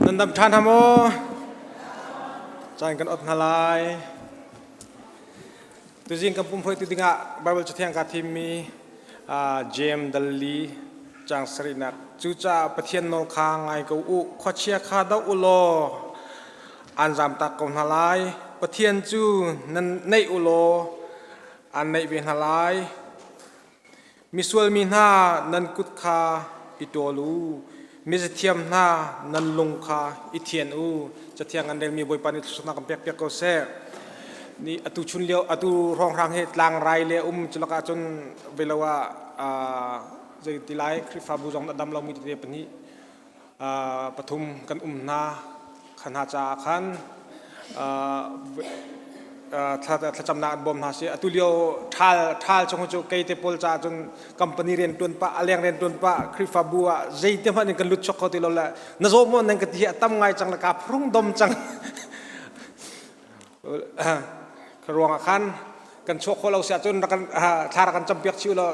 นันดำชานทำโอจานกันอดนาลายตัวจริงกับปุ่มเผยตัวจริงอ่ะไบเบิลจะเที่ยงกับทีมมีเจมดัลลีจางสรินัทจูจ่าประเทียนโนคางไงกูอุขวเชียคาดาอุโลอันจำตักกนาลายประเทียนจูนันในอุโลอันในเวียนนาลายมิสวลมีนานันกุดคาอิตัวลูมิสเทียมนานันลงคาอิเทียนอูจะเที่ยงกันเดลมีบอยปานิสุนักเปียกเปียกก็เซ่นี่อตุชุนเลี้ยวอตุรองรังเหตุลางไรเลี้ยจุลกาจนเวลาว่าจะติไลคริฟาบูจงดำเรามีตัวเป็นนี้ปฐุมกันนาขันหาจาขันถ้าจำนานบ่มนาเสียตุเลียวทัลชงโจเกยเตปอลจ่าจนคัมปานีเรียนตุนปะเลี้ยงเรียนตุนปะคริฟาบัวใจเต็มมันกันลุดช็อกเขาติโลละนโซมนั่นก็ที่ตั้มไงจังละกาพรุ่งดมจังกรวงอาคารกันโชคเขาเราเสียจนกันทารักันจำเปียกชิวเรา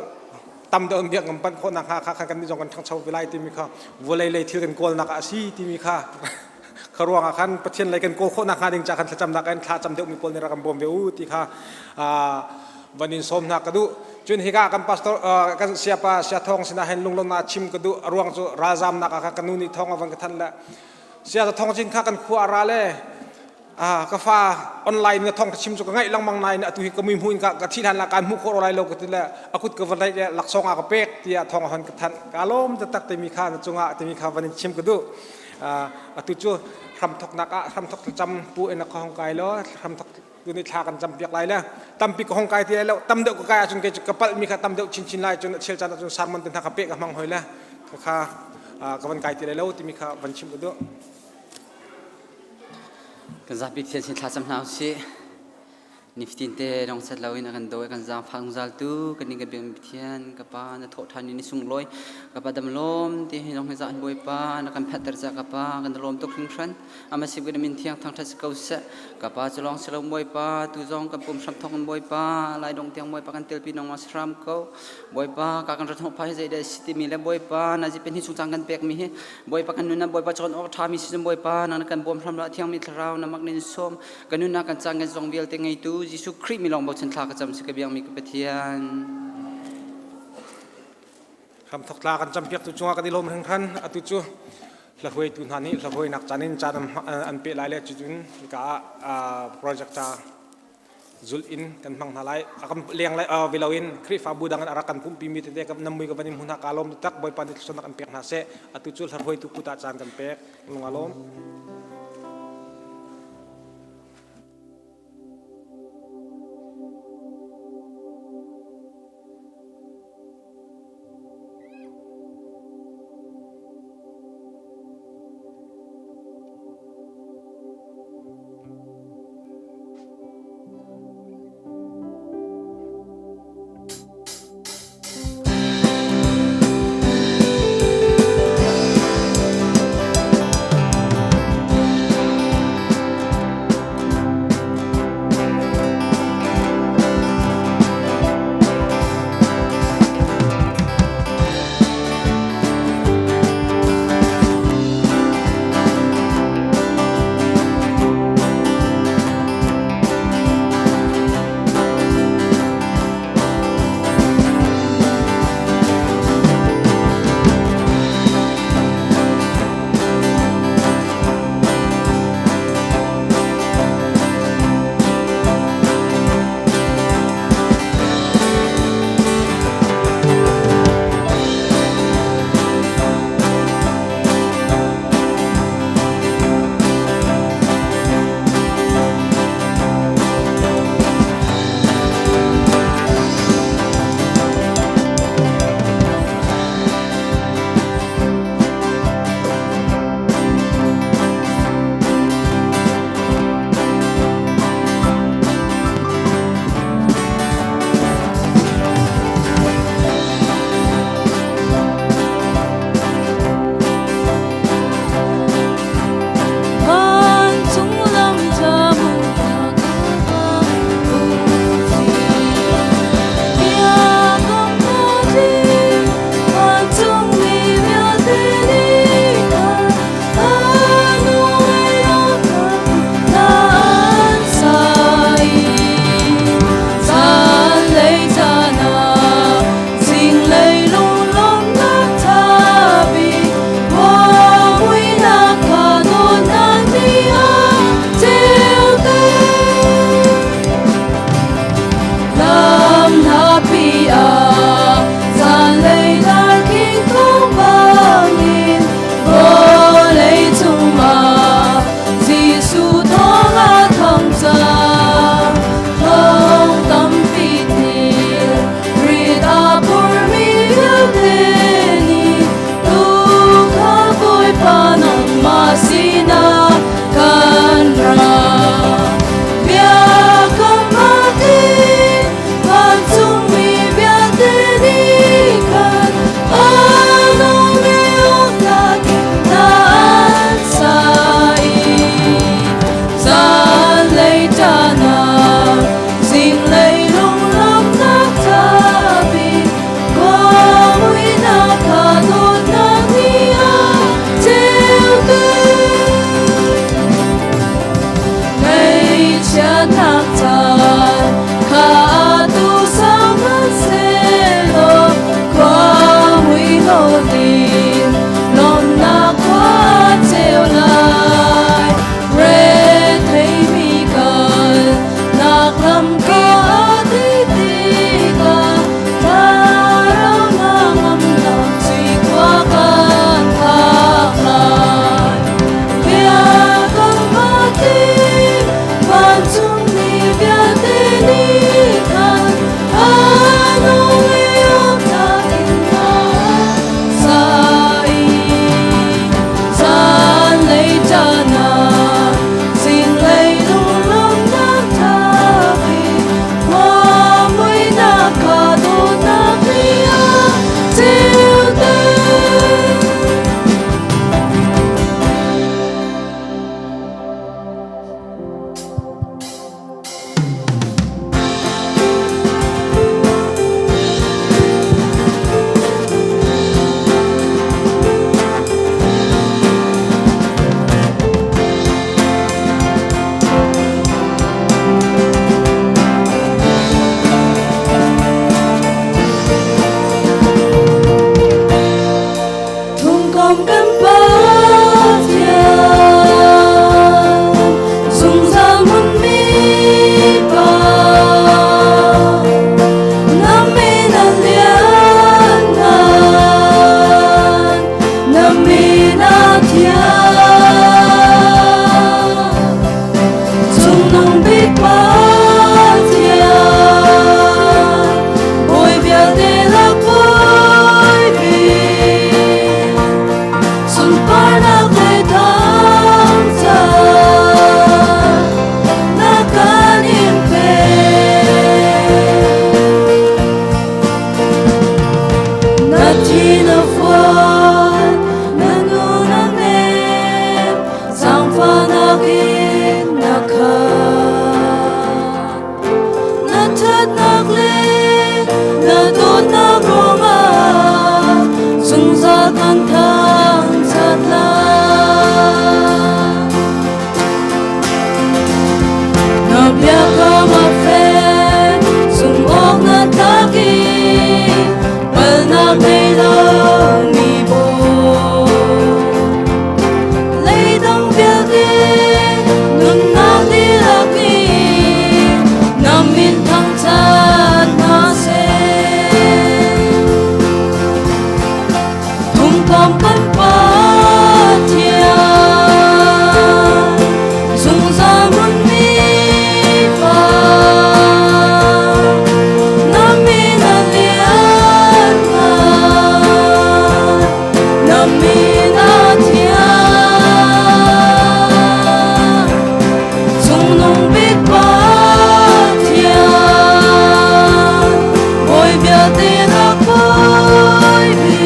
ตั้มเดิมเบียกกันปั้นคนนักฆ่ากันมีจงกันทั้งชาววิไลที่มีข้าวเลยเลยเที่ยวกันโกลนักอาชีที่มีข้าขรวงอาคารประเทศอะไรกันโกโคนักหาดิงจากกันจำนักกันข้าจำเดียวมีคนในรักบอมเบลที่ข้าวันนี้สมนักกระดูจุนฮิกากันปัสตกันเสียป้าเสียทองสินะเห็นลุงลงนาชิมกระดูรวงจุราจามนักอากันนู่นนี่ทองวันกันทันละเสียทองจินข้ากันขัวอะไรเลยกาแฟออนไลน์เนี่ยท่องชิมสุกง่ายลังมังในเนี่ยตุหิก็มีหุ่นกับที่ทันละการมุขอะไรเราก็ติดละอากุดกับวันไรเนี่ยหลักสองอากาเป๊กที่ท่องหันกับทันกาลมจะตักแต่มีข้าจงอาแต่มีข้าวันนี้ชิมก็ดูตุจูทำทกนักทำทกจำปูเอ็นของกายแล้วทำทกดูในทากันจำเปียกไรแล้วตำปีกของกายที่แล้วตำเดือกกายจนเกิดกระเป๋ามีข้าตำเดือกชินไรจนเชี่ยวชาญจนสามมันเป็นทางกระเป๊กกับมังหอยแล้วข้ากับวันกายที่แล้วที่มีข้าวันชิมก็ดูกันจะพิจารณาทัศน์สำนักสินิฟตินเตะน้องสัตว์เราอินักันโดยกันจะฟังจัลตูกันนี่กันเป็นพิธีกับป้าณโทษทันนี่สุ่งลอยกับป้าดำลมที่น้องให้จะอันบอยป้านักการแพทย์จากกับป้ากันดำลมตกทิ้งชันอามาสิบกันมินเทียงทางทัศน์เก่าเสะกับป้าจะลองเสลมบอยป้าตุจงกับปุ่มสัมทองกันบอยป้าลายดงเทียงบอยป้ากันเตลปีน้องมาสรามเก่าบอยป้าการรัฐบาลใจได้สิทธิมีและบอยป้าน่าจะเป็นที่สุดทางกันเปียกมีบอยป้ากันนู่นนะบอยป้าจอนออกทามีสิบอยป้านักการบ่มพรำละเทียงมีทราวนักมักนินส้มกันนู่นนักการจังกันจงเบียลเตงไงตูยิสุคริมีลองบอกฉันทากระจำสิกระเบียงมีกระเปทียนคำทักลากันจำเปียกตุจงกันดิลมทั้งท่านอตุจูละหวยตุนหันนี้ละหวยนักจานินจานอันเปลายเล็กจุนกับโปรเจกต์จุลอินกันพังทลายอากันเลี้ยงไรวิลาวินคริฟาบูดังกันอารักันพุ่มปีมีเตะกับน้ำมือกับวันนี้มุนักอารมณ์ตักบอยปันที่สุนักอันเปียกนาเสอตุจูละหวยตุกุตาจานกันเปียกลงอารมณ์ khăn thang sát la ngập ya ka ma fe sum ok na ta ki bal na me lo mi bo lấy đông bia đi nun na đi la ki nam min thang chat na se thung tom kan pa tia sung sa mun mi pa nam mi na lian na nam mi na tia sung nung big pa tia boy bia te na boy bi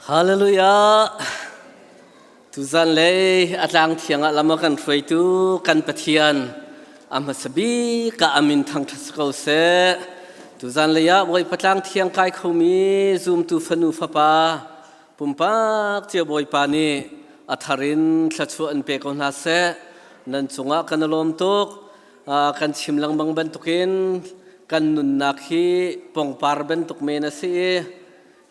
Hallelujah. Tuzan lei atlang thiang alama kan tu kan pathian amasabi ka amin thang thasakau se tuzan leya boy patlang thiang kai khomi zoom tu fanu fapa pumpak che boy pani atharin thlachu an pe ko na se nan chunga kanalom tok kan chimlang bang ban tukin kan nun nakhi pongpar ban tuk me na se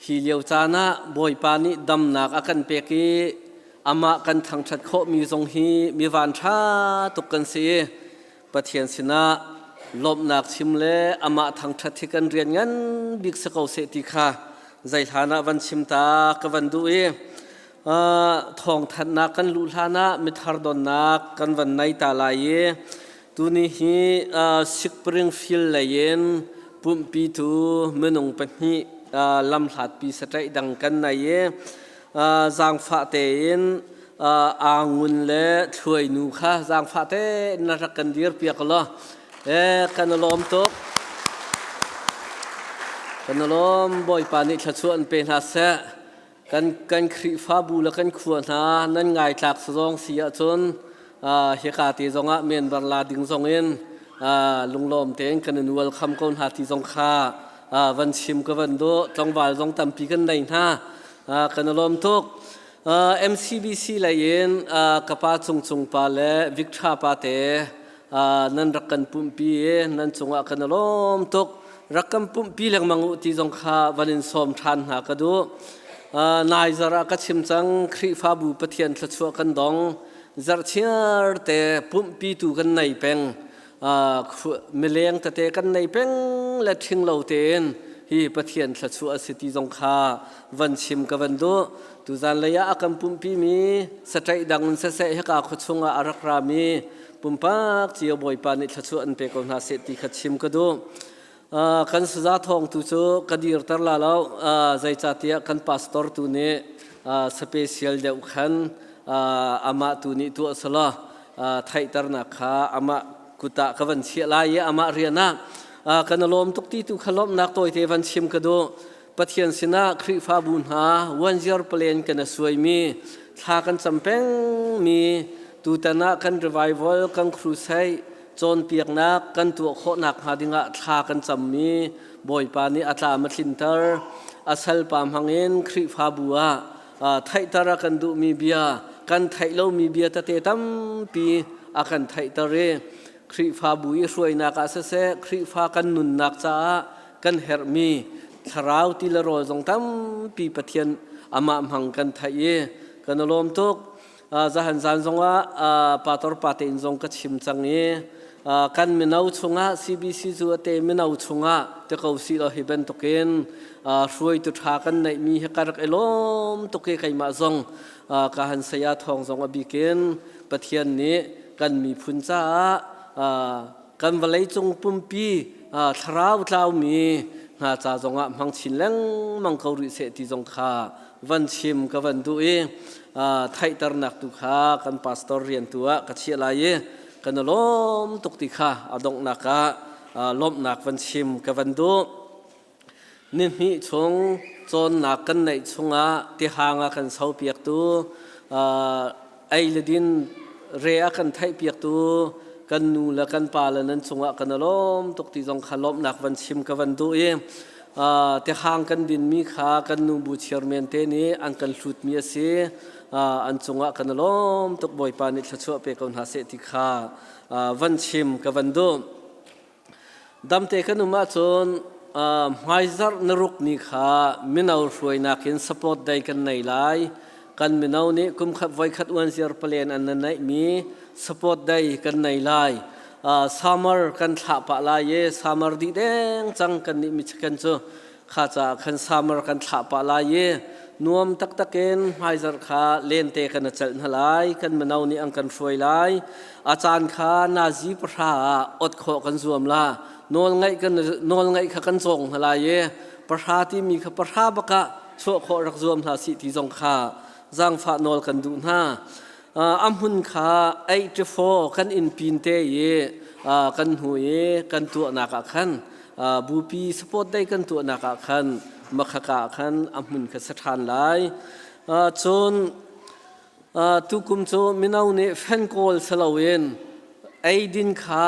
hi liu chana boy pani dam nak akan peki ama kan thang that kho mi zong hi mi van tha tuk kan se pathian sina lop nak chimle ama thang that thi kan rian ngan bik sakau se ti kha zai thana van chimta ka van du e thong that na kan lu hlana mi thar don nak kan van nai ta lai e tu ni hi Springfield layen pumpi tu menung pani lam hlat pi satrai dang kan nai e giang pha te in angun le thloi nu kha giang pha te na ra kan dir piak lo kan lom to kan lom boy pani thachuan pe na se kan khri fa bu la kan khuwa na nan ngai tlak song sia chon he ka ti zonga men bar la ding zong in lunglom teng kan nual kham kon ha ti zong kha van chim ka van do tongwal zong tampi kan nei na kan lom tok MCBC layen kapa chung chung pa le Victra pa te nan rakan pumpi e nan chunga kan lom tok rakam pumpi lang mangu ti zong kha vanin som than ha ka du nai zara ka chim chang khri fa bu pathian thachua kan dong zar chiar te pumpi tu kan nei peng mileng ta te kan nei peng la thing lo ten hi pathian thachua city zong kha van chim ka van do tu zan leya akam pumpi mi satai dang se se he ka khuchunga arakra mi pumpak chiyo boy pani thachua an pe ko na se ti khachim ka do kan suza thong tu chu kadir tar la lo zai chatia kan pastor tu ne special deu khan ama tu ni tu asala thai tar na kha ama kuta ka van chia lai ama riana kan lom tuk ti tu khalom nak toy te van chim ka do pathian sina khri fa bun ha one year plan kan suai mi tha kan champeng mi tu tana kan revival kan crusade chon piak nak kan tu kho nak ha dinga tha kan chammi boy pani atla ma thintar asal pam hangin khri fa buwa thai tara kan du mi bia kan thai lo mi bia ta te tam pi akan thai tare khri fa bui ruai na ka se khri fa kan nun nak cha kan her mi tharau ti la ro jong tam pi pathian ama mhang kan thai e kan lom tok zahan zan zonga pator patin zong ka chim chang e kan minau chunga CBC zu te minau chunga te kau si lo hi ben token ruai tu tha kan nei mi he karak elom toke kai ma zong ka han saya thong zong abiken pathian ni kan mi phun cha kan valai chung pumpi tharau tlau mi nga cha zonga mang chin leng mang kau ri se ti zong kha van chim ka van du e thai tar nak tu kha kan pastor rian tua ka chia lai e kan lom tuk ti kha adong naka lom nak van chim ka van du nin hi chung chon nak kan nei chunga ti hanga kan sau piak tu ai ledin rea kan thai piak tu kan nu la kan pa la nan chunga kan lom tuk ti jong khalom nak van chim ka van du e te hang kan din mi kha kan nu bu chairman te ni an kan hlut mi ase an chunga kan lom tuk boy pa ni thachua pe kon ha se ti kha van chim ka van du dam te kan ma chon maizar naruk ni kha minau ruai nakin support dai kan nei lai kan minau ni kum khat voi khat wan zir plan an nai mi support dai kan nei lai summer kan tha pa la ye summer di deng chang kan ni mi chikan chu kha cha khan summer kan tha pa la ye nuam tak taken maizar kha len te kan chal na lai kan minau ni ang kan foi lai achan kha nazi pra ot kho kan zuam la nol ngai kha kan chong hala ye parhati mi kha parha baka cho kho rak zuam la si ti jong kha zang fa nol kan du na amhun kha 84 kan in pin te ye kan hu ye kan tu na ka khan bupi support dai kan tu na ka khan มาขกะขันอมุนขสถานไลจนทุกุมโจมินาวเนฟนโกลสลาเวนไอดินขา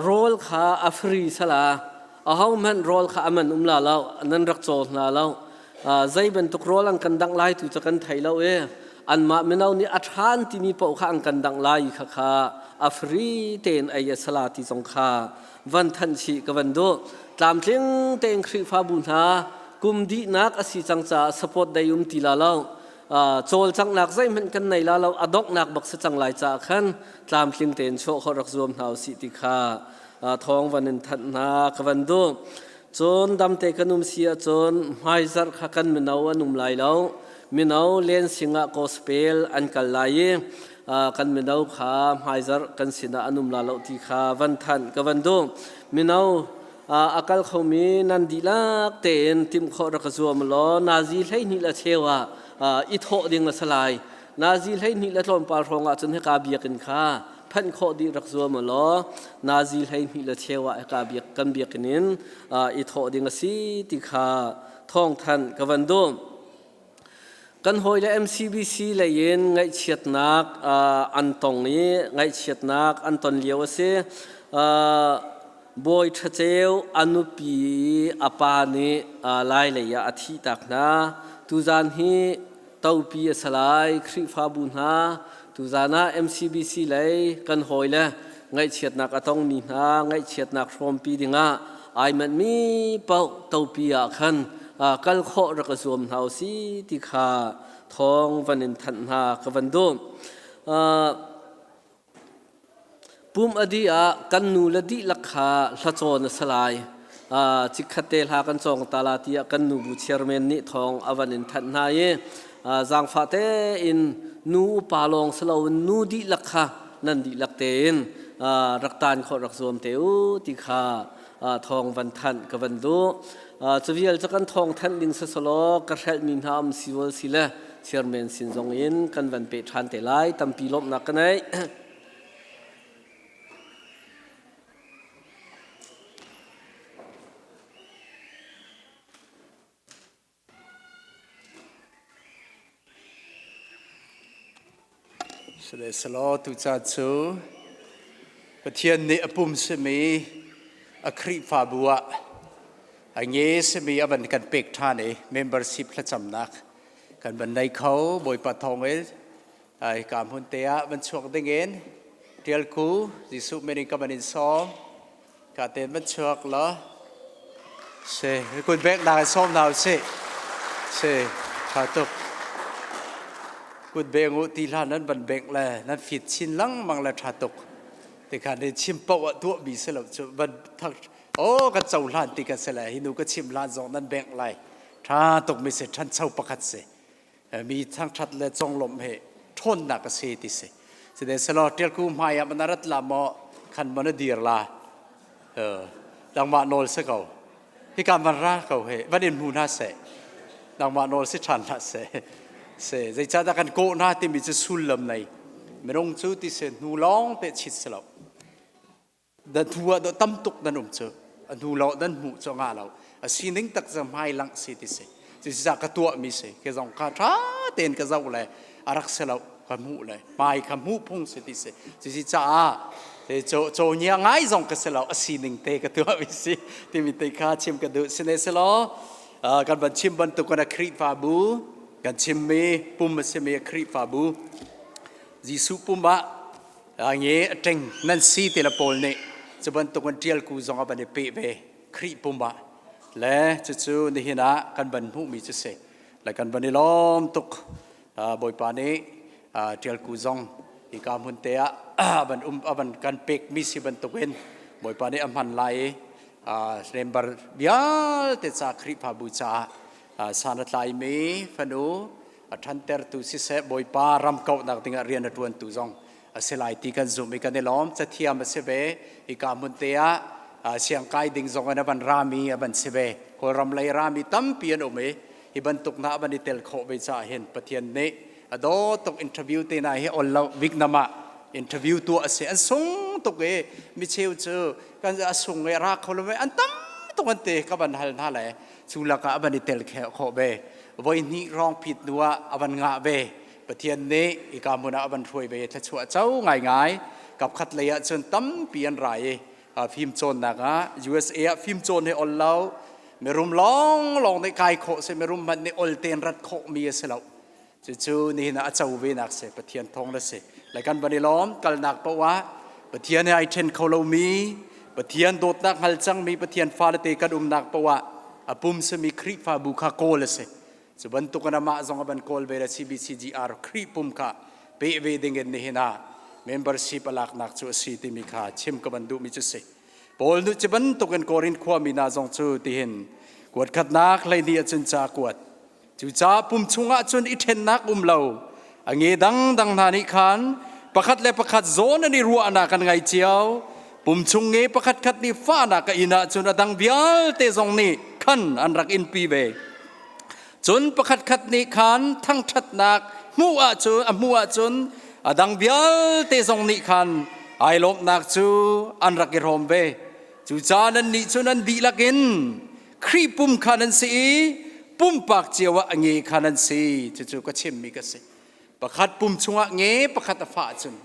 โรลขาอัฟรีสลาเขามันโรลขามันลาเรานั่นรักโจลาเราใจเป็นตุกโรลังกันดังไล่ตุจะกันไทยเราอันมามินาวนี่อัฐานที่มีปกข้างกันดังไล่ขาอัฟรีเตนไอยสลาที่สงขาวันทันชีกับวันโดตามเชิงเตงคริฟาบุญฮากุมดีนักอสิจังจะสปอร์ตได้ยุมตีลาเราโจลจังนักใจมันกันในลาเราอดอกนักบักษจังหลายจากขันตามเชิงเตนโชเขารักรวมหาวสิติขาทองวันนั้นทันนากับวันโดจนดำเตกันุมเสียจนไม่จัดขักันมินาวนุมไลเรามินาวเล่นสิงห์โกสเปลอันกัลไลกันมินาวขาไม่จัดกันสินะอนุมลาเราที่ขาวันทันกับวันโดมินาวอากัลเขามีนันดีลักเตนทิมเขารักษวมล้อนาซีให้นิละเชวะอิทโหดิ่งละสลายนาซีให้นิละทนปาร์องจนให้กาเบียกันขาพันข้อดีรักษวมล้อนาซีให้นิละเชวะให้กาเบียกันเบียกันนินอิทโหดิ่งละสีติขาทองทันกับวันโดกันหอยและ MCBC เลยเย็นไงเฉียดนักอันตรงนี้ไงเฉียดนักอันตอนเลี้ยวเสียบอยทะเจ้าอนุปีอปานีลายเลยอาทิตักนะตุจานฮีเต้าปีสลายคริฟาบุญฮาตุจานะ MCBC เลยกันหอยและไงเฉียดนักต้องนี่นะไงเฉียดนักพร้อมปีดิ่งไอมันมีเป้าเต้าปีอาคันกัลโครักษวมเฮาสีติขาทองวันนินทันหากวันโดปุ่มอดีกันนูลดีลักขาละโจนสลายจิกขเตลหากันจองตาลาตีกันนูบุเชอร์เมนนิทองอวันนินทันหายจางฟาเตอินนูปาลองสลาวนูดีลักขานันดีลักเตนรักตานขอรักสวมเตวติขาทองวันทันกับวันโดจะวิลจะกันทองทันดิงสโลกระเฮลมินฮามสิวลสิเลเชอร์เมนสินจงอินกันวันเปทันเตไลตัมปีลบนักกันไอสเลสโลตุจาจูประเทศนี้ปุ่มสมีอคริฟาบัวอันนี้สมีอันกันเป็กท่านเอ membership ละจำนักกันบันไดเขาบอยปะทองเอไอ้การหุ่นเตะมันช่วงเด้งเงินเดียลกูจิสุเมริกาบันินซอมการเต้นมันช่วงละเซ่คุณเบกได้ซ้อมดาวเซ่ขาตุกกุดเบงอุติลานั้นบันเบงเลยนั้นฟิดชินลังมังละชาตุกแต่การได้ชิมปะตัวบีเสลบจุบันทักโอ้กันเจ้าลานติกันเสลหินูก็ชิมลานจงนั้นเบงเลยชาตุกไม่เสร็จท่านเจ้าประคัดเสมีทั้งชัดและจงลมเหทนหนักเสติเสแสดงสลอดเดียร์กูมายามันรัตลามอขันมันดีร์ลาดังมาโนลเสกเอาที่การมันรักเขาเหวันเดินมูนาเสดังมาโนลสิชันละเสเสใจจัดกันโกน่าที่มีจะสุลลำในไม่ต้องจูที่เสนูร้องเป็ดชิดสลับดันทัวดันตั้มตุกดันเจอนูร้องดันหูจงอาเราสิ่งนึงตักจะไม่ลังสิที่เสจะจักตัวมีเสแค่จงการท้าเต้นก็เจ้าเลยอารักสลับขมูเลยไม่ขมูพุ่งสิที่เสจะจ้าโจเนี่ยง่ายจงก็สลับสิ่งนึงเตะก็ตัวมีสิที่มีเตะขาชิมก็ดูสิเนสลับการบันชิมบันตุกันครีฟาบูกันชิมเมปุ่มเสมีครีฟาบูจิสุปุ่มบะอันนี้เต็งนั่นสีเตลโพลเนี่ยจะบันตุกันเทียลกูจงเอาบันเปเปครีปุ่มบะและจู่ๆนี่นะกันบันหูมีจะเสและกันบันล้อมตุกบอยปานี้เทียลกูจงอีกามุนเตะบันกันเป็กมีสิบันตุกันบอยปานี้อัมพันไลเรมบาร์บิอาเตจ่าครีฟาบูจ่าสารทลายมีฟันูทันเตอร์ตุสิเสบอยปารำเก่านักติงเรียนตวนตุจงเสลายตีกันซุ่มอีกันในล้อมจะเทียมเสเบอีกามุนเตียเสียงไกดิ้งจงกันบันรามีบันเสเบคนรำไลรามีตั้มเปียนอเมอีบันตุกนาบันดิเตลโคเบจ่าเห็นปะเทียนเนโดตุกอินเทอร์วิวเตน่าเฮอลลาวิกนามาอินเทอร์วิวตัวเสียนส่งตุกเอมิเชลเจอกันจะส่งเอรักเขาเลยอันตั้ม ตรงนั้นเตะกับบันฮัลน่าแหละสุลกะบันเตลแขกขอเบวันนี้ร้องผิดนัวบันงาเบประเทศนี้อีกามุนาบันช่วยเบถ้าชัวเจ้าง่ายกับขัดเลยจนตั้มเปลี่ยนไรฟิล์มโจนนะกะ USA ฟิล์มโจนให้อลเล่าไม่รุมร้องในกายโคเสไม่รุมมันในอลเตนรัดโคมีเสลาจู่ๆนี่นะเจ้าเวนักเสประเทศทองละเสรายการบันล้อมกัลนักปะวะประเทศในไอเทนเขาเรามีประเทศโดดนักฮัลจังมีประเทศฟาเลเตกันนักปะวะปุ่มสมีครีฟาบุคาโกละเสจะบรรทุกกันมาจงบันโกลเวลา CBCGR ครีปุ่มค่ะเปเวดิงเงินนี่นะmembership alak nak chu si ti mi kha chim ka bandu mi chu se pol nu chiban to kan korin khwa mi na jong chu ti hin kwat khat nak lai ni chun cha kwat chu cha pum chunga chun I then nak lo ange dang na ni khan pakhat le pakhat zone ani ru ana kan ngai chiao pum chung nge pakhat khat ni fa na ka ina chun adang bial te jong ni khan an rak in pi ve chun pakhat khat ni khan thang that nak muwa chun adang bial te zong ni khan ai lom nak chu an rak rom be chu cha nan ni chu nan di lakin khri pum khanan si pum pak chewa ange khanan si chu ka chim mi ka se pakhat pum chunga nge pakhat fa chun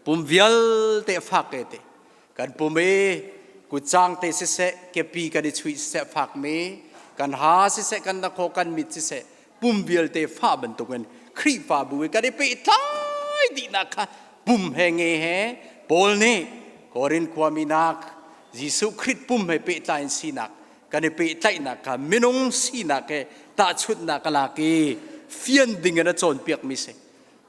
pum bial te fa ke te kan pum e ku chang te se ke pi ka di chui se phak me kan ha se kan na kho kan mit se pum bial te fa ban tu kan khri fa bu ka di pe tha di nak pum henge he pol ni korin kwami nak Jisu Christ pum he pe tain sinak kan pe tai nak ka minung sinak ke ta chut nak la ki fian ding na chon piak mi se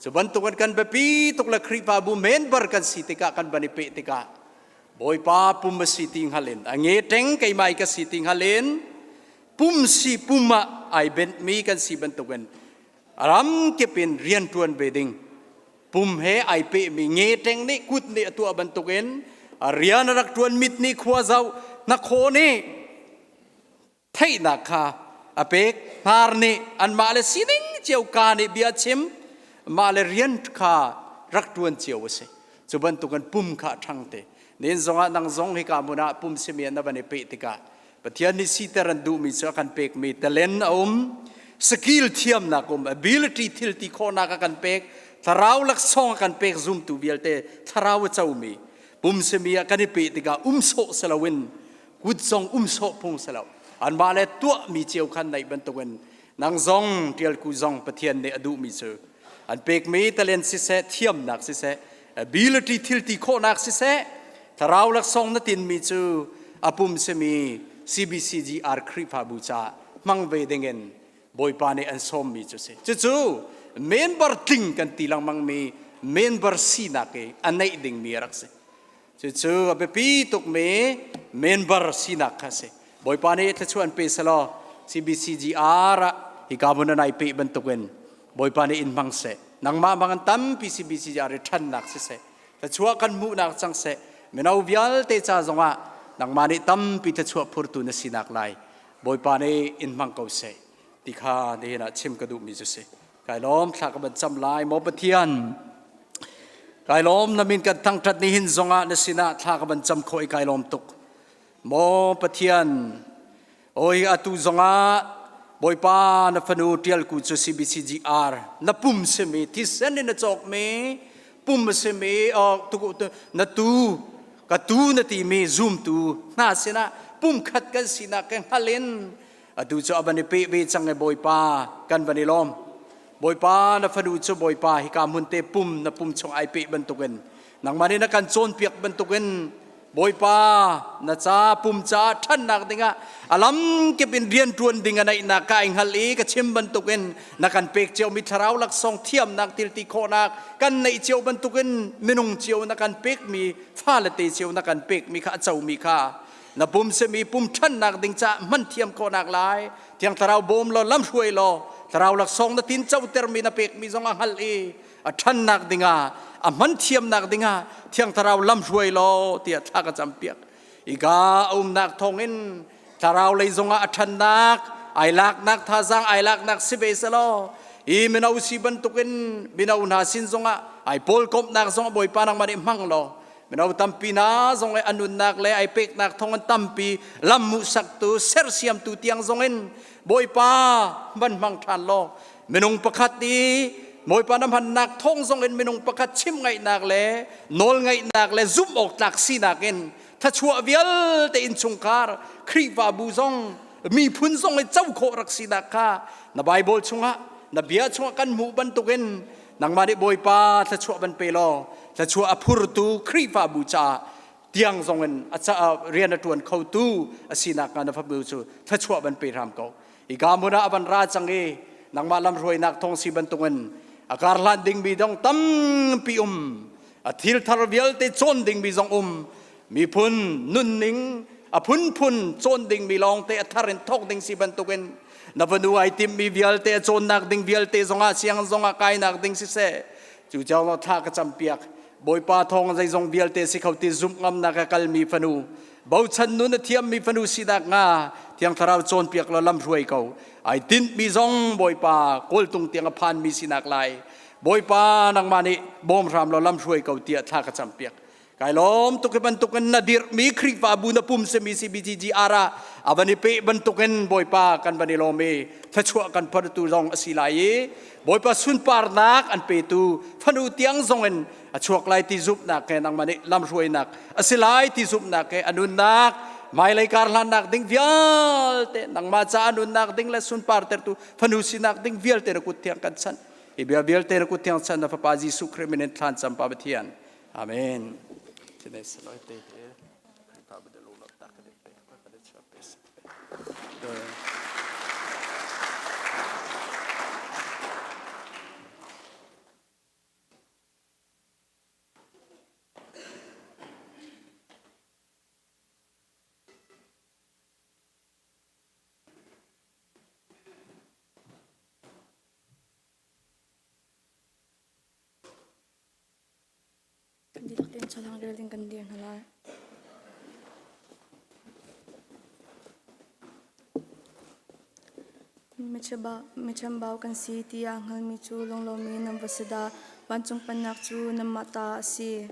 chuban tu kan be pi tok la khripa bu men bar kan sitika kan bani pe tika boy pa pum siting halen ange teng kai mai ka siting halen pum si puma ai ben mi kan si ban tu kan aram ke pin rian tuan beding pum he ai pe mi nge teng ni kut ni tu ban tu gen rian rak tuan mit ni khwa zau na kho ni thai na kha apek par ni an ma le sining cheu ka ni bia chim ma le rian kha rak tuan cheu se chu ban tu kan pum kha thang te nen zonga nang zong hi ka muna pum se mi na ban pe tika pathian ni si taran du mi cha kan pek mi talent skill thiam na kum ability thil ti kho na ka kan pek tharau lak song kan pek zoom tu bialte tharau chau mi pum se mi kan pe tika so salawin good song so pung salaw an ba le tua mi cheu khan nai ban tuwen nang zong tial ku zong pathian ne adu mi chu an pek mi talent si se thiam nak si se ability thil ti kho nak si se tharau lak song na tin mi chu apum se mi CBCGR khripa bu cha mang ve dingen boy pa ne an som mi chu se chu member ting kan tilang mang mi member sina ke anai ding mi rak se chu abe pi tok me member sina kha se boy pa ne ta chuan pe salo CBCGR hi ka bun nai pe ban token boy pa ne in mang se nang ma mangan tam CBCGR than nak se ta chua kan mu nak chang se menau vial te cha zonga nang ma ni tam pi ta chua phur tu na sinak lai boy pa ne in mang ko se tikha ne na chim ka du mi ju se kai lom thla ka ban cham lai mo pathian kai lom na min kan thang that ni hin zonga na sina thla ka ban cham khoi kai lom tuk mo pathian oi atu zonga boy pa na fanu tial ku chu CBCGR na pum se me ti sen na chok me pum se me tu na tu ka tu na ti me zoom tu na sina pum khat kan sina kan halen adu cho abani pe be chang e boy pa kan bani lom boy pa na fanu chu boy pa hi ka mun te pum na pum chong ai pe ban tuken nang mani na kan chon piak ban tuken boy pa na cha pum cha than nak dinga alam ke bin rian tuan dinga nai na ka ing hal e ka chim ban tuken na kan pek cheu mi tharau lak song thiam nak til ti kho nak kan nei cheu ban tuken minung cheu na kan pek mi fa la te cheu na kan pek mi kha chau mi kha na pum se mi pum than nak ding cha man thiam kho nak lai thiang tharau bom lo lam hruai lo tharau lak song na tin chau ter mi na pek mi zong hal e a than nak dinga a man thiam nak dinga thiang tharau lam hruai lo tia tha ka cham piak iga nak thongin tharau lei zonga a than nak ai lak nak tha jang ai lak nak sibe salo I menau si ban tukin binau na sin zonga ai pol kop nak zonga boy panang mani mang lo mìnhเอาตั้มปีน่าทรงไอ้อนุนักเลยไอ้เป็กนักทองตั้มปีลำมุสักตูเซอร์เซียมตูเตียงทรงเอ็นบอยป้ามันมังทันโลmình ông bạc khát đi mỗi pan năm hành nạc thông song en mình ông bạc khát chim ngày nạc lệ nol ngày nạc lệ giúp ốc nạc si nạc en thà chua vial te in chung kar kri va bu song mi phun song en châu khổ rak si nạc ka na Bible chunga na bia chunga kan mu ban tuken nang mari boy pa thà chua ban pelo thà chua apur tu kri va bu cha tiang song en acha rian atuan khau tu asina ka na fa bu chu thà chua ban pe ram ko igamuna aban ra changi nang malam roi nak thong si bantungan akar landing bi dong tam pi athil thar vial te chon ding bi zong mi phun nun ning a phun phun chon ding bi long te atharen thok ding si bantuken na vanu ai tim mi vial te chon nak ding vial te zonga siang zonga kai nak ding si se chu chaw no tha ka champiak boy pa thong zai zong vial te si khauti zum ngam na ka kal mi phanu bau chan nun thiam mi phanu si dak nga tiang tharau chon piak lo lam ruai ko ai tin mi zong boy pa kol tung tiang phan mi sinak lai boy pa nang mani bom ram lo lam ruai ko tia tha ka champiak kai lom tu ke bantukan nadir mi khri fa bu na pum se mi si bgg ara abani pe bantukan boy pa kan bani lo me thachua kan par tu zong asilai boy pa sun par nak an pe tu phanu tiang zong en achuak lai ti zup nak ke nang mani lam ruai nak asilai ti zup nak ke anun nak mai lai kar lan nak ding vial te nang ma cha anun nak ding la sun par ter tu phanu si nak ding vial ter ku tiang kan san e bia vial ter ku tiang san na fa pa ji su krimen than sam pa bathian amen today's lord day here pa ba de lo lo tak de pe pa de cha pes Hindi taktin sa lang reling kandiyan halay. Mechambao kan si tiyang hal mi chu long lomi ng basada bansong panak chu ng mata si.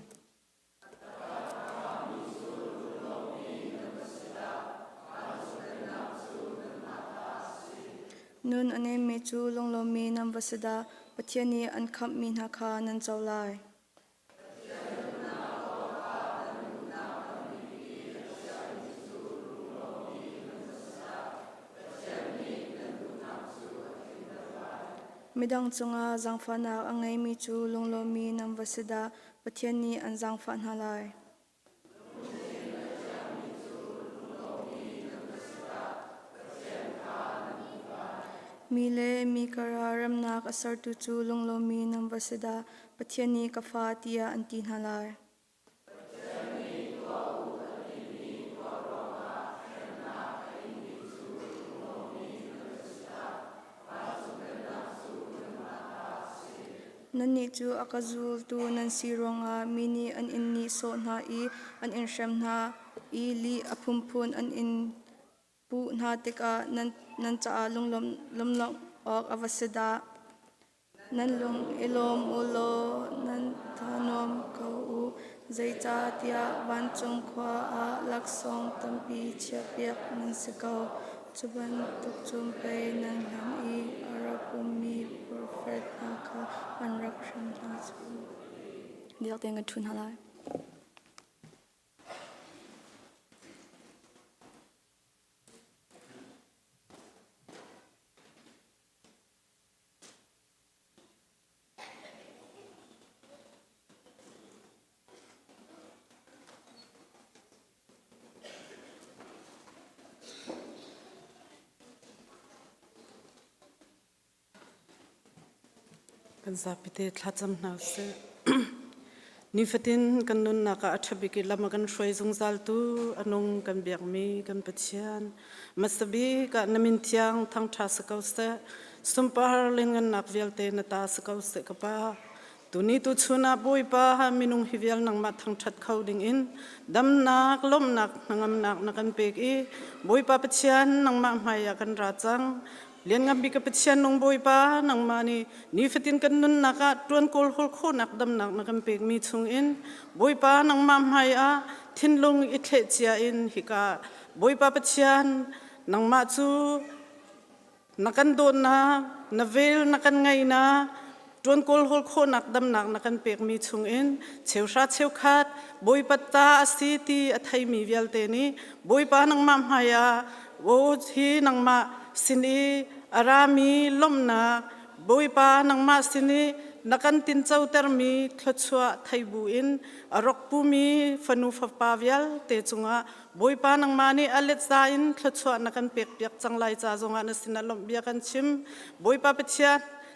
Nun ane mi chu long lomi ng basada patiani an kam min haka ng zawlay. Midang chunga zangfana angay mi chu longlomi ng basida patiani an zangfan halay. Mile mi kararam nak asar tu chu longlomi ng basida patiani kafatia an tin halay. Nani chu akazul tu nan sironga mini an inni so na I an insham na I li apumpun an in pu na tika nan cha lom ok avasada nan long ilom ulo nan tanom ko u zaita tia wanchong kwa a laksong tampi chiapiak nan sikaw chuban tukchum pay nan ham I arapumi prophet naka anrakshan tasu. Diyak tinggal tun halay. Kan sapite tlatsam nause ni fatin kan nun naka athabiki lama kan shoi zungzal tu anong kan biakmi kan pachian masabi ka namin tiang thang tha sakause sumpar lingan nak vialte na ta sakause kapa tuni tu chuna boi pa ha minung hivial nang ma thang that khawding in dam nak lom nak nangam nak nakan pek I boi pa pachian nang ma maya kan rachang lian ngam bi ka pethian nong boi pa nang mani ni fatin kan nun naka tuan kol hol kho nak dam nak nakam pek mi chung in boi pa nang mam hai a thin lung I the chia in hika boi pa pethian nang ma chu nakan don na navel nakan ngai na tuan kol hol kho nak dam nak nakan pek mi chung in cheu sha cheu khat boi patta asiti athai mi vial te ni boi pa nang mam hai a wo hi nang ma sini arami lomna boi pa nang ma sini nakan tin chau termi thlochua thaibu in arok pu mi fanu fa pavial te chunga boi pa nang mani alet za in thlochua nakan pek piak changlai cha zonga na sinalom bia kan chim boi pa pechia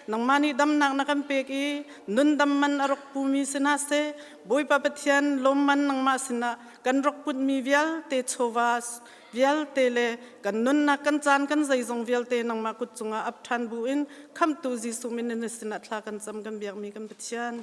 nang mani dam nak nakan pek I nun dam man arok pu mi sina se boi pa pethian lom man nang ma sina kan rok put mi vial te chowas vial tele kan nun na kan chan kan zai zong vial te nang ma kut chunga ap than bu in kham tu ji su min ne sina thla kan cham kan biak mi kan pethian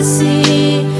see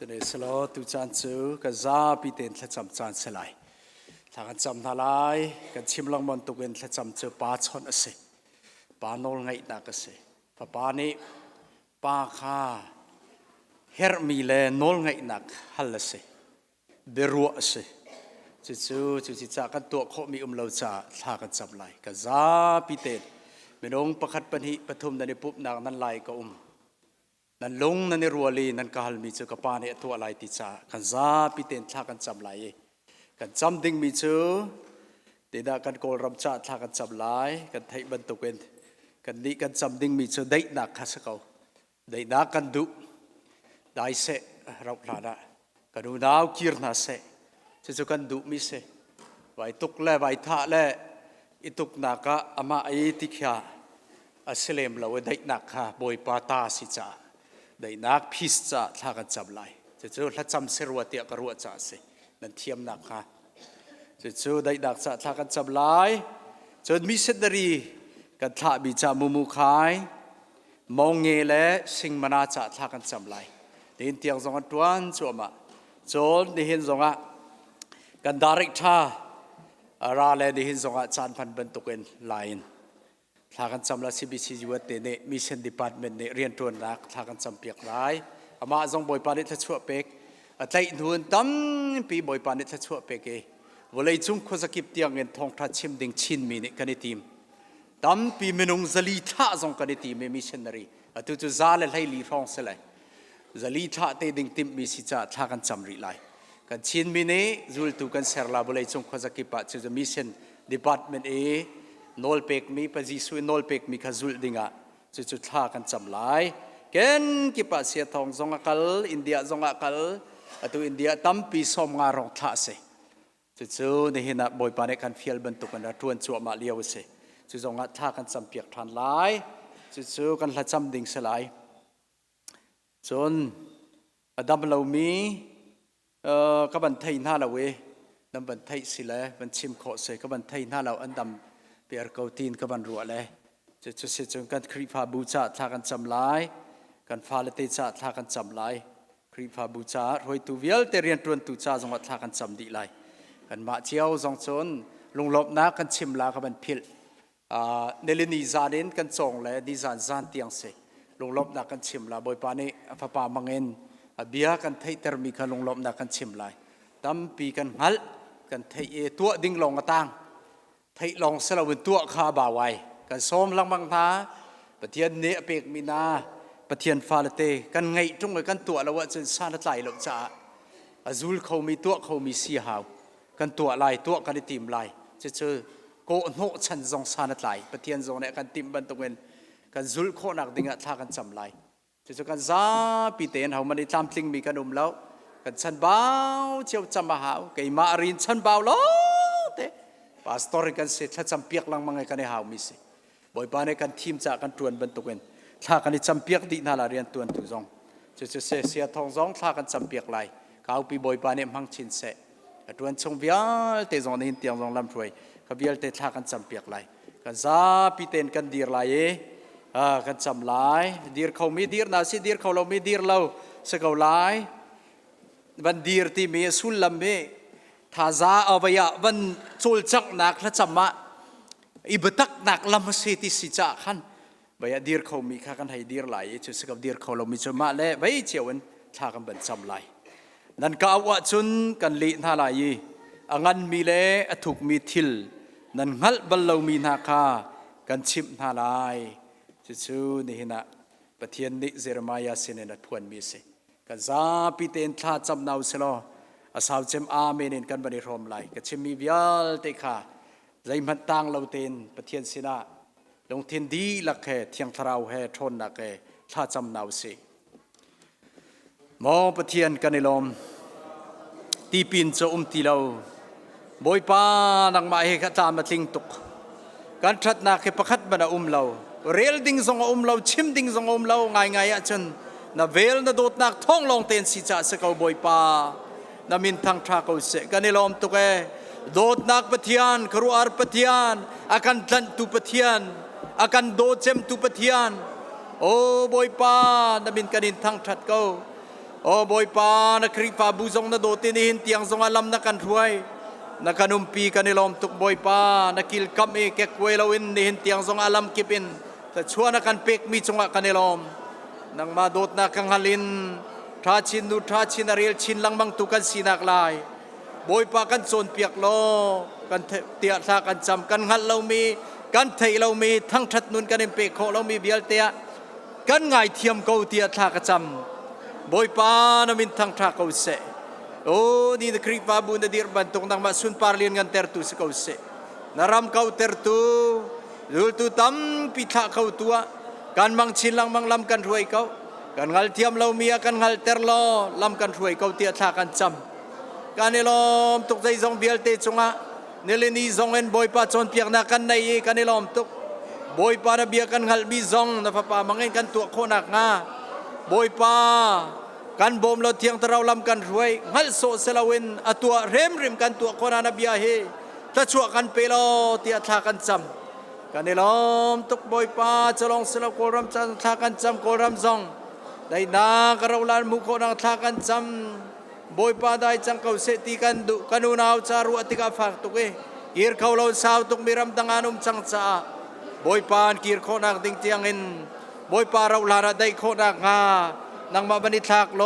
จะได้สโลตุจันซูกันซาปีเต็นทะจำจันสลายทางกันจำทลายกันชิมลังมันตุกันทะจำเจอปาชนอเสปานอลไงนักอเสปานี้ปาคาเฮร์มีเลนอลไงนักฮัลเสเบรัวอเสจู่จากกันตัวโคมีเลาจ่าทางกันจำลายกันซาปีเต็นไม่น้องประคัดปัญหิปฐุมนันปุ๊บนางนั้นลายก็นั่นลงนั่นรัวลีนั่นกาลมีเจอกปาเนี่ยตัวอะไรติจ่ากันซาพิเตนท่ากันจำไหลกันจำดิ่งมีเจอเดี๋ยวกันโกลรำจ่าท่ากันจำไหลกันไทยบรรทุกเป็นกันนี้กันจำดิ่งมีเจอได้หนักข้าศึกเขาได้หนักกันดุได้เสะเราพลาดกันดูดาวกีร์น่าเสะจะกันดุมิเสะไว้ตุกเล่ไว้ท่าเล่อิตุกนักอามาไอติขยาอัสเลมเราได้หนักค่ะบอยปาตาสิจ่าได้นักพิสจ่าท่ากันจำไหลจะถ้าจำเสรัวเตียกรัวจ่าสินั่นเทียมนักค่ะจะได้นักจ่าท่ากันจำไหลจนมิเสดรีกันท่าบิจามุมุขายมองเงและสิงมนาจ่าท่ากันจำไหลเดินเตียงสองอันตวนจัวมาจนได้เห็นสองอ่ะกันดาริกท่าราเลได้เห็นสองอ่ะจานพันบรรทุกเป็นไลน์ทากันจำละสิบิชิจวัดเนี่ยมิชชั่นดีพาร์ตเมนต์เนี่ยเรียนตัวนักทากันจำเปียกไรอามาจงบ่อยปานิทัชชัวเป็กแต่หนุนตั้มปีบ่อยปานิทัชชัวเป็กวันเลยจุงคนสกิปเตียงเงินทองทัดชิมดิ่งชินมีเนี่ยกันในทีมตั้มปีเมนุงซาลีท่าจงกันในทีมมิชชั่นนารีตุซาเลให้ลีฟองเสลยซาลีท่าเตดิ่งทีมมิสิจ่าทากันจำรีไลกันชินมีเนี่ยจุลตุกันเซอร์ลาวันเลยจุงคนสกิปจะมิชชั่นดีพาร์ตเมนต์นอลเป็กมีปะจิสุยนอลเป็กมีขจุลดิ่งจุดท่ากันจำลายเกณฑ์กิปัสเสียทองจงอักลอินเดียจงอักลตัวอินเดียตั้มปีสมงารองท่าเสจุดในหินะบอยปานในการฟิลบรรทุกกันทวนจัวมาเลียวเสจุดจงอักท่ากันจำเปียกทันลายจุดกันละจำดิ่งสลายจนอดัมเรามีกับบันไทยหน้าเราเวน้ำบันไทยสิเลยบันชิมโคเสกับบันไทยหน้าเราอันดำเปียร์เกาตีนกับบันรัวเลยจะเสร็จจนการครีฟาบูชาท่ากันจำลายการฟาเลติชาท่ากันจำลายครีฟาบูชารวยตูเวลเตเรียนตรวนตูชาจงวัดท่ากันจำดีลายกันมาเจียวจงชนลุงลบนักกันชิมลากับบันพิลเนลินีซาเดนกันจงเลยดิจานจานเตียงเสลุงลบนักกันชิมลาบอยปานีฟ้าป่ามังเงินเบียกันไทยเตอร์มีกันลุงลบนักกันชิมลายตั้มปีกันฮัลกันไทยตัวดิ่งลงกระตังไทยลองสลับตัวข้าบ่าวไว้กันซ้อมลังบังท้าปะเทียนเนเปกมีนาปะเทียนฟาลเตกันไงตรงกับกันตัวเราว่าจนซาลไหลหลบจ่าอาจุลเขามีตัวเขามีสีหาวกันตัวลายตัวกันติมลายจะเจอโกโนชันจงซาลไหลปะเทียนจงเนี่ยกันติมบันตรงเงินกันจุลโคนักดิ่งท่ากันจำลายจะเจอกันซาปีเตนเขามันได้ตามทิ้งมีกันแล้วกันชันเบาเจียวจำมาหาวไก่มารินชันเบาล้อเตปาสตอริกันเสร็จถ้าจำเปียกลังมังไงกันในหาวมิสิบ่อยปานในการทีมจากกันตรวนบรรทุกเงินถ้ากันจำเปียกดีน่าละเรียนตรวนตุจงจะเสียทองจงถ้ากันจำเปียกไหลเขาปีบ่อยปานในมังชินเสตรวนชงเบียลเตจงนี้เตียงจงลำถวยเขาเบียลเตถ้ากันจำเปียกไหลกันซาปีเตนกันดีไหลกันจำไหลดีเขาไม่ดีน่าสิดีเขาเราไม่ดีเราสกาวไหลวันดีที่มีสุลลัมเมท่าซาเอาไปวันโจลจักนักละจำมาอิบตักนักลำเสติสิจ่าขันไปดีเขามีข้ากันให้ดีไหลจุดสกับดีเขาเรามีจมาเล่ไปเจียวันท่ากันเป็นจำไหลนั่นก็เอาว่าจุนกันลีน่าไหลงันมีเล่ถูกมีทิลนั่นงัลบัลเรามีนาคากันชิมน่าไหลจุดนี่นะปะเทียนนิเซรมายาเสนนัดพวนมีเสกันซาปิเตนท่าจำนาวเสลออาสาวเจมอาเมนินกันบันิรอมไลกันชิมีวิลเตค่ะใจมันตังเราเตนปะเทียนสินะลงเทียนดีลักแห่เทียงทราวแห่ทนนักแห่ท่าจำนาวสิมอปะเทียนกันในลมตีปินจะตีเราบอยป้านังมาเฮกตามมาทิ้งตุกการทัดนักเฮประคัดบันเราเรลดิ้งสงเราชิมดิ้งสงเราง่ายๆจนนาเวลนาโดดนักท่องลงเตนสิจ่าสกาวบอยป้านามินทางทราเขาเสกันในลมตุกโดดนักปะเทียนครูอาร์ปะเทียนอาการดันตุปะเทียนอาการโดดเจมตุปะเทียนโอ้บอยป้านามินกันนินทางทัดเขา โอ้บอยปานักคริฟ้าบุษงนาโดตินิหินเตียงทรงอลัมนักกันรวยนักขนุมปีกันในลมตุกบอยปานักกิลกัมเอเกกเวลาวินนิหินเตียงทรงอลัมกิปินแต่ชัวนักกันเป็กมีจงะกันในลมนังมาโดดนักกังหัลินทราชินดูทราชินอาริลชินลังบังตุกันสีนักลายบอยปากันโซนเปียกโลกันเตียทากันจำกันหัดเรามีกันไทยเรามีทั้งทัดนุนกันเอ็มเปกโคเรามีเบียลเตียกันง่ายเทียมเกาเตียทากระจำบอยปานามินทั้งทาเกาเสโอ้นี่นักคริปาบุนดีรบันตงนังมาสุนปาร์เลียนกันเตอร์ตุสเกาเสนารำเกาเตอร์ตุรูตุตัมพิธาเกาตัวกันมังชินลังมังลำกันรวยเกากันงัลเทียมเรามีกันงัลเตอร์ลอลำกันรวยเกาเตียทากันจำกันเอลอมตุกใจซองเบียลเตจงะเนเลนีซองเอ็นบอยปาจอนเปียกนักกันในกันเอลอมตุกบอยปานาเบียกันงัลมีซองนะพะปามังเอ็นกันตัวโคนักงาบอยปากันบ่มเราเทียงตะเราลำกันรวยงัลโซเซลาวินอตัวเร็มริมกันตัวโคนานาเบียเฮตะชัวกันเปโลเตียทากันจำกันเอลอมตุกบอยปาจะลองเซลาโครัมจันทากันจำโครัมซองได้นากเราลานมุโคนังทากันจำบอยปาได้จังเขาเสตีกันดุกันูนาวจารุอติกาฟักตุกเกียร์เขาเราสาวตุกมิรัมตังอานุมจังจ้าบอยปานเกียร์โคนักดิ่งเตียงอินบอยปาเราลานาได้โคนักงานางมาบันิทักโล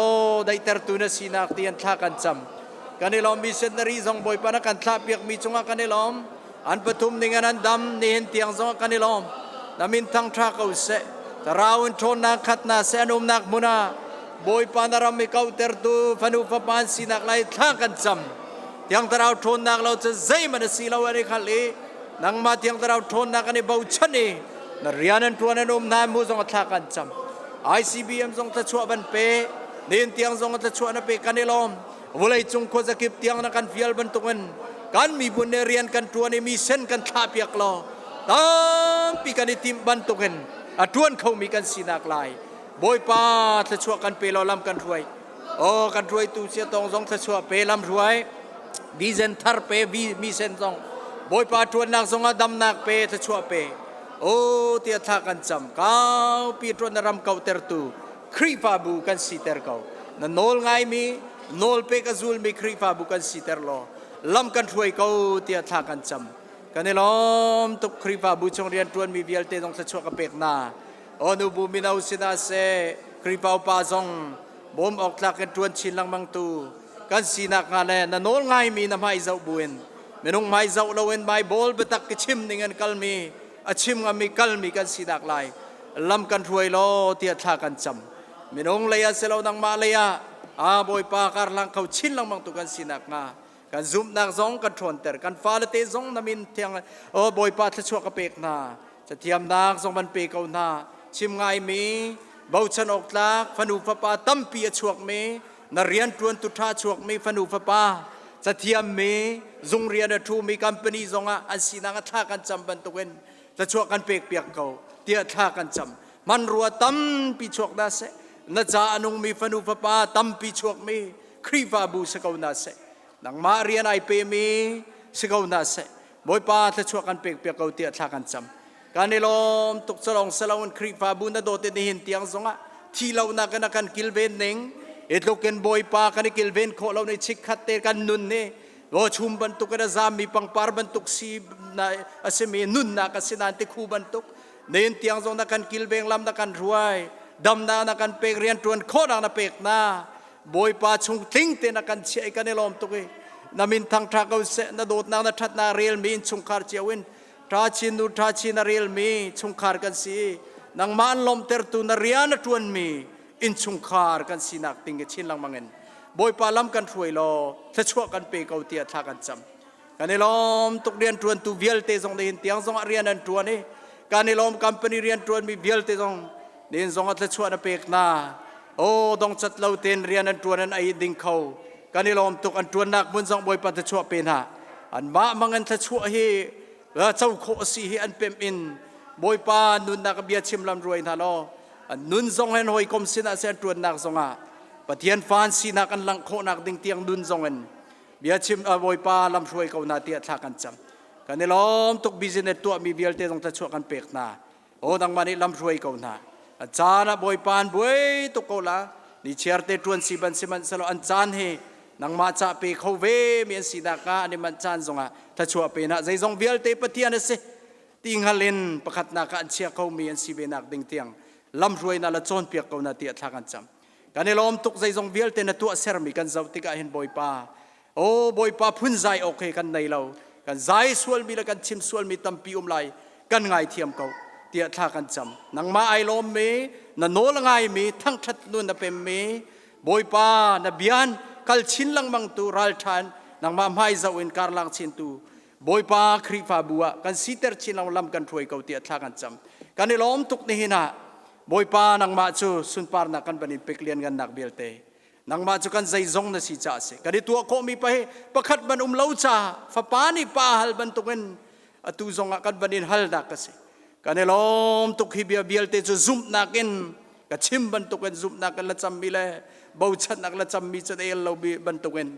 ได้เตอร์ตุนสีนักเตียนทักกันจำกันในลมมีเซนนารีซองบอยปานักกันทับเปียกมีจงกันในลมอันปฐุมในงานดำในเห็นเตียงซองกันในลมนามินทั้งทักเอาเสตราวินโทนักขัดนาเสนุมนักมุนาบอยปานารำมีเขาเตอร์ตุฟันุฟปานสีนักไล่ทักกันจำเตียงตราโทนักเราจะใจมันสีเราอะไรขัดเลยนางมาเตียงตราโทนักกันในเบาชันนี่นเรียนตัวนั้นอมนามูซองทักกันจำICBM ทรงตะชัวบันเปเนียนเตียงทรงตะชัวนับเปกันในลมวันเลยจงโคจะเก็บเตียงนักการฟิลบันตุกันการมีบุญเรียนกันตัวนี้มีเส้นกันท่าเปียกลอตั้งปีกันในทีมบันตุกันทวนเขามีกันสีนักลายบอยปาตะชัวกันเปลอลำกันรวยโอ้กันรวยตูเสียตองทรงตะชัวเปลำรวยบีเซนทาร์เปบีมีเส้นทรงบอยปาทวนนักทรงดำนักเปตะชัวเปโอ้เตียทากันจำเขาปีตรนรำเกาเตอร์ตูครีฟาบุกันสีเตอร์เกานั่นโนลไงมีโนลเปกซูลมีครีฟาบุกันสีเตอร์โลลำกันช่วยเขาเตียทากันจำกันในล้อมตุกครีฟาบุจงเรียนตรวนมีเวียลเตต้องจะช่วยกับเป็กนาโอ้นูบูมินาอุสินาเซครีฟาปาซองบ่มออกจากกันตรวนชินลังมังตูกันสีนักงานแลนั่นโนลไงมีน้ำให้เจ้าบุญไม่นุ่งไม่เจ้าเราเอ็นไม่บอลเบตักกิชิมนิ่งกันกัลมีอาชิมงามีกัลมีกันสีนักลายลำกันรวยโลเตียทากันจำมินงเลยเสลานังมาเลยบอยปาการลังเขาชินลังมังตุกันสีนักงากันซุมนักซองกันทนเตอร์กันฟ้าเลเตซองนามินเทียงบอยปาทชัวกระเปกนาจะเทียมนักซองมันเปกเอานาชิมไงมีเบาชนอกลักฟนูฟปาตั้มปีชวกมีนเรียนตรวนตุท่าชวกมีฟนูฟปาจะเทียมมีซุงเรียนทูมีกัมปนีซองอันสีนักท่ากันจำบันตุกันจะช่วยกันเปียกเปียกเขาเตียท่ากันจำมันรัวตั้มปีชวกนาเสนจ่าอนุมีฟนุฟปาตั้มปีชวกมีครีฟาบูสกาวนาเสนังมาเรียนไอเปมีสกาวนาเสบอยปาจะช่วยกันเปียกเปียกเขาเตียท่ากันจำการในลมตุกสลองสลาวันครีฟาบูนาโดเตนิหินเตียงสงะที่เรานักกันกิลเวนเน่งเอ็ดลูกเกนบอยปากันกิลเวนโคเราในชิกขัดเตกันนุนเน่ว่าชุมบันตุกกระซามีปังปาร์บันตุกซีนะอาศัยมีนุนนักสินันติคูบันตุกเนียนเตียงทรงนักการกิลเบงลำนักการรวยดำนานักการเปกเรียนตรวนโคดังนักเปกนาบอยปาชงทิ้งเตนักการเชี่ยกันในลมตุกนามินทางทากเอาเสนโดดนางนัทัดนาเรียลมีชงคาร์เจวินทราชินูทราชินาเรียลมีชงคาร์กันสีนางมันลมเตอร์ตุนาเรียนตรวนมีอินชงคาร์กันสีนักติงเกชินลังมังเงินบอยปาล้ำกันช่วยรอถ้าช่วยกันเปกเอาเตียทากันจำการในล้อมตุกเรียนตรวนตูเวียลเตซองเดินเตียงซองเรียนนันตรวนนี่การในล้อมคัมปานีเรียนตรวนมีเวียลเตซองเดินซองถ้าช่วยนับเปกนาโอ้ต้องจัดเล่าเตนเรียนนันตรวนนั้นไอ้ดิ่งเขาการในล้อมตุกอันตรวนนักมุนซองบอยปาถ้าช่วยเป็นหาอันมามังอันถ้าช่วยให้เจ้าโคสีให้อันเป็นอินบอยปานุนนักเบียชิมลำรวยท่านอันนุนซองให้หอยคมสินะเสียตรวนนักซองปะเทียนฟานสีนักอันลังโคนักดิ่งเตียงดุนซองเงินเบียชิมบอยปาลำช่วยเขานาเตียทากันจำกันในล้อมตุกบิสเนตตัวมีเบียลเตต้องตะช่วยกันเปกนาโอ้ดังมานี่ลำช่วยเขานาอาจารย์บอยปานบวยตุกเขาละ ni cherte tuan si ban siman salo an chan he nang ma cha pe khâu ve mian si da ka ani man chan zonga tha chua pe na zai zong vial te pathian ase ting halen pakhat na ka an chia khâu mian si be nak ding tiang lam ruai na la chon piak ko na ti thlakan cham kanelom tuk zai zong vial te na tu ser mi kan zau tika hin boy pa o boy pa phun zai okay kan nei lo kan zai sual mi la kan chim sual mi tampi lai kan ngai thiam ko tia tha kan cham nang ma ai lom me na no la ngai mi thang that nu na pem me boy pa na bian kal chin lang mang tu ral than nang ma mai zau in kar lang chin tu boy pa khri fa bua kan siter chin lam kan throi ko tia tha kan cham kanelom tuk ni hina boy pa nang ma chu sun par na kan banin peklian gan nak belte nang ma chu kan zai zong na si cha se kadi tu ko mi pa he pakhat ban lo cha fa pa ni pa hal ban tuken atu zong kan banin hal da ka se kanelom tuk hi bia belte chu zum nakin ka chim ban tuken zum na kan la cham mi le bau chat nak la cham mi cha el lo bi ban tuken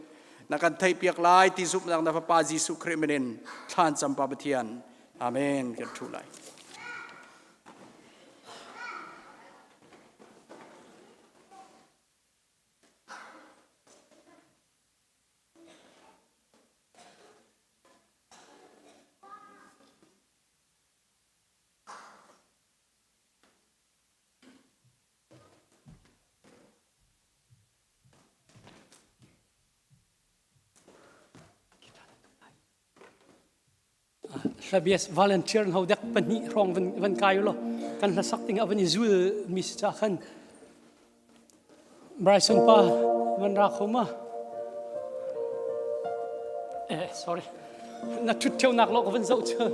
na kan thai piak lai ti zum nak na fa pa jisu kremenen than cham pa pathian amen kan thu lai Sabias volunteer hau dak pani rong van kayo lo kan la sakting avan izul mis cha khan Bryson pa van ra khoma sorry na tut theo nak lo van zau cha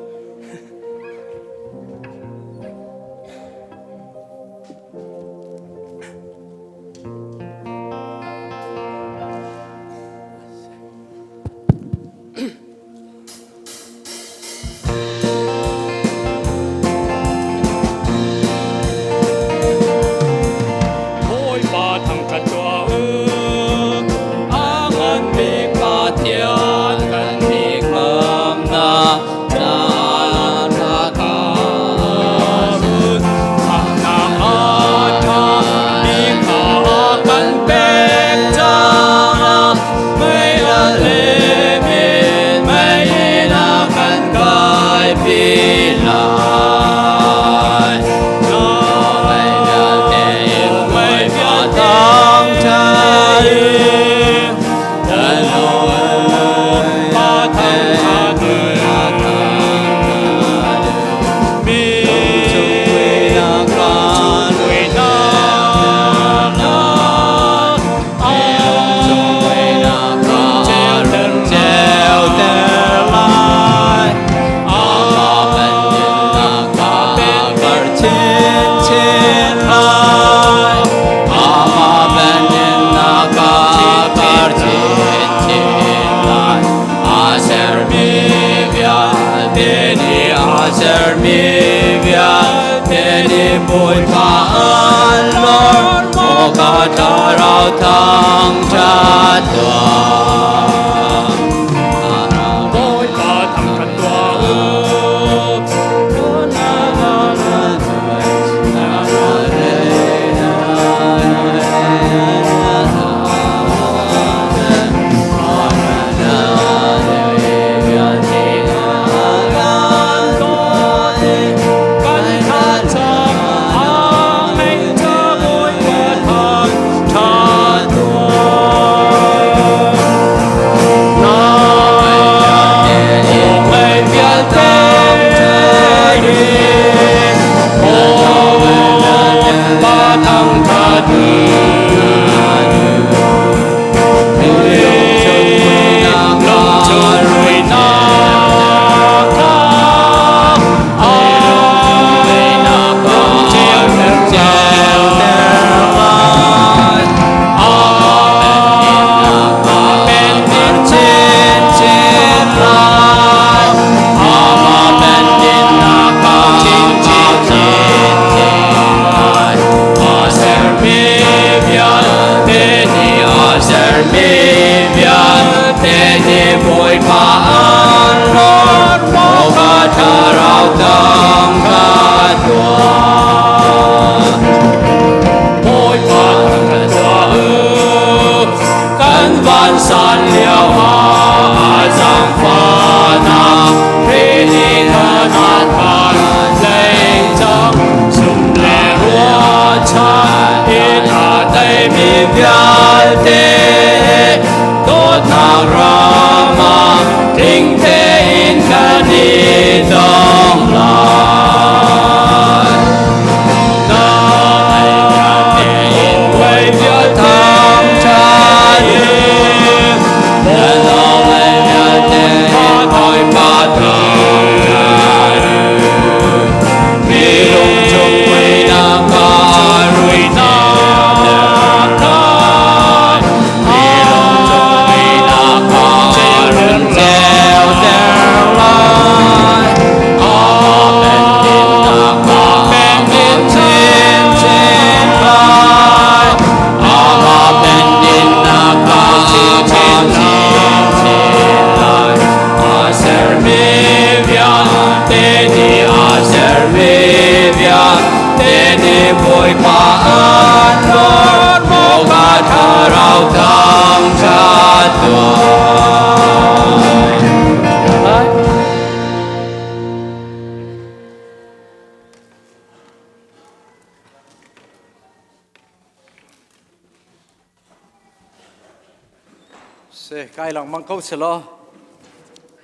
se kai lang mang kau se lo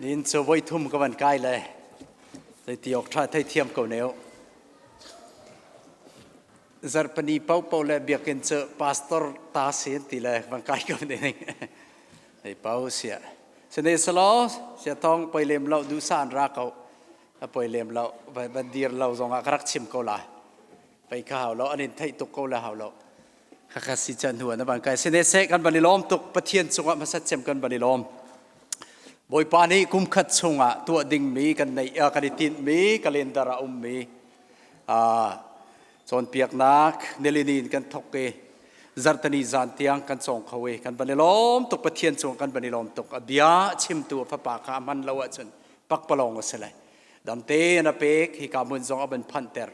nin so voi thum ka ban kai le thai tiok tha thai thiam ko neu zar pani pau pau le biakin che pastor ta sin ti le ban kai ko ne thai pau sia se ne se lo sia tong poi lem lo du san ra ko poi lem lo ban dir lo zong a krak chim ko la pai ka hao lo anin thai tuk ko la hao lo kha si chan huwa na ban kai se ne se kan ban ni lom tuk pathian chunga ma sat chem kan ban ni lom boi pani kum khat chunga tu ding mi kan nei kan tin mi calendar a mi chon piak nak nelinin kan thokke zartani zan tiang kan chong khawe kan ban ni lom tuk pathian chung kan ban ni lom tuk abia chim tu fa pa kha man lawa chun pak palong selai dam te na pek hi ka mun zong aban phanter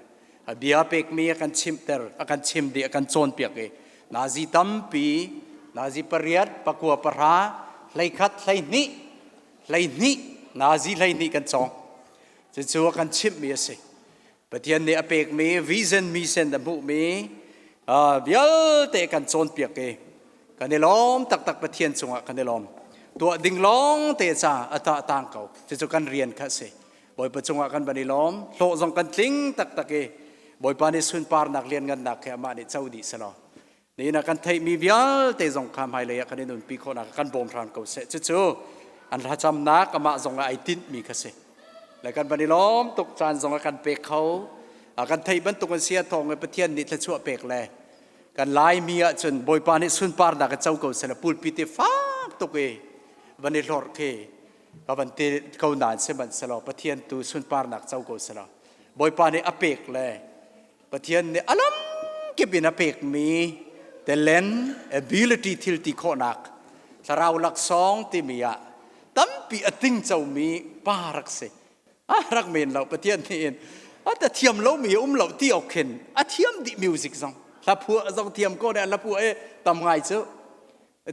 abia pek mi kan chim ter akan chim di akan chon piak e nazi tampi nazi pariat pakua parha lai khat lai ni nazi lai ni kan chong chu kan chim mi ase pathian ne apek mi vision mi sen da mu mi bial te kan chon piak e kan elom tak tak pathian chunga kan elom tua ding long te cha ata tang kau chu kan rian kha se boi pa chunga kan bani lom lo zong kan tling tak tak e boi pa ni sun par nak lian ngan nak kha ma ni chaudi salo ni na kan thai mi vial te zong kham hai le kan nun pi kho na kan bom tran ko se chu an ra cham na ka ma zong ai tin mi kha se la kan bani lom tuk chan zong kan pe khau kan thai ban tuk kan sia thong e pathian ni thla chu pek le kan lai mi a chun boi pa ni sun par na ka chau ko se la pul pi te fa tuk e bani lor ke ban te kau nan se ban salo pathian tu sun par nak chau ko salo boi pa ni apek le pathian ni alam ke bin apek mi talent ability thil ti kho nak sarau lak song ti mi a tampi ating chau mi parak se rak men lo pathian ni en ta thiam lo mi lo ti ok khen a thiam di music song la phu zong thiam ko ne la phu e tam ngai chu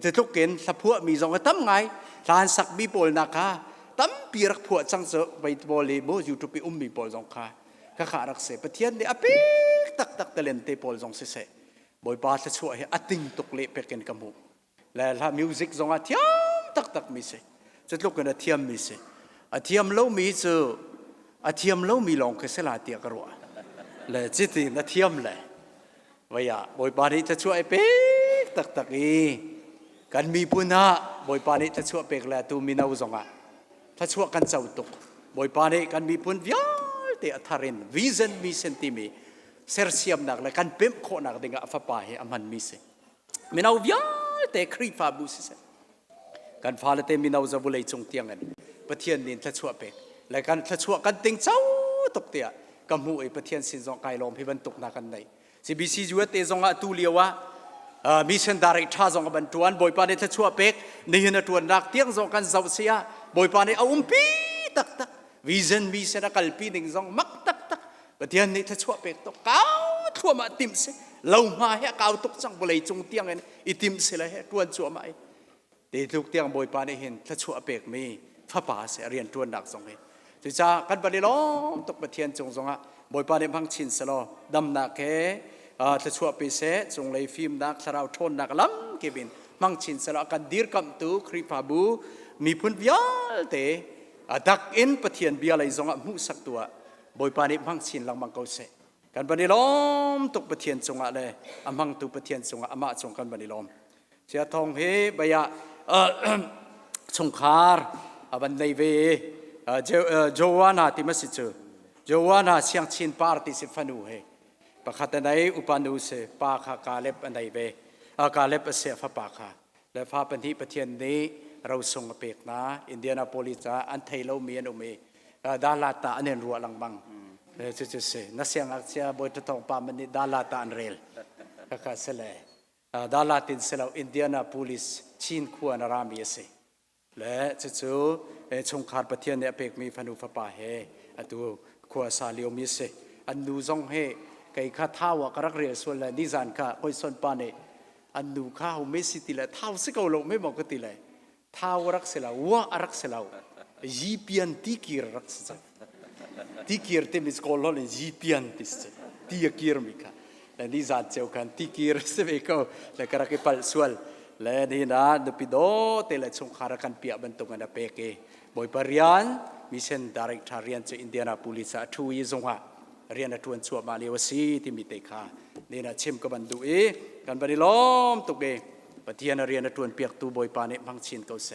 te tuk ken la phu mi zong tam ngai lan sak bi pol na ka tam pi rak phu chang zo bai bol le bo youtube pi mi pol zong kha kha rak se pathian ni ape tak tak talent te pol zong se boi pa ta chu he ating tuk le peken kamu la music zong a thiam tak tak mi se chatluk na thiam mi se a thiam lo mi chu a thiam lo mi long ke se la tia ka ro le chiti na thiam le vaya boi pa ni ta chu ai pe tak tak e kan mi puna boi pa ni ta chu pek la tu mi nau zong a ta chu kan chau tuk boi pa ni kan mi pun vial te atharin vision mi sentimi ser siam nak la kan pem kho nak dinga fa pa he aman mi se minau vial te khri fa bu se kan fa le te minau za bulei chung tiang an pathian nin thla chu pek la kan thla chu kan ting chau tok tia kamu e pathian sin zong kai lom hi ban tuk na kan nei cbc ju te zong a tu liawa mission direct tha zong ban tuan boi pa ne thla chu pek ni hina tuan nak tiang zong kan zau sia boi pa ne pi tak tak vision mi se na kalpi ding zong mak tak tak pathian ni thla chu pek to kau thua ma tim se lo ma he kau tuk chang bolei chung tiang en itim se la he tuan chu ma te tuk tiang boi pa ne hin thla chu pek mi fa pa se rian tuan nak zong he chu cha kan ba le lom tok pathian chung zong a boi pa ne phang chin se lo dam na ke thla chu pe se chung lei film nak tharau thon nak lam ke bin mang chin se lo kan dir kam tu khri pa bu mi phun vial te adak in pathian bia lai zong a mu sak tua boi pa ni mang chin lang mang ko se kan ba ni lom tok pathian chung a le amang tu pathian chung a ama chung kan ba ni lom sia thong he baya chung khar aban nei ve jowana ti ma si chu jowana siang chin party si fanu he pakhat nai upanu se pa kha kalep anai ve kalep se fa pa kha le fa pani pathian ni rau song pek na Indianapolis cha an thailo mi an umi dalata anen ruwa lang bang chu se na siang ak sia boi to tong pa mani dalata an rel ka sele dalatin selo Indianapolis chin khuan rami se le chu chung khar pathian ne pek mi phanu fa pa he atu khwa sa lio mi se an nu zong he kai kha thawa karak re so la ni zan ka koi son pa ne an nu kha hu me si ti la thaw se ko lo me mo ko ti la thaw rak se la wa arak se la ji pian ti kir rak se ti kir te mis ko lo le ji pian ti se ti kir mi ka la ni zan cheu kan ti kir se ve ko la karak pal sual และนี่นะดูปิโดเตลชงคารากันเปียบรรทุกกันเปเกบอยปริยันมิเชนดาริกทาเรียนจากอินเดียนาปูลิสทูยซงฮะเรียนทวนชัวมาเลวซีที่มีเตคานี่นะชิมกับบรรดุกันบริล้อมตุกเกปะเทียนเรียนทวนเปียกตูบอยปานิบังชินเกาเส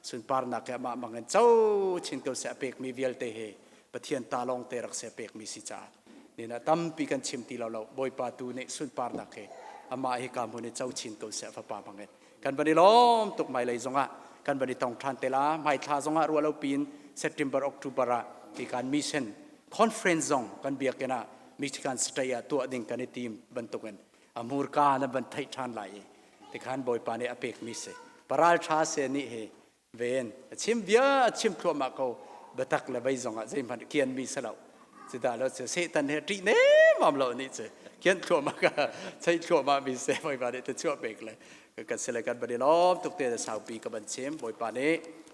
สุนปาร์นักแกมาบังเงินเจ้าชินเกาเสเปกมีเวลเตเฮปะเทียนตาลองเตรักเสเปกมีสิจ่านี่นะตั้มปีกันชิมตีเราบอยปาตูเนสุนปาร์นักเฮอามาเฮกามุนเจ้าชินเกาเสฟ้าป่าบังเงินกันบริล้อมตุกไม่เลยซงะกันบริตองทันเตลาไม่ท่าซงะรัวเราปีนSeptember October ที่การมิชชั่นคอนเฟรนซ์ซองกันเบียกันนะมิชกันสเตียตัวดิ่งกันในทีมบรรทุกกันอเมริกานั้นบรรทัยทานไหลที่การบอยปานี่อเปกมิเซปราลชาเซนี่เฮเวนชิมเบียชิมครัวมาเขาบัตักเลยไปซองอ่ะใจมันเขียนมีสลาวสุดท้ายเราจะเสตันเฮตรีเน่มัมเรานี่เจเขียนครัวมาก็ใช้ครัวมามีเซบอยปานี่จะช่วยเบกเลยกันเสร็จกันบริล้อมทุกเตะสาวปีกับบันเชมบอยปานี่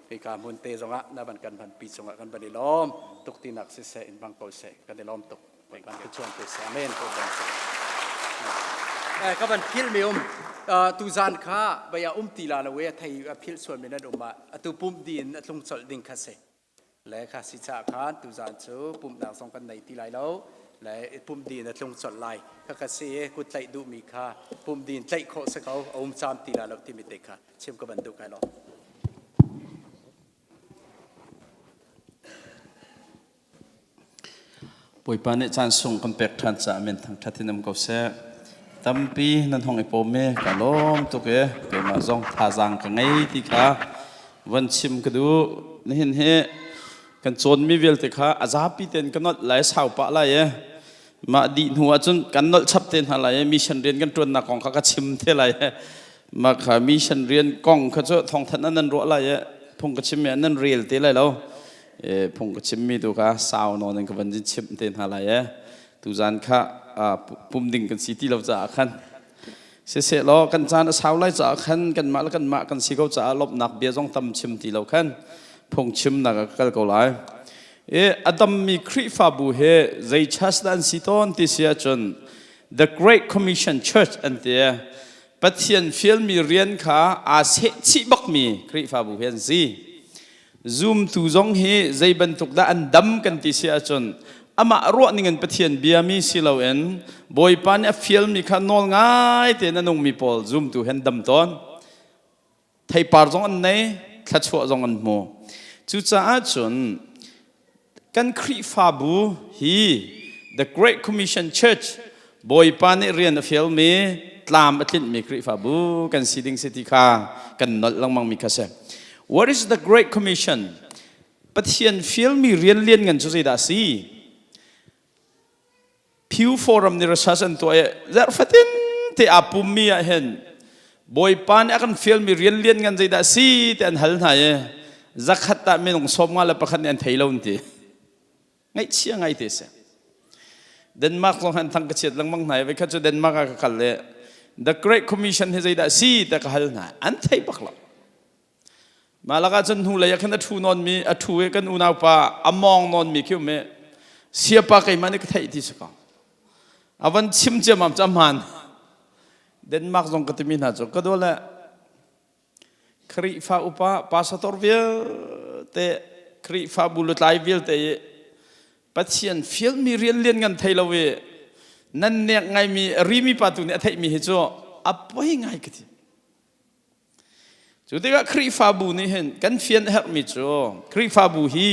ในการมุนเตจงะนับบันกันพันปีจงะกันบันล้อมตุกตีนักเสอินบังโกเสกันล้อมตุกไปกันทุกช่วงเตสเมนตัวบันเสก็บันพิลมิอุมตูจานข้าใบยาตีลาเวทไทยพิลส่วนเมนัดอุมาตุปุ่มดินตุงสดดิ่งคาเสและข้าสิจ่าข้าตูจานโซปุ่มนางสองกันในตีไลแล้วและปุ่มดินตุงสดไลข้าคาเสกุดไลดูมีข้าปุ่มดินไลโคสเขาจามตีลาแล้วที่มิเตข้าเชื่อมกับบันดุกไฮล้อปุยปานจานส่งคำเปิดทันจะเป็นทางทัศนมเขาเสตั้มปีนั่นห้องไอโปเมกะล้มตุกเกมาจงท่าจางกันไงที่ข้าวันชิมกระดูนี่เห็นกันโจนมีเวลติข้าอาจารย์ปีเต็นกันนอดหลายสาวปะไรมาดีหัวจนกันนอดชับเต็นอะไรมีฉันเรียนกันจนหนักของข้าก็ชิมเท่าไรมาข้ามีฉันเรียนกล้องข้าจะทองทันนั่นรัวอะไรพงก็ชิมนั่นเรียลเท่าไรแล้วพงก็ชิมมีตัวข้าสาวนอนกันวันชิมเต็นอะไรตุจานข้าปุ่มดิ่งกันสิที่เราจะขันเสียล้อกันจานสาวไล่จะขันกันมาแล้วกันมากันสิเขาจะลบหนักเบียร์จงทำชิมที่เราขันพงชิมหนักกันก็ไล่อดัมมีคริฟาบูเฮใจชัสดันสิตอนที่เสียจน The Great Commission Church อันเดียปัจจัยฟิลมีเรียนข้าอาเซชิบักมีคริฟาบูเฮนซี Zoom ตูจงเฮใจบรรทุกได้อันดำกันที่เสียจนอามารัวนิ่งปัจจัยเบียมีสิลาเอ็นบอยปานฟิลมีขานอลง่ายแต่นั่นงมีพอล Zoom ตูเห็นดำตอนไทยปาร์จงอันไหนขัดชัวจงอันโมจุดจ้าจนกันคริฟาบูฮี The Great Commission Church บอยปานเรียนฟิลมีตามอัตลินมีคริฟาบูกันสิดิงสิติคากันนอลลังมังมีคาเซ What is the Great Commission ปัจจัยฟิลมีเรียนกันจุดใดสิพิวฟอรัมนิรชาสันตัวเจ้าฟัตินที่อาปุ่มมีเห็นบอยปานอากันฟิลมีเรียนกันจุดใดสิแต่อันฮัลนายจักขัดตาไม่ต้องสมงาและประคันอันไทยเราตีไงเชี่ยไงตีเสเดนมาร์กลองหันทางกระเจิดลังมังไหนไปข้าจะเดนมาร์กก็คัลเลย The Great Commission ให้ใจได้สิแต่ก็ฮัลนายอันไทยปักหลับมาแล้วก็จนหูเลยขันทูนอนมีทูกันอุณาปะอมองนอนมีคิวเมเสียปากไอ้มันก็ไทยที่สุดอาวันชิมเจมันจำมันเดนมาร์กลองก็จะมีหน้าจก็ดูแลคริฟาอุปาพาสตอร์วิลเตคริฟาบุลุตไลวิลเตปัจจัยฟิลมีเรียนกันไทยเราเวนั่นเนี่ยไงมีรีมีปาตุเนี่ยไทยมีเหตุอับไว้ไงกันทีจุดที่ก็คริฟาบุนี่เห็นกันเฟียนเฮร์มิจ่อคริฟาบุฮี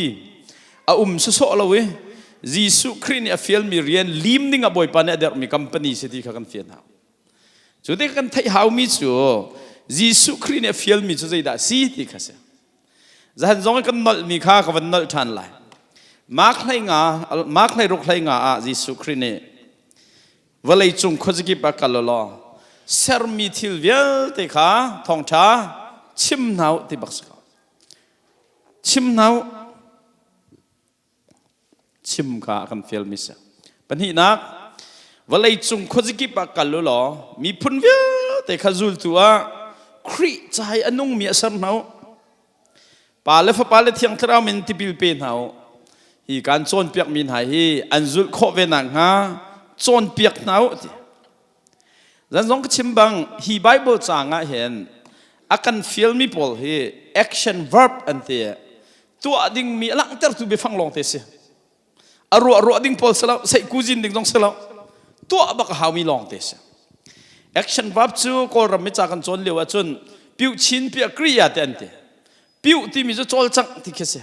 สุโสเราเวยิสุคริเนี่ยฟิลมีเรียนลิมนิ่งบ่อยปานเนี่ยเดี๋ยวมีคัมปานีสิที่เขากันเฟียนหาจุดที่กันไทยหาวมิจ่อยิสุคริเนี่ยฟิลมีจุดใจได้สิที่เขาเสียจะเห็นจงกันนอลมีค่ากับนอลทันไลมาร์กให้งามาร์กให้รุกให้งายิสุคริเนี่ยวันเลยจงขจิกิปากาลลอเซอร์มิทิลเวลที่ข้าทองช้าชิมนาวที่บักสกาชิมนาวชิมข้ากันฟิลมิสปัญหานักวันเลยจงขจิกิปากาลลอมีพุ่นเวลที่ข้าจุลตัวคริใจอันนุ่งมีอาศัยนาวปาเลฟปาเลที่ยังทรามินที่พิลเป็นนาวฮีการโจนเปียกมินหายฮีอันจุลโคเวนังฮะโจนเปียกนาวดังนั้นก็ชิมบังฮีไบเบิลจางเห็น akan feel mi pol hi action verb ante tua ding mi lang ter tu be phang long te se aro ding pol sala sai kuzin ding dong sala tua bak how mi long te se action verb chu ko ram mi cha kan chon lewa chun piu chin pi kriya te ante piu ti mi zo chol chang ti khese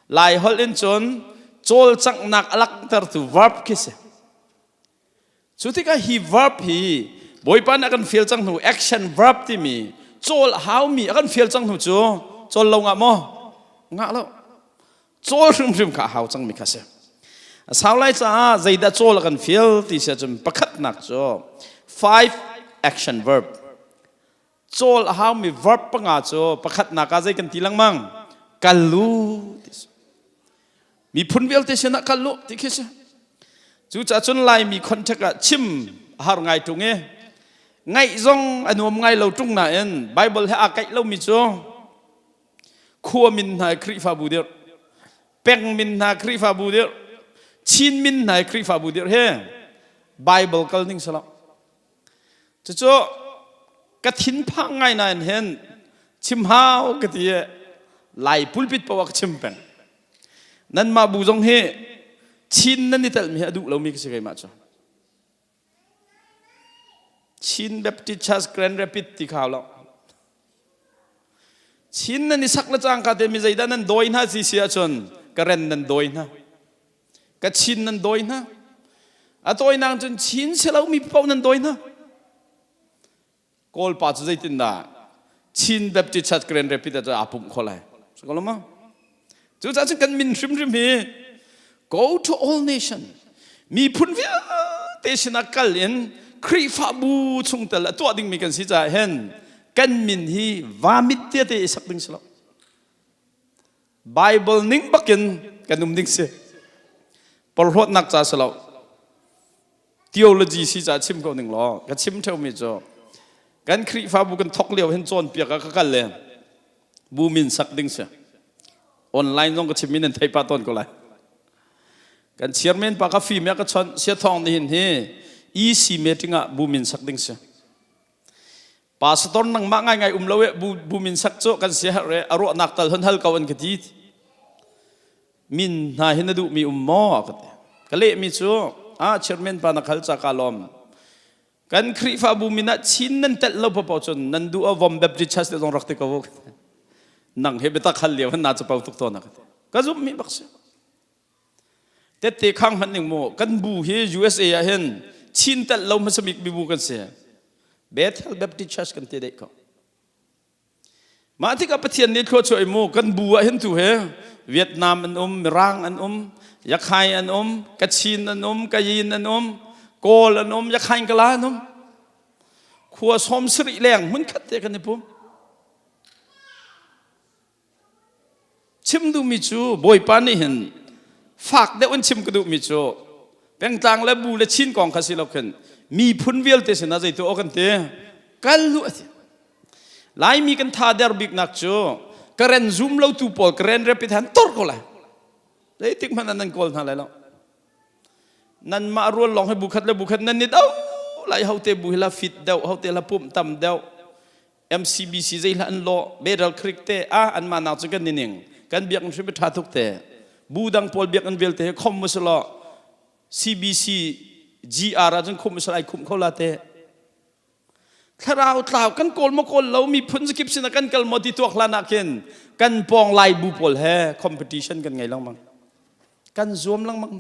lai hol in chon chol chang nak alak ter tu verb khese chutika hi verb hi boipan akan feel chang nu action verb ti mi chol how mi akan feel chang nu chu chol lo nga mo nga lo chol rim ka how chang mi khase sao lai cha zaida chol akan feel ti se chum pakhat nak cho 5 action verb chol how mi verb panga cho pakhat na ka zai kan tilang mang kalu mi phunvel te se na kalu ti khese chu cha chun lai mi contact a chim har ngai tu nge ngai zong anuam ngai lo tung na en bible ha kai lo mi cho khua min na kri fa bu der peng min na kri fa bu der chin min na kri fa bu der he bible kal ning sala cho ka thin pha ngai na en hen chim hao ka ti lai pulpit pa wak chim pen nan ma bu zong he chin nan ni tel mi adu lo mi ke ma cho chin baptist church grand rapid ti khaw lo chin nan ni sak la chang ka te mi zaida nan doi na si sia chon karen nan doi na ka chin nan doi na a doi nang chon chin se lo mi pau nan doi na kol pa chu zai tin da chin baptist church grand rapid ta apum kholai ko lo ma chu cha chu kan min rim hi go to all nation mi phun vi te sina kalin kri fa bu chung tel to ding mi kan si cha hen kan min hi vamit te te sak ding slo bible ning bakin kanum ding se por hot nak cha slo theology si cha chim ko ning lo ka chim theu mi cho kan kri fa bu kan thok leo hen chon pia ka kal le bu min sak ding se online jong ka chim min thai pa ton ko lai kan chairman pa ka fi me ka chon sia thong ni hin he si meetinga bumin sak ding se pastor nang ma ngai umlowe bumin sak cho kan sia re aro nak tal hon hal kawan kati min na hinadu mi ummo akate kale mi chu chairman pa na khal cha kalom kan khri fa bumina chin nan tel lo pa chon nan du avom baptist church de dong rakte ka wo nang he beta khal le na cha pau tuk to na ka zum mi bakse te khang han ning mo kan bu he usa ya hen chin tel lo ma samik bi bu kan se bethel baptist church kan te de ko ma ti ka pathian ni kho choi mo kan bu a hen tu he vietnam an rang an yakhai an kachin an kayin an kol an yakhai kala an khua som sri leng mun khat te kan ni pum chim du mi chu boy pa ni hen phak de un chim ka du mi chu peng tang la bu le chin kong khasi lo khen mi phun vel te sena jai to okan te kal lu lai mi kan tha der big nak chu karen zoom lo tu pol karen rapid han tor ko la dei tik man nan kol na la lo nan ma ro long he bu khat nan ni dau lai hau te bu la fit dau hau te la pum tam dau mcbc jai la an lo bedal creek te an ma na chu kan ni ning kan biak n ship tha thuk te budang pol biak an vel te khom muslo CBC GR ajun khum salai khum khola te tharau tlaw kan kol mo kol lo mi phun skip sin kan kal moti tok la na ken kan pong lai bu pol he competition kan ngai lang mang kan zoom lang mang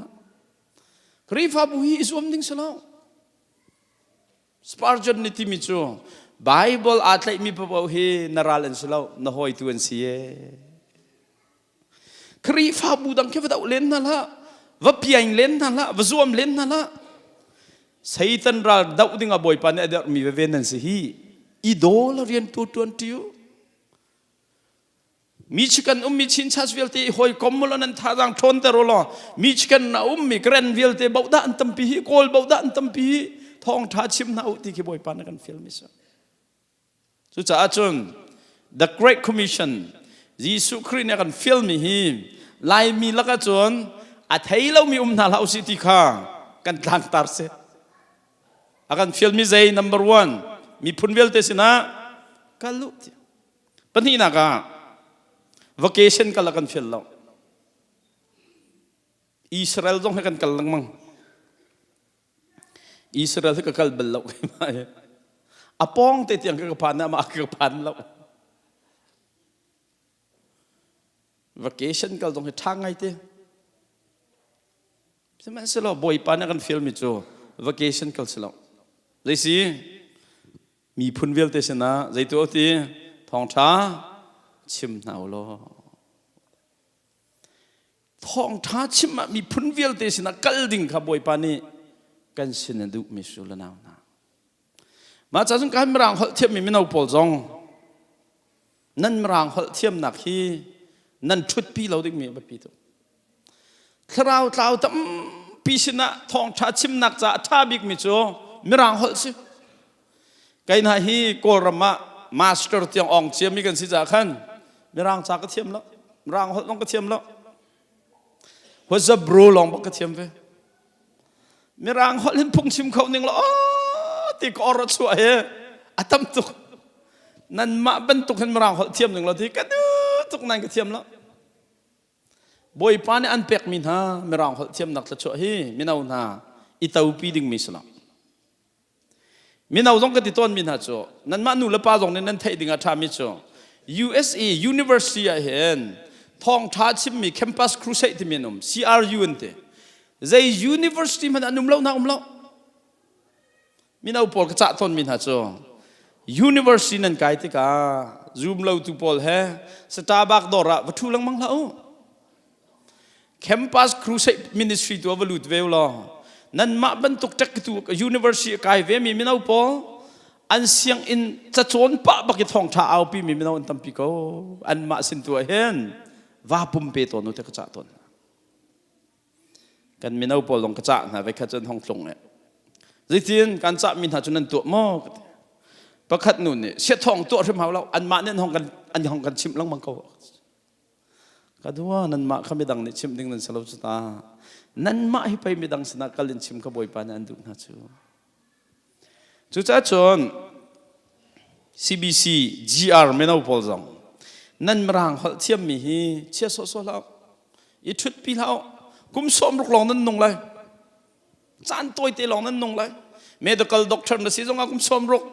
kri fa bu hi zoom ding salo Spurgeon ni timi chu Bible atlai mi pa hi naral an salo na hoi tu an sie kri fa bu dang ke va len na la va piang len na la va zoom len na la Satan ra dau ding a boy pan eder mi ve ven si hi idol rian tu tuan tiu mi chikan mi chin chas velte hoi komolon an tha dang thon te rolo mi chikan na mi gran velte bauda an tampi hi kol bauda an tampi thong tha chim na uti ki boy pan kan film isa chu cha achun the great commission Jesu Christ kan film hi lai mi laka chon a thailo mi na lau si ti kha kan tlang tar se akan film mi zai number 1 mi phunvel te sina kalu ปัญหานักอะvacation กันละกันฟิลล์อิสราเอลต้องให้กันกันลังมั้งอิสราเอลที่กันกันเบลล์ไม่อาปองเตียงกันผ่านนะมากันผ่านแล้ว vacation กันต้องให้ทางไงเต้ใช่ไหมสิเราบ่อยปานกันฟิลมิจู vacation กันสิเราได้สิมีพุ่นเวลเตชนะใจตัวที่ทองท้าชิมหนาวโลทองท้าชิมมีพุ่นเวลเตชนะกัลดิ่งขบวยปานี่กันสินดุมิสุลนาวนะมาจากสุนการมรางหดเทียมมีไม่เอาปอลจงนั่นมรางหดเทียมหนักที่นั่นชุดปีเราดิ้งมีแบบปีตัวคราวตั้มปีชนะทองท้าชิมหนักจะท่าบิกมิจูมรางหดสิไกน่าฮีโกรมะมาสเตอร์ที่องเชียมีกันสิจากขันมีร่างจากกระเทียมแล้วร่างหดลงกระเทียมแล้วหัวจะบรูลงกระเทียมไปมีร่างหดเล่นพุ่งชิมเขาหนึ่งแล้วตีกอรช่วยอาตั้มตุกนั่นมาบรรทุกเห็นมีร่างหดเทียมหนึ่งแล้วที่กระดูตุกนั่นกระเทียมแล้วบอยปานอันเป็กมินฮะมีร่างหดเทียมนักจะช่วยมีนาหน้าอิตาอุปีดิ่งมิสลามมินเอาต้องกติต้นมินหาจ่อนั่นมาหนูละป้าตรงนี้นั่นเทดิ่งอาทามิจ่อ USA University เห็นท้องท้าชิมมี Campus Crusade ที่มีนุ่ม CRU นั่นเองใจ University มันอันนุ่มเล่ามินเอาพอลกระจัดต้นมินหาจ่อ University นั่นไกลที่กา Zoom เล่าตุพอลเฮสตาร์บัคดอระวัตถุลังมังเล่า Campus Crusade Ministry ตัววลุดเวลล่ะนั่นมาบรรทุกจักรตัว University กายเวมีมินเอาพออันเสียงอินจะโจนปะบักทองท้าเอาปีมีมินเอาอันตั้มปีก็อันมาสินตัวเห็นว่าปุ่มเปตัวนู้นจะกระจายตัวกันมินเอาพอลงกระจายนะไปขจัดห้องตรงเนี่ยจิตินการจับมินหาจนนั้นตัวมอกประคัดนู่นเนี่ยเสียทองตัวที่มาเราอันมาเนี่ยห้องกันชิมลังมังก็ก็ดูว่านั่นมาเขาไม่ดังเนี่ยชิมดิ้งนั่นสลบสตานั่นมาให้ไปไม่ดังสนักกลินชิมขบวยปานันดุนะจูจ้าจน CBC GR ไม่เอาพอลจังนั่นมรางเขาเทียมมีฮีเชี่ยโซแล้วอีชุดปีแล้วกุมสมลูกหลงนั่นนงเลยจานตัวเตลองนั่นนงเลย medical doctor นั่นสิจงอากุมสมลูก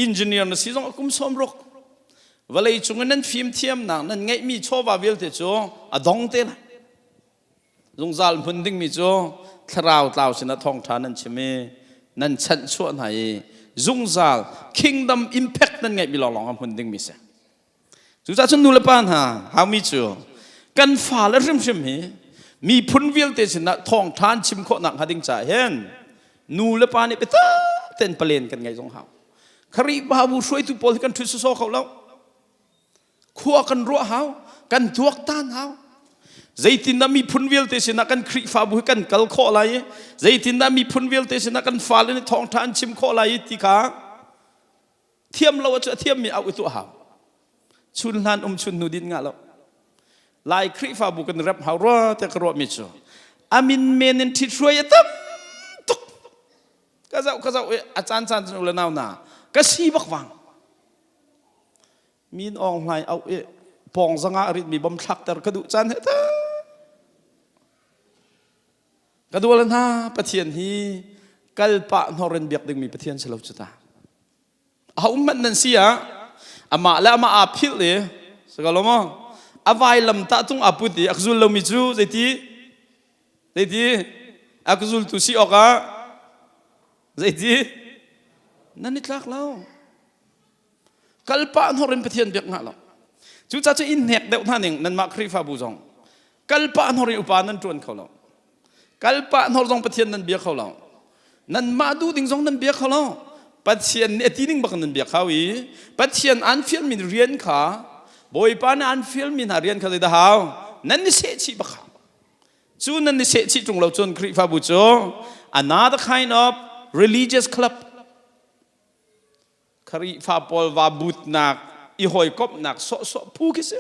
engineer นั่นสิจงอากุมสมลูกเวลาจุงนั้นฟิล์มเทียมนั่งนั่นไงมีโชว์ว่าเวลเตโจอดองเตนะจงซาลพุ่นดิ้งมีโจคราวตาวสินะทองฐานนั่นใช่ไหมนั่นฉันชวนให้จงซาล kingdom impact นั่นไงมีหลองพุ่นดิ้งมีเสจุจ้าฉันดูแลปานหามีโจกันฝ่าและริมชิมมีพุ่นเวลเตสินะทองฐานชิมโคนักหาดิ้งจ่าเห็นนูแลปานนี่ไปเต้นเปลี่ยนกันไงจงหาครีบาบูช่วยทุกปอลกันทุสโซเขาแล้วขัวกันรัวหาวกันทวกต้านหาวใจตินดามีพุ่นเวลเตสินะกันครีฟาบุกันกัลโคอะไรใจตินดามีพุ่นเวลเตสินะกันฟ้าเลยในทองทานชิมโคอะไรที่ขาเทียมเราจะเทียมมีเอาตัวหาวชุนลานชุนนูดินงาเราลายครีฟาบุกันรับหาวรัวแต่กรัวมิจูอามินเมนินทิช่วยตั้มตุกก็จะอาจารย์อุลนาวนาก็สีบักวังมีนออนไลน์เอาปองสังอาริดมีบอมชักแต่กระดูจันเหตุกระดูลันฮะประเทศที่กัลปะนอรันเบียกดึงมีประเทศเฉลิมจุตาเอามันนั่นสิอ่ะอามาแล้วมาอาพิลเลยสกัลโมอวัยลำตาตุงอาพุติอักซุลลมิจูเจตีอักซุลตุสิออกะเจตีนั่นนี่ทักแล้วกัลปะนอรันประเทศเบียกงาแล้วจุดจะอินเน็กเดวท่านเองนั่นมาครีฟาบูจงกัลปะนอริอุปานันจวนเขาแล้วกัลปะนอรจงประเทศนั้นเบียเขาแล้วนั่นมาดูดิ่งจงนั้นเบียเขาแล้วประเทศเนี่ยที่นิ่งบักนั้นเบียเขาอีประเทศอันฟิลมินเรียนขาบอยปานอันฟิลมินหาเรียนเขาเลยดาวนั่นนี่เสียชีบักจูนั่นนี่เสียชีจงเราจนครีฟาบูจง another kind of religious club ครีฟาปอลวาบุตนักอีหอยกบหนักโซผู้กิเส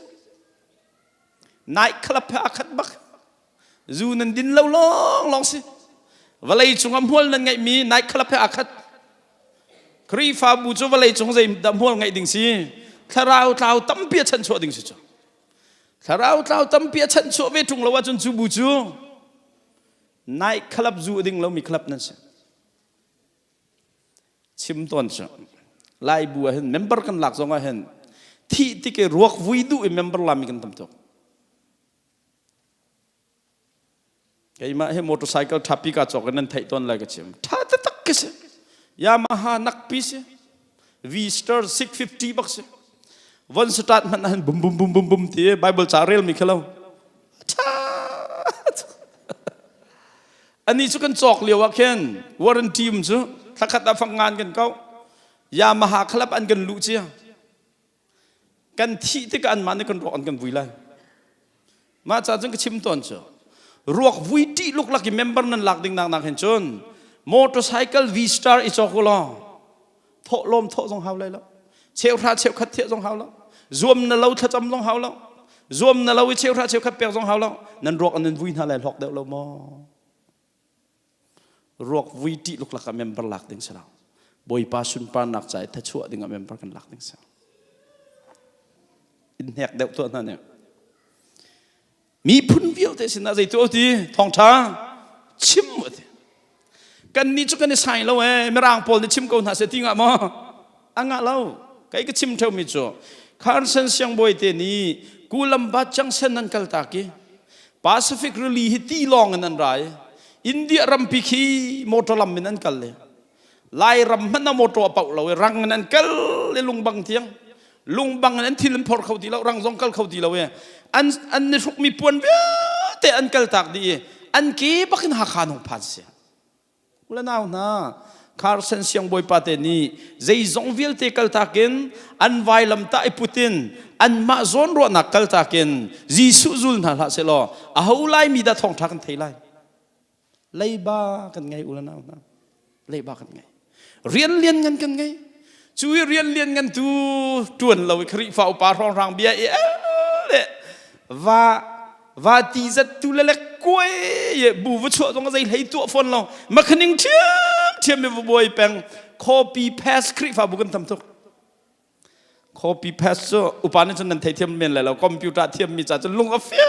นายคลับอาคัดบักจูนันดินเล่าลองสิเวลาจงอำหัวนั่นไงมีนายคลับอาคัดครีฟาบูจูเวลาจงใจดำหัวไงดิ่งสิ ถ้าเราตั้มเปียชันชัวดิ่งสิจ้ะถ้าเราตั้มเปียชันชัวเวทุงเราว่าจนจูบูจูนายคลับจูดิ่งเรามีคลับนั่นสิชิมตอนจ้ะไล่บัวเห็นเมมเบอร์กันหลักสองเห็นที่เกี่ยวรวกวิดูเมมเบอร์ลามีกันตั้มตัวไอ้มาให้มอเตอร์ไซค์ทับปีกาจอกกันนั่นไทยตอนอะไรกันชิมท่าตะตักกันสิยามาฮานักปีสิV-Star 650 bucksวันสตาร์ทมันนั่นบุ้มบุ้มบุ้มบุ้มบุ้มที่ไบเบิลจารีลมีเขาแล้วอันนี้ชุกันจอกเลียวว่าเคนวอร์เรนทีมชุถ้าขัดฟังงานกันเขายามาหาคลับอันกันลุเชียกันที่กันมันนี่กันรออันกันวุ่ยเลยมาจากจังก็ชิมตอนชุรวกวุ่ยที่ลูกหลักเมมเบอร์นั้นหลักดิ่งนางเห็นจนมอเตอร์ไซค์ V-Star อีจอกก็ล้อโถลมโถทรงเฮาเลยแล้วเชี่ยวท่าเชี่ยวขัดเที่ยวทรงเฮาแล้วรวมนั่นเราถ้าจำทรงเฮาแล้วรวมนั่นเราเชี่ยวท่าเชี่ยวขัดเปียกทรงเฮาแล้วนั่นรวกอันนั้นวุ่ยนั่นแหละหลอกเดียวเรามอรวกวุ่ยที่ลูกหลักเมมเบอร์หลักดิ่งเสียแล้วบอยป้าสุนป้าหนักใจถ้าชั่วดิ่งเมมเบอร์กันหลักดิ่งเสียอินแหกเดียวตัวนั้นเนี่ยมีพุ่นเบี้ยวแต่สินะใจตัวที่ทองช้าชิมหมดกันนี่จุกันนี่ใส่แล้วไม่ร่างพอลนี่ชิมกูน่าเสียทิ้งอ่ะมั้งอ่างเราใครก็ชิมเท่ามิจ่อคาร์เซนเซียงบอยเตนี่กูลำบากจังเส้นนั้นกัลตากีแปซิฟิกเรลีฮิตีลองนั่นไรอินเดียรัมพิคีมอเตอร์ลำมันนั่นกัลเลยไล่รำมันน่ะมอเตอร์เป่าเรารังนั่นกัลเลยลุงบังเทียงลุงบังนั้นที่ลิมพอร์เขาตีเรารังซองกัลเขาตีเราอันนี้ทุกมีปวนเว้ยแต่อันกัลตากดีอันกี้บักนหักขานของพันเสียแล้วน่าหน้าคาร์เซนเซียงบอยปาเตนี่ใจจงวิลเตกัลตากินอันไวลำตาไอพุตินอันมาซอนรัวนักกัลตากินจีสุจุลนั่นละเสลออาหูไลมีดาทองทักันไทยไลเลยบ้ากันไงอุลน่าหน้าเลยบ้ากันไงเรียนกันไงช่วยเรียนกันตัวนเราคริฟ้าอุปาทองรังเบียว่าที่จะตุเล็กก้อยบูวชัวตรงนั้นให้ตัวฟอนเรามาคันยังเทียมไม่บอยแปง copy paste คลิปฟ้าบุกันทำทุก copy paste อุปนิสัยนั้นเทียมเมนเลยเราคอมพิวเตอร์เทียมมีจ่าจะลงอัฟเฟีย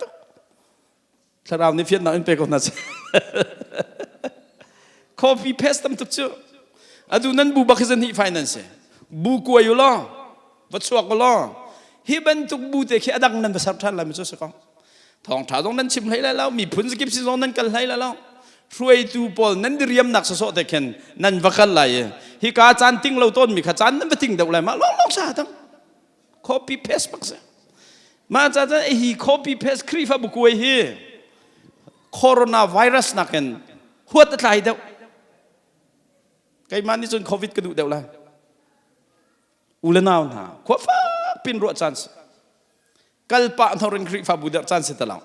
ทุกถ้าเราในเฟียนเราเป็นคนนั้น copy paste ทำทุกชั่วอะดูนั้นบูบักเซนฮีไฟแนนซ์บูกวยอยู่ล่ะวัดชัวก็ล่ะฮิบันทุกบูเตะแค่ดังนั้นภาษาท่านอะไรไม่รู้สักคำทองถาตรงนั้นชิมให้แล้วมีผลสกิปซีซอนนั้นกันให้แล้วช่วยตูปอลนั้นเรียมนักสะสมแต่เข็นนั้นวักันไรฮิกาจานติ้งเราต้นมีขจานนั้นไม่ติ้งเดาอะไรมาลองซะทั้ง copy paste ปักษะมาจากนั้นไอ้ฮี copy paste ครีฟ้าบุกวยฮีโคโรนาไวรัสนักเข็นหัวตะไคร้เดาไกมันนี่จนโควิดก็ดูเดาละอุลนาวนะขวาฟ้าปินรัวจันส์กัลปะทอรินครีฟ้าบุดจันส์ตะลาว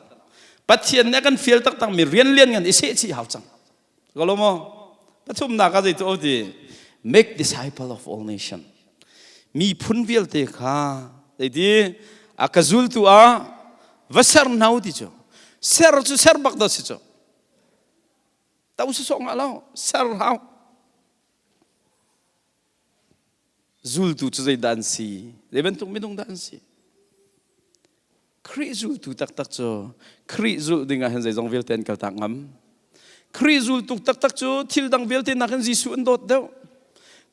ปัจเจียนเนี่ยกันฟิลตักตั้งมีเรียนกันอิเสียหาวจังก็รู้มั้งปัจจุบันนักอะไรตัวที่ make disciple of all nation มีพุ่นฟิลเตะค่ะแต่ที่อากาซุลตัววัชรนาวดิจ้ะเซอร์จูเซอร์บักดัสจ้ะแต่อุสสงอะไรเซอร์ฮาวzuul tu chuzai dansi leben tung midung dansi khri zuul tu tak cho khri zuul dinga hen zai jong vel ten kal tak ngam khri zuul tu tak cho thil dang vel ten nakhan jisu an dot deu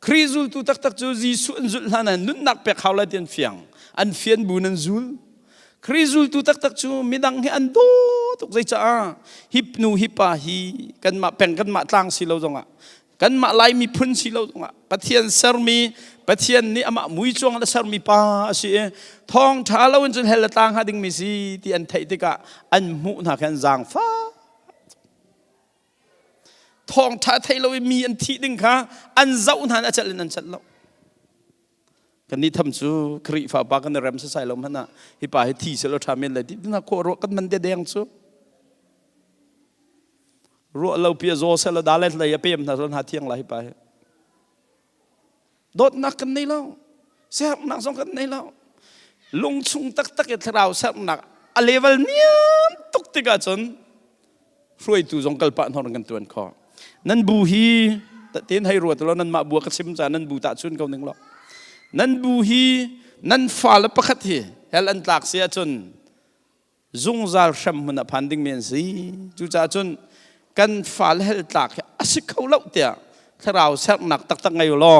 khri zuul tu tak cho jisu an zul hana nun nak pe khawla ten fiang an fian bunan zuul khri zuul tu tak cho midang he an do tuk zai cha hip nu hipa hi kan ma peng kan ma tlang si lo jonga kan ma lai mi phun si lo jonga pathian sar miปัจเจียนนี่อามามุยจวงและสารมีป้าสิทองท้าเราจนเฮลตางหาดิ่งมีสิที่อันไทยติกะอันมุนักอันจางฟ้าทองท้าไทยเรามีอันที่ดิ่งค่ะอันเจ้าหน้าอาจารย์นั่นจัดเรากันนี้ทำจูครีฟ้าปากันเริ่มใส่เรามันน่ะฮิปาฮิที่เสร็จเราทำอะไรที่น่าโครกันมันแดงจูรัวเราเปียโซเสร็จเราด่าเล่นเลยเปียมน่ะเราหาเที่ยงไรฮิปาโดดนักกันในเราเสียนักสองกันในเราลงชุงตักเอทเราเสียนักอเลเวลเนี้ยตุกติกาจนช่วยตูจงกลปะนอนกันตัวนั้นคอนั่นบูฮีแต่เตียนให้รัวแต่เรานั้นมาบัวกระซิมจานั่นบูตาชุนเขาหนึ่งหรอกนั่นบูฮี นั่นฟ้าละประคัดที่เฮลันตากเสียจนจุงซาลชัมมันพันดิ้งเมียนสีจูจ่าจนกันฟ้าละเฮลตากอาศัยเขาเล่าเตียถ้าเราเช็คหนักตักไงอยู่ล้อ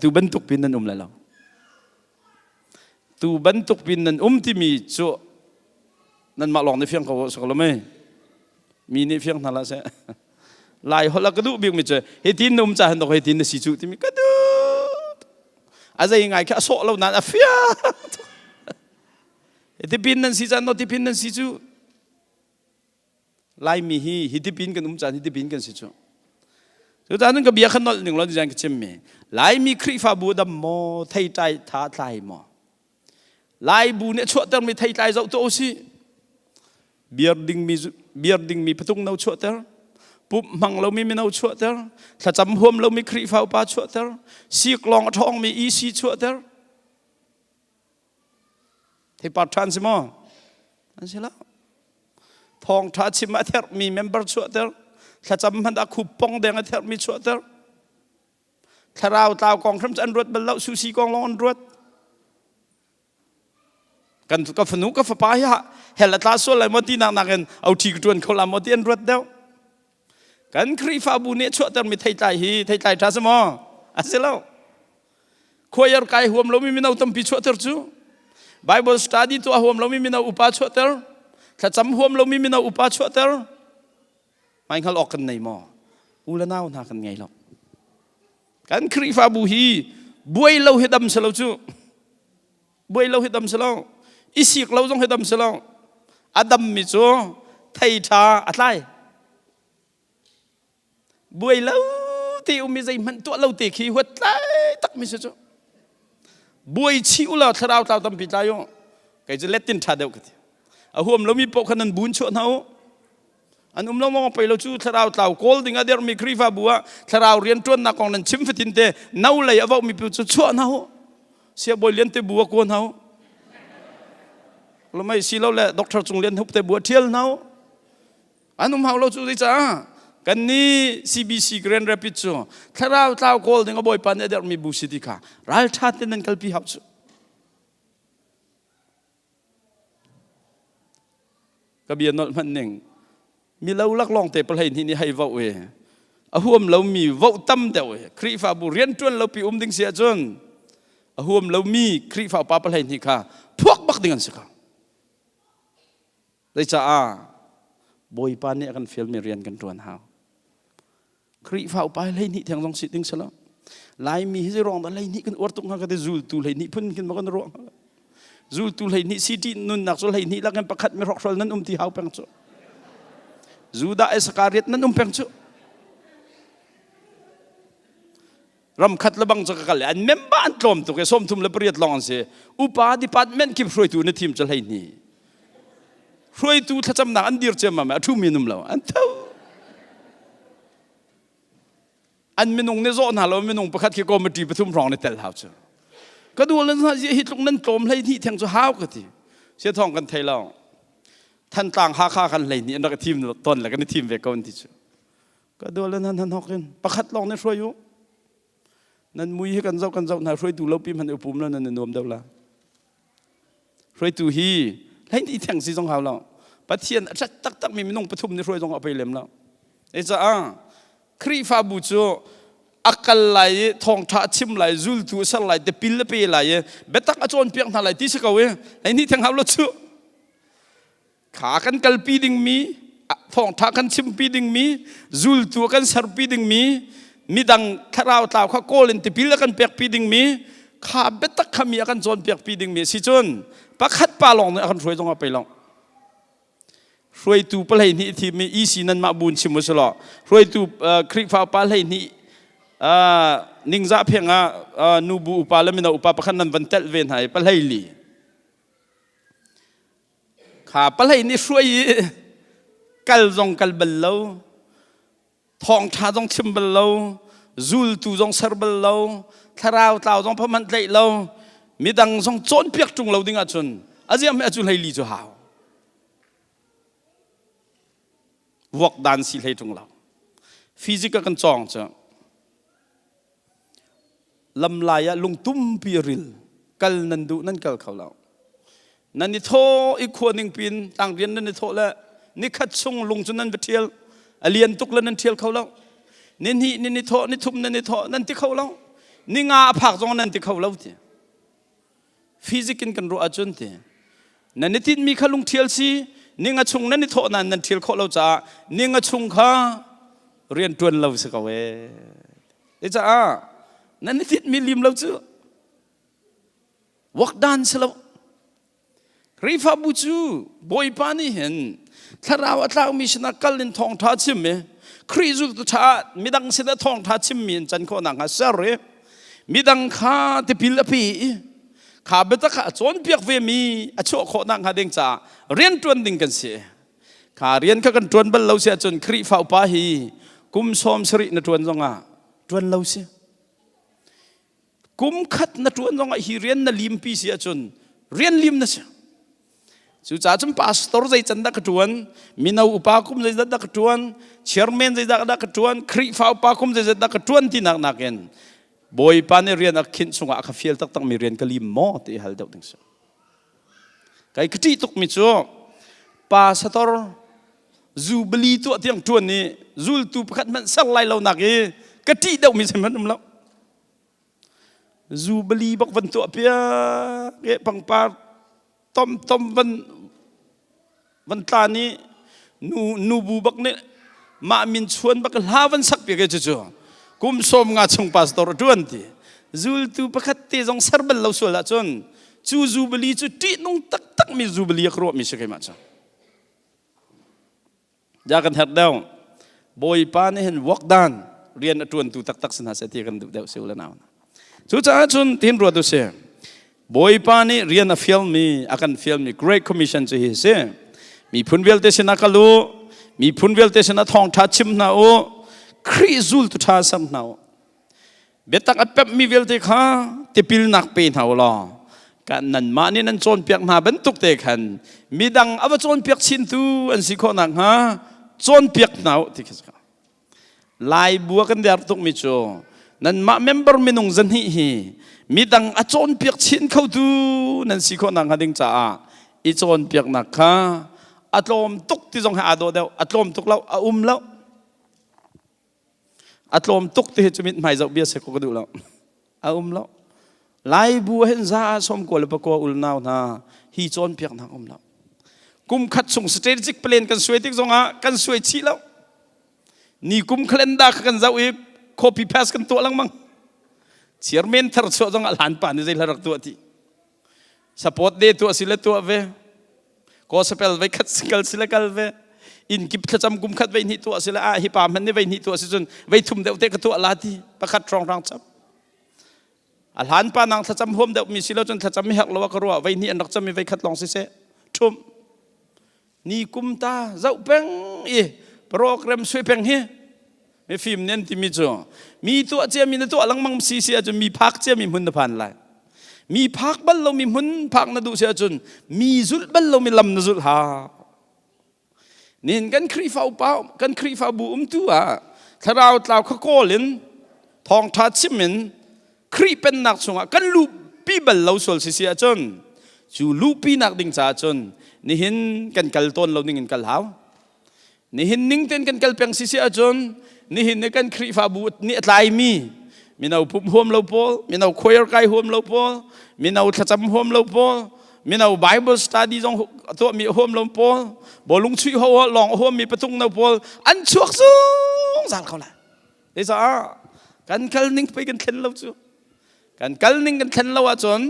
ตูบรรทุกปินนั่นเลยเราตูบรรทุกปินนั่นที่มีจู่นั่นมาลองในเฟียงเขาสักละไหมมีในเฟียงนั่นละเสียลายหัวละกระดูกบิ๊กไม่เจอเฮตินนุ่มจ่าเห็นดอกเฮตินในสีจู่ที่มีกระดูกอะไรยังไงแค่โซ่เรานั่นเฟียเฮติปินนั่นสีจ่าโนติปินนั่นสีจู่ลายมีเฮติปินกันจ่าเฮติปินกันสีจู่สุดท้ายนั้นก็เบียร์ขนมหนึ่งเราจะยังเชื่อมลายมีครีฟาบูดำโมไทยใจท้าทายโมลายบูเนี่ยชั่วเติมมีไทยใจเจ้าตัวสิเบียร์ดิ้งมีพทุงเราชั่วเติมปุ๊บมังเรามีเราชั่วเติมถ้าจำหัวเรามีครีฟาปาชั่วเติมสีกลองทองมีอีซีชั่วเติมที่ปัจจันสิโมนั่นสิละทองท้าชิมาเทอร์มีเมมเบอร์ชั่วเติมถ้าจำมันได้คูปองแดงเทอร์มีชั่วเติมถ้าเราตาวกองคำจันรวดบรรลุสุสีกองลอนรวดกันก็ฝนุก็ฝปายะเฮลตาส่วนอะไรมตีนักๆเอาทีกจวนเขาลามตีนรวดเดียวกันครีฟาบุเนชั่วเติมมีไทยใจท้าสมออาศัยแล้วขวายร์กายหัวเราไม่มีนาตั้มพิชั่วเติมจูไบเบิลสตัดดี้ตัวหัวเราไม่มีนาอุปาชั่วเติมถ้าจำหัวเราไม่มีนาอุปาชั่วเติมไม่เขาออกกันไหนมออุลนาวนากันไงหรอกกันครีฟาบุฮีบวยเราเฮดัมสลาวจูบวยเราเฮดัมสลาวอิสิกเราต้องเฮดัมสลาวอดัมมิจูไทยชาอะไรบวยเราที่อุมิใจมันตัวเราตีขี้หัวใจตักมิจูบวยชิวเราทราวทำพิจารณาก็จะเล็ดตินชาเดียวกันเอาหัวเรามีปกขนาดบุญชนเขาอันเรามองไปเราจู่ทราวเต่าโกลดิ้งอเดียร์มีครีฟาบัวทราวเรียนจนนักของนั้นชิมฟิตินเตน่าเลยเอาว่ามีผู้ชั่วน่าเสียบอยเรียนเตบัวกวนเขาเราไม่สิเราแหละด็อกเตอร์จงเรียนทุบเตบัวเที่ยวน่าอันเราจู่ได้จ้ากันนี้ CBC Grand Rapids จู่ทราวเต่าโกลดิ้งเอาบอยปันอเดียร์มีบุษติค่ะรัลชาตินั้นกัลปีหับจู่กบียนนมันหนึ่งมีเราลักลองเตะประเทศที่นี่ให้ว่าเวอาหัวเรามีว่าตั้มเดียวครีฟาบุเรียนจนเราปีดิ้งเสียจนอาหัวเรามีครีฟาปาประเทศที่ข้าพวกบักดิ้งสิข้าได้จ้าบอยปานเนี่ยกันฟิลมีเรียนกันตัวนหาวครีฟาปาเลยนี่ทางตรงสิดิ้งสละลายมีให้ร้องแต่เลยนี่กันอวดตรงข้างกันได้จูลตูเลยนี่พุ่นกันมากันร้องจูลตูเลยนี่สิที่นุ่นนักจูเลยนี่แล้วกันประคัดไม่รอกชลนั้นที่หาวแปงจูจูดาเอสการิตนั้นเพ่งจูรำคัดระบังจักรกัลอันเมมบ้านตรมตุกเอสมทุมเลเปรียดลองเสียอุปาดิพาร์ตเมนต์คิบช่วยตูในทีมจะให้นี่ช่วยตูถ้าจำหนักอันเดียร์เจมาแม่ทุ่มมีนุ่มแล้วอันเท่าอันเมนุงในโซนหาเราเมนุงประคัดที่กรมตีประทุมรองในเตลฮาวจูก็ดูแล้วนะฮิตลงนั้นตรมให้ที่แทงจะหาวกันทีเสียทองกันไทยเราท่านต่างหาค่ากันเลยนี่อันนั้นก็ทีมต้นแล้วก็ในทีมเวกอนที่สุดก็ดูแล้วนั่นหอกกันประคัดลองในช่วยอยู่นั่นมุ้ยให้กันเจ้าน่าช่วยดูเราปีมันอุปมแล้วนั่นนวมเดาละช่วยดูฮีให้ที่แทงซีจงหาเราปะเทียนตักมีมินงประทุมในช่วยจงเอาไปเล่มแล้วไอ้จ้าครีฟาบูโจอักไหลทองท้าชิมไหลจุลตูสไหลแต่ปิลเปไหลเบตักอจวนเปียงทางไหลที่สกาวไอ้นี่แทงหาเราชัวขากันกัลปีดิ่งมีทองท้ากันชิมปีดิ่งมีจุลตัวกันสารปีดิ่งมีดังทาราวตาวข้าโกลินติพิลกันเปียกปีดิ่งมีขาเบตักขมีกันจนเปียกปีดิ่งมีสิจนปักขัดปลาลองเนี่ยกันช่วยตรงเอาไปลองช่วยตูปลายนี่ที่มีอีสีนันมาบุญชิมุสละช่วยตูคลิกฟ้าปลายนี่นิงซาเพียงนูบูอุปาแล้วมีนาอุปาปักขันนันวันเตลเวนหายปลายลีขาปลายนี่ช่วยกัลจงกัลเบลเลวทองชาจงชิมเบลเลวจุลตูจงเซอร์เบลเลวทาราวตาวจงพมันเตลเลวมีดังจงโจนเปียกจุงเลวดิ้งอาจุนอาเจียมอาจุนให้ลีจูหาววอกดันสิให้จุงเลวฟิสิกกันจองจ้ะลำลายลุงตุ้มปีริล กัลนันดูนั่นกัลเขาเรานั่นนี่โทอีกคนหนึ่งปีนต่างเรียนนั่นนี่โทแล้วนี่ขัดชงลงจนนั่นไปเที่ยวเรียนตุกแล้วนั่นเที่ยวเขาแล้วนี่โทนี่ทุ่มนั่นนี่โทนั่นที่เขาแล้วนี่งาผักจงนั่นที่เขาแล้วที่ฟิสิกินกันรู้อาจุนที่นั่นนี่ที่มีขลุงเที่ยวสินี่งาชงนั่นนี่โทนั่นเที่ยวเขาแล้วจ้านี่งาชงข้าเรียนตวนเราสักเวเจ้านั่นนี่ที่มีลิมเราจ้าวักดันสลับรีฟาบูจูบอยปานี่เห็นถ้าเราอัตรามีชนะกัลลินทองท้าชิมเมคริจุตุชามีดังเสดทองท้าชิมมีจันโคนังฮาเซเรมีดังข้าที่พิลปีข้าเบตข้าจนเปียกเวมีอโชโคนังฮาเดงจ่าเรียนตวนดิ่งกันเสียข้าเรียนข้ากันตวนบัลเราเสียจนคริฟ้าปาฮีกุมสอมสรินตวนจงอ่ะตวนเราเสียกุมขัดนตวนจงอ่ะฮีเรียนนลิมปีเสียจนเรียนลิมนะเสียสุดท้ายจำพาสตอร์ใจจันดักตวนมีนาอุปาคุมใจจันดักตวนเชียร์แมนใจดักตวนคริฟ้าอุปาคุมใจจันดักตวนที่นักเองบอยปานเรียนอักขินสงอาคาเฟียลตั้งมีเรียนกลิมมอที่ฮัลเดาดึงสไก่กติตุกมิจูพาสตอร์จูบลีตัวที่ยังตวนนี้จูลตูพัดมันสั่งไล่เราหนักเอกติเดามีสมันนั่นแล้วจูบลีบักวันตัวเปียเกปังปาต้มวันตานี้นูบูบักเนี่ยมามินชวนบักลาวันสักเปียกเจ้ากุมสมงาชงพาสตอร์ดวนที่จูลตูพัดเตจงเซอร์เบลเราสวละจนจูบลีจูตีนุ่งตักมีจูบลีครัวมีสักกี่มาจ้ะยากันหัดเดาบอยปานเห็นวักดานเรียนตวนตูตักสนาเสถียกันเดาเสียวละนาวสุดท้ายจนทิ้งรัวตัวเสียบอยปานเรียนฟิลมีอากันฟิลมี Great Commission จะเห็นเสียมีพุนเวลเตชนะกัลูมีพุนเวลเตชนะทองทัดชิมนาโอคริจูลตุท่าซ้ำนาโอเบตักอัปเปมีเวลเตข้าเตปิลนักเป็นเอาล่ะกันนั่นมานี่นั่นโจนเปียกมาเป็นตุกเตกันมีดังอวโจนเปียกชินตูอันสิโคนังฮะโจนเปียกนาโอที่คิดกันลายบัวกันเดียร์ตุกมิโจนั่นมาเมมเบอร์มินุงจันฮีมีดังอโจนเปียกชินเขาดูนั่นสิโคนังฮะดิงจ้าอีโจนเปียกนักฮะอัตโลมตุกที่จงหาโดเดียวอัตโลมตุกแล้วแล้วอัตโลมตุกที่จะมีไม่จะเบียเสกก็ดูแล้วแล้วไล่บัวเห็นซาสมกวลปะกวอุลนาวนะฮีโจนเปียกนักแล้วกุมขัดส่ง strategic plan กันสวยที่จงหากันสวยชีแล้วนี่กุมเคลนดากันจะอีก copy paste กันตัวลังมั้งเชียร์เมนทาร์ชจงหลานป่านนี่จะรักตัวที่ support เดตัวสิเลตัวเวก็สเปลไว้ขัดสิลสิลกัลเวอินกิบขจำกุมขัดไว้นี่ตัวสิละฮิปามันนี่ไว้นี่ตัวสิจนไว้ทุ่มเดวเตกตัวลาทีประคัดทรองทางจับอัลฮันปานังขจำห่มเดวมีสิลจนขจำไม่หักละวะกรัวไว้นี่อันรักจะมีไว้ขัดลองสิเสทุ่มนี่กุมตาเจ้าเป็งโปรแกรมสวยเป็งเฮไม่ฟิล์มเน้นที่มีจ่อมีตัวเจ้ามีตัวลังมังซีเสียจนมีพักเจ้ามีหุ่นผ่านไหลมีพักบัลเรามีหุ่นพักนาดูเสียจนมีจุดบัลเรามีลำนาจุดหานี่กันครีฟ้าเปล่ากันครีฟ้าบูมตัวถ้าเราขโกลินทองทัดชิมินครีเป็นนักสงฆ์กันลูปีบัลเราส่วนเสียจนจูลูปีนักดิ่งจ่าจนนี่เห็นกันกัลต้นเราดิ่งกันกัลหาวนี่เห็นนิ่งเต้นกันกัลเปียงเสียจนนี่เห็นกันครีฟ้าบูนี่อะไรมีนาพุ่มห่มเราพอมีนาคุยร์ไก่ห่มเราพอมีนาขจำห่มเราพอมีนาไบเบิลสตัดดี้จงตัวมีห่มเราพอบอลุงช่วยหัวลองห่มมีประตูเราพออันชั่วสูงสั่งเขาเลยเดี๋ยวกันกัลนิ่งไปกันเข็นเราจู่กันกัลนิ่งกันเข็นเราจน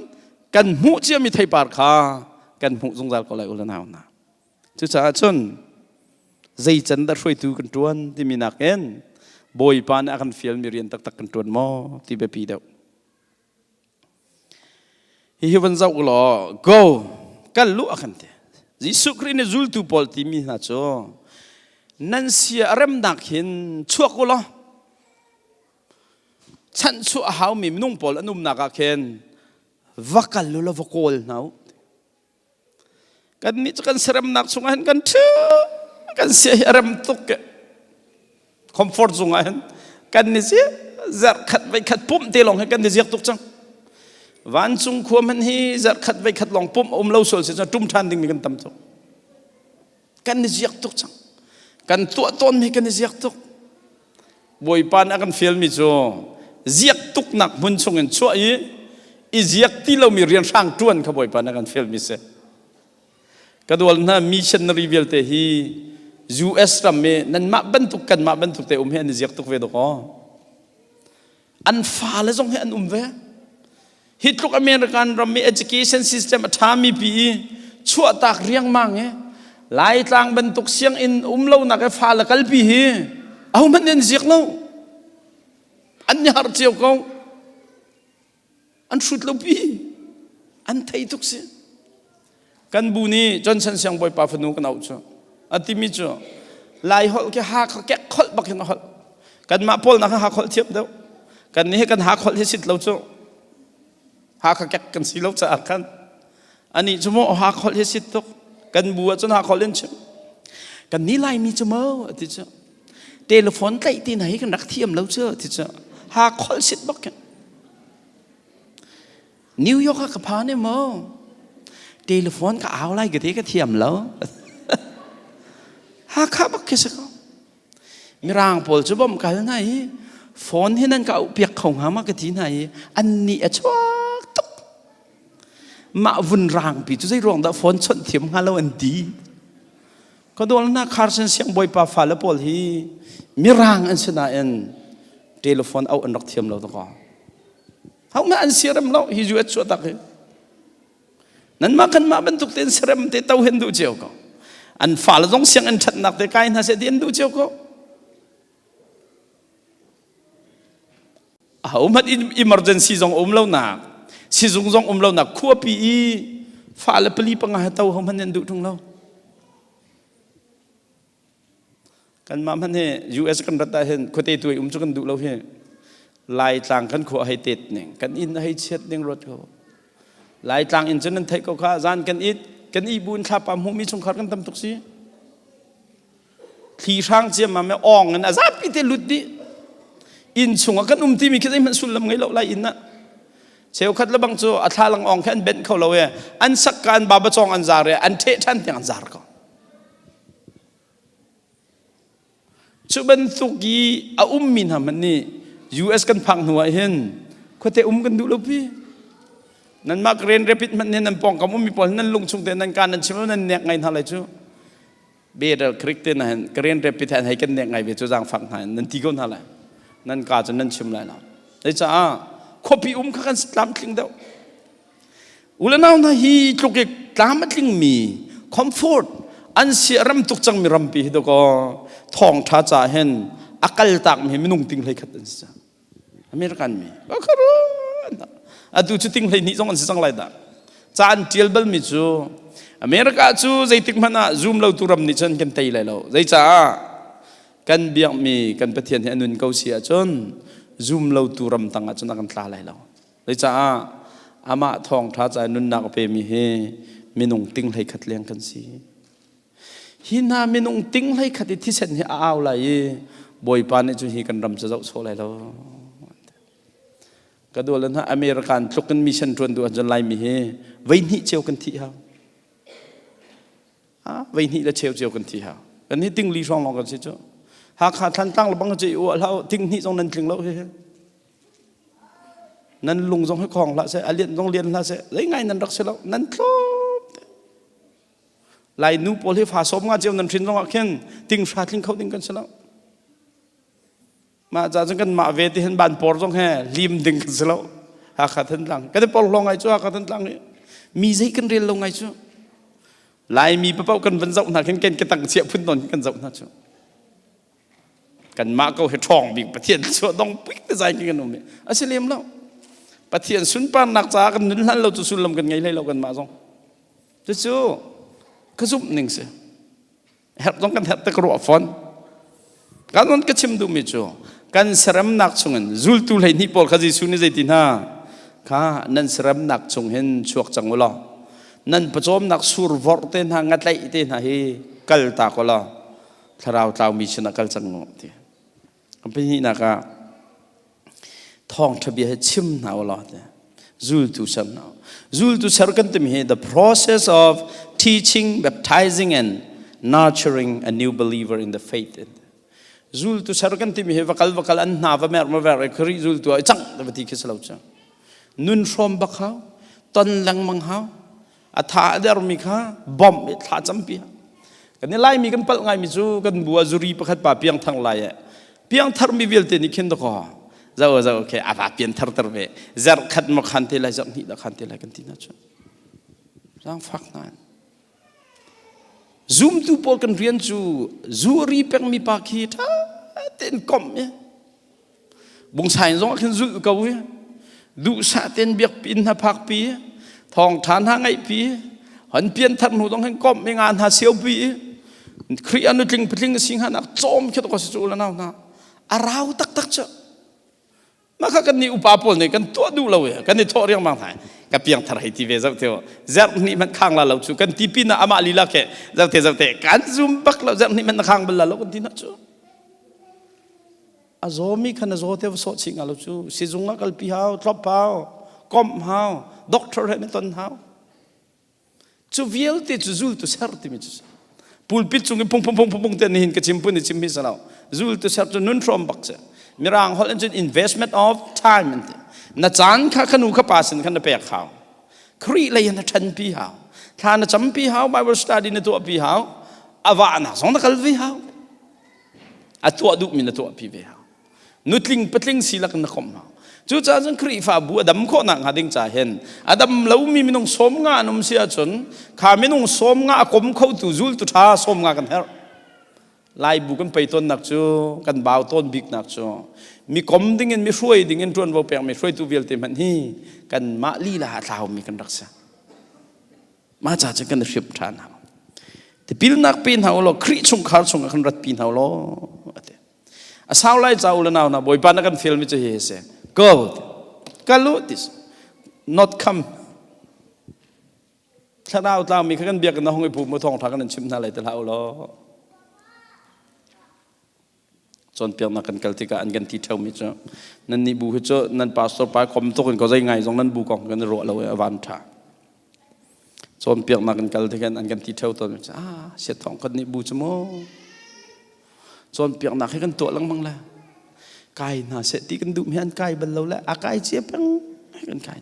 กันหูเชื่อมีไทยปาร์คากันหูสงสารเขาเลยอุลนาวนะจู่จนใจจันทร์ช่วยตูกันจวนที่มีนักเอ็นบอยปานอากันฟิลมีเรียนตักกันจวนมอที่เบปีเดียวฮิวันเจ้าก็ล้อ go กันลุอากันเถอะยิสุครินจูลตูพอลที่มีนะจ๊อนั่นเสียเริ่มนักเห็นชั่วก็ล้อฉันชั่วหาวมีนุ่งพอลนุ่มนักเห็นวักกันลุละวักโกลนะกันนี่จะกันเสริมนักสงฆ์กันเถอะกันเสียเริ่มตุกcomfort zone kan ni sia zar khat bai khat pum te long kan ni ziak tuk chang วันจุงขวมันฮีจัดขัดไปขัดลองปุ่มเล่าโซลเสียจนจุ่มทันดิ่งมีกันตำตุกกันนี่เสียกตุกจังกันตัวต้นมีกันนี่เสียกตุกบอยปานอากันฟิลมิโจเสียกตุกหนักมุนชงเงินช่วยอีเสียกที่เรามีเรียนช่างจวนขบอยปานอากันฟิลมิเสกระดวลน่ะมิชชันนารีเวลเตฮีUS รำเมนั่นมาบรรทุกกันมาบรรทุกเตอุมเฮนเสียกตุกเวดก็อันฟ้าเลยส่งให้อันเวฮิตลูกอเมริกันรำเม education system ทามีปีชั่วตากเรียงมังหลายทางบรรทุกเสียงอินเล่านักฟ้าละกัลปีเอามันเน้นเสียกเล่าอันยาร์เจียวเขาอันสุดเล่าปีอันไทยทุกสิ่งกันบุนีจนฉันเสียงบ่อยป่าฟนุกันเอาจ้ะอันที่มีจ้ะลายหอลแค่หาเขาแก่ขดบักเห็นหอลกันมาพอลนักหาขดเทียบเดียวกันนี่กันหาขดให้สิทธิ์เราจ้ะหาเขาแก่กันสิเราจะอากันอันนี้ชั่วโมงหาขดให้สิทธิ์ตกกันบัวจนหาขดเล่นเชื่อกันนี่ลายมีชั่วโมงที่จ้ะเทเลโฟนใต้ที่ไหนกันนักเทียมเราจ้ะที่จ้ะหาขดสิทธิ์บักกันนิวยอร์กกับพาเนี่ยมั้งเทเลโฟนก็เอาอะไรก็ที่ก็เทียมแล้วหาข้าบักแค่สักมีร่างพอลจะบ่มกันไหนโฟนที่นั่นก็เอาเปียกของหามาก็ที่ไหนอันนี้ชัวตุกมาวุ่นร่างปีจะได้รองแต่โฟนชนเทียมหาแล้วอันดีก็โดนน่าคาร์เซนเสียงบ่อยป่าฟ้าแล้วพอลฮีมีร่างอันชนะอันเทเลโฟนเอาอันรักเทียมเราตัวก่อนเขาไม่อันเสียรำเราฮิจูเอชชัวตักนั้นมากันมาบรรทุกเต็นเสร็จเตะเต้าเห็นดูเจียวก็อันฝ่าละต้องเสียงอันชัดหนักแต่กายน่าเสียเดียนดูเจียวก็มันemergency จงเล่าหนักสิจงเล่าหนักขั้วปีฝ่าละปลีปังหาเต้าเขามันเห็นดูตรงเรากันมามันเนี่ย US กันรัฐได้เห็นคนเตะตัวจุกันดูเราเห็นลายต่างกันขั้วให้เตะเนี่ยกันอินให้เช็ดเนี่ยรถเขาหลายต่างอินเทอร์เน็ตไทยก็ข้าจานกันอีบุญข้าปั๊มหูมีสงครามกันทำทุกสิ่งที่ช่างเจียมมาไม่อ่องกันอาซาปิเตลุดดิอินชงกันที่มีแค่มันสุลลำไงเราไล่อินนะเชลขัดละบางโจอัฐาลังอ่องแค่เบนเขาเราอันสักการบาบจองอันซาเรอันเทชันที่อันซาร์ก็ชุบันทุกีอามินฮามันนี่ US กันพังหัวเห็นคนเตะกันดูแล้วพี่นั่นมากเรียนเรปิดมันเนี่ยนั่นปองกับมันมีปอนนั่นลงชงแต่นั่นการนั่นชิมแล้วนั่นเนี่ยไงท่าไรจู่เบรคริกเตนนั่นเรียนเรปิดแทนให้กันเนี่ยไงเบจู่จางฟังท่านนั่นตีก้นท่าไรนั่นการจะนั่นชิมไรนะแต่จ้าขบีข้ากันตามทิ้งเดียวอุลนาหน้าฮีจุกเกตามทิ้งมีคอมฟอร์ตอันเสียรำตุกจังมีรำปีเดียวก็ทองท้าจ่าเห็นอักลตักมีไม่นุ่งติ้งเลยขัดนั่นสิอเมริกันมีก็คารุอะดูชุดติ้งเลยนี่ต้องอันสังไรด่าจานเทียลเบลมิจูอเมริกาจูใจติ้งมันอะซูมเราตุรมนิจันกันไตเลยเราใจจ้ากันเบียงมีกันประเทศที่อนุนเกาเสียจนซูมเราตุรมตั้งจนกันตาเลยเราใจจ้าอามาทองท้าใจนุนนักเปมีเฮมีนุ่งติ้งเลยขัดเลี้ยงกันสิฮินามีนุ่งติ้งเลยขัดที่เส้นที่เอาเลยบ่อยปานนี่จูฮีกันรำจะเจ้าโซเลยเราก็ดูแล้วนะอเมริกันทุกคนมีชันทวนดูจนไล่มีเฮไว้นี่เจียวกันที่เขาไว้นี่แล้วเจียวกันที่เขาอันนี้ติ้งลีช่องลองกันสิจ้าหากขาดทันตั้งระบังจะอยู่แล้วติ้งนี่ตรงนั้นถึงแล้วเฮ้นั่นลุงต้องให้ของละเสอเรียนต้องเรียนละเสแล้วไงนั่นรักเสแล้วนั่นครบไล่นูโพลิฟาสมงาเจียวนั่นทิ้งต้องเข็นติ้งชาติ้งเขาติ้งกันเสแล้วมาจากกันมาเวทีเห็นบ้านปอร์จงแห่ลิมดึงกันเสแล้วหาขาดทันหลังก็ได้ปอลงไงจ้าขาดทันหลังมีใจกันเรียนลงไงจ้าลายมีเป้ากันวันเสาร์หนักกันกันตั้งเสียพื้นนนกันเสาร์นะจ้ากันมาก็เห็ดทองบิ๊กประเทศชัวต้องปิ๊กใจกันนู่นเนี่ยอาเซียมแล้วประเทศสุนปานนักจ้ากันนั่นเราจะสุลมกันไงเลยเรากันมาจ้องจู่ก็ซุบหนึ่งเสียเห็ดต้องกันเห็ดตะกรัวฟอนการนั้นก็ชิมดูมิจูกันสรมนักชงเห็นจุลตุเลยนี่พอลขจิสุนิใจติน่าข้านั่นสรมนักชงเห็นชวกจังวะนั่นประจอมนักสูรวอร์เตนหางัดไล่เตนหาเฮกัลตากวะถ้าเรามีชนะกัลจังงอที่ก็เป็นนี่นะก็ทองทะเบียนชิมหนาวะ zul tu ser now zul tu ser kan tim he the process of teaching, baptizing and nurturing a new believer in the faith zul tu ser kan tim he vakal an na va mer ma ver khri zul tu chang da ti khisalau cha nun from bakhau ton lang mang hau atha der mi kha bom tha champi kan lai mi kan pal ngai mi chu kan bua zuri pakhat pa piang thang lai piang thar mi vel te ni khin da ko zao ke ava pian thar ve zar khat mo khan te la zar ni da khan te la kan ti na chu sang fak nan zoom tu pol kan rian chu zuri pek mi pa khi tha ten kom ye bung sai zong khin zu ka wi du sa ten biak pin ha phak pi thong than ha ngai pi han pian thar nu dong han kom me ngan ha siau pi khri anu tling pling sing han ak chom khet ko su la na arau tak cha maka kan ni upapol ni kan to du lo ya kan ni tho riang mang thai ka piang thar hai ti ve zau teo zar ni man khang la lo chu kan ti pi na ama li la ke zau te kan zum bak lo zar ni man khang bal la lo kan ti na chu azomi kan zo te so ching lo chu si zunga kal pi hao trop hao kom hao doctor he ton hao chu viel te chu zul tu sar ti mi chu pulpit chung pung te ni hin ka chim pu ni chim mi sa lo zul tu sar chu nun from bak cha mirang hol an investment of time na chan kha khanu kha pasin khan pe khaw khri le na than pi haw tha na cham pi haw bible study na to pi haw awa na song na kal vi haw atu du min na to pi ve haw nutling patling silak na khom haw chu cha jang khri fa bu adam kho na ngading cha hen adam lo mi minong som nga num sia chun kha minong som nga kom khau tu zul tu tha som nga kan her lai bu kan peiton nak chu kan baw ton big nak chu mi kom ding en mi shuai ding en tron vo pek mi shuai tu vel te man hi kan ma li la tlau mi kan raksa ma cha cha kan ship than ha te pil nak pin ha lo khri chung khar chung kan rat pin ha lo ate a saw lai cha ul na na boy pan kan film mi che he se go kalu this not come thadau tlau mi kan biak na hong pu mo thong tha kan chim na lai te lau lo chon piang na kan kaltika an gan ti thau mi cho nan ni bu he cho nan pastor pa kom to kan ko zai ngai jong nan bu kong kan ro lo awan tha chon piang na kan kaltika an gan ti thau to se thong kan ni bu chmo chon piang na kan to lang mang la kai na se ti kan du mi an kai bal lo la a kai che pang kan kai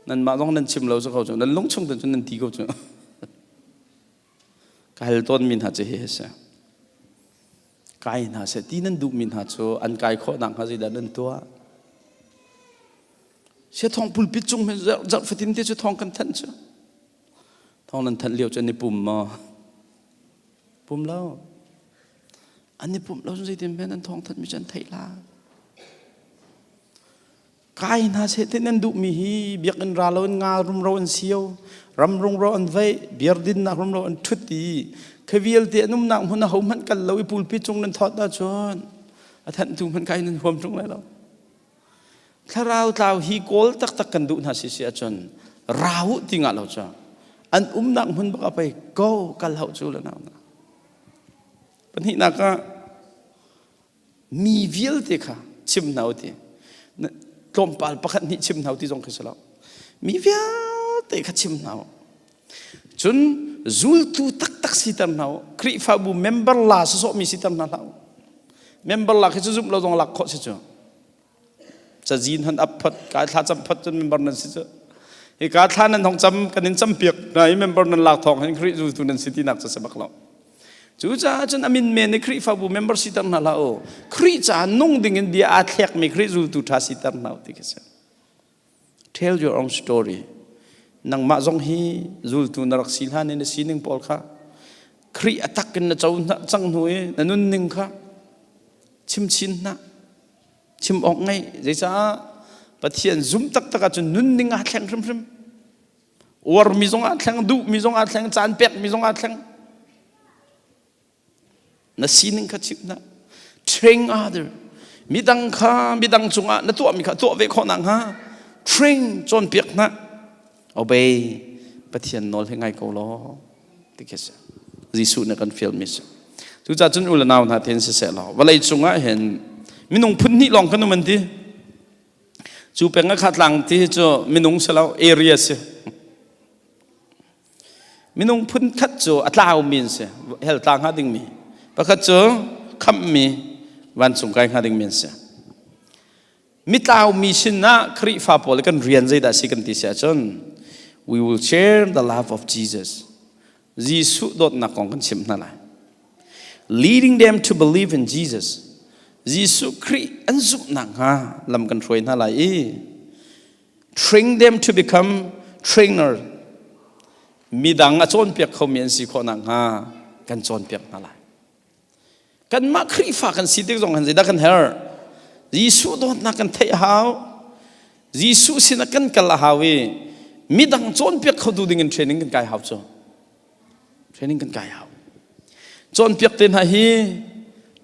nan ma jong nan chim lo so ko cho nan long chung tan nan ti ko cho kai ton min ha che he sa kai na se ti nan du min ha cho an kai kho nang ha ji da nan to se thong pulpit chung me zat fatin te che thong kan than cho thong nan than liu cho ni pum ma pum lo an ni pum lo ji tin ben an thong than mi chan thai la kai na se te nan du mi hi biak an ra lo nga rum ro an siu ram rung ro an vai biar din na rum ro an thuti khavial te num nang huna hom han kal loi pulpit chung nan thot da chon athan tu man kai nan hom chung lai lo tharau tlau hi kol tak tak kan du na si sia chon rau tinga lo cha an nang hun ba pai go kal hau chu la na pan hi na ka mi viel te kha chim nau te tom pal pakhat ni chim nau ti jong khisalo mi viel te kha chim nau chun zul tu tak tak sitam nau kri fa bu member la so mi sitam na nau member la khe zum lo jong lak kho se chu cha jin han ap phat ka thla cham phat chun member nan si chu e ka thla nan thong cham kanin cham piak nai member nan lak thong han kri zul tu nan siti nak cha sabak lo chu cha chun amin me ne kri fa bu member sitam na la o kri cha nung ding in dia a thlek me kri zul tu tha sitam nau ti ke se tell your own story nang ma jong hi zul tu narak silhan in sining pol kha khri atak kin na chau na chang nuai na nun ning kha chim chin na chim ong ngai jaisa pathian zum tak tak chu nun ning a thleng rim rim or mi jong a thleng du mi jong a thleng chan pek mi jong a thleng na sining kha chip na train other midang kha midang chunga na to mi kha to ve kho nang ha train chon pek na obey pathian nol hengai ko lo tikes jisu na kan film mis tu cha chun ul naw na ten se lo walai chunga hen minung phun ni long kan man ti จูเป็นก็ขัดหลังที่จะมินุงเสลาเอเรียสิมินุงพุ่นขัดจูอัตลาวมินสิเฮลต่างหาดิ่งมีปะขัดจูคำมีวันสงการหาดิ่งมินสิมิตาวมีชินะคริฟ้าพอลกันเรียนใจได้สิกันที่เสียจน we will share the love of Jesus ยิสุดดนักของกันชิมนั่นแหละ leading them to believe in Jesus ยิสุคริอันซุปนักฮะลำกันช่วยนั่นแหละtrain them to become trainer มีดังอาจารย์เปียกเขาเมียนสิคนนักฮะกันจนเปียกนั่นแหละกันมาคริฟ้ากันสิเด็กจงหันใจได้กันเฮอยิสุดนักกันเทหาวยิสุสินักกันกัลหาวีมีดังจนเปียกเขาดูดิ่งเทรนนิ่งกันกายหาวจ้ะเทรนนิ่งกันกายหาวจนเปียกเต็นหาฮี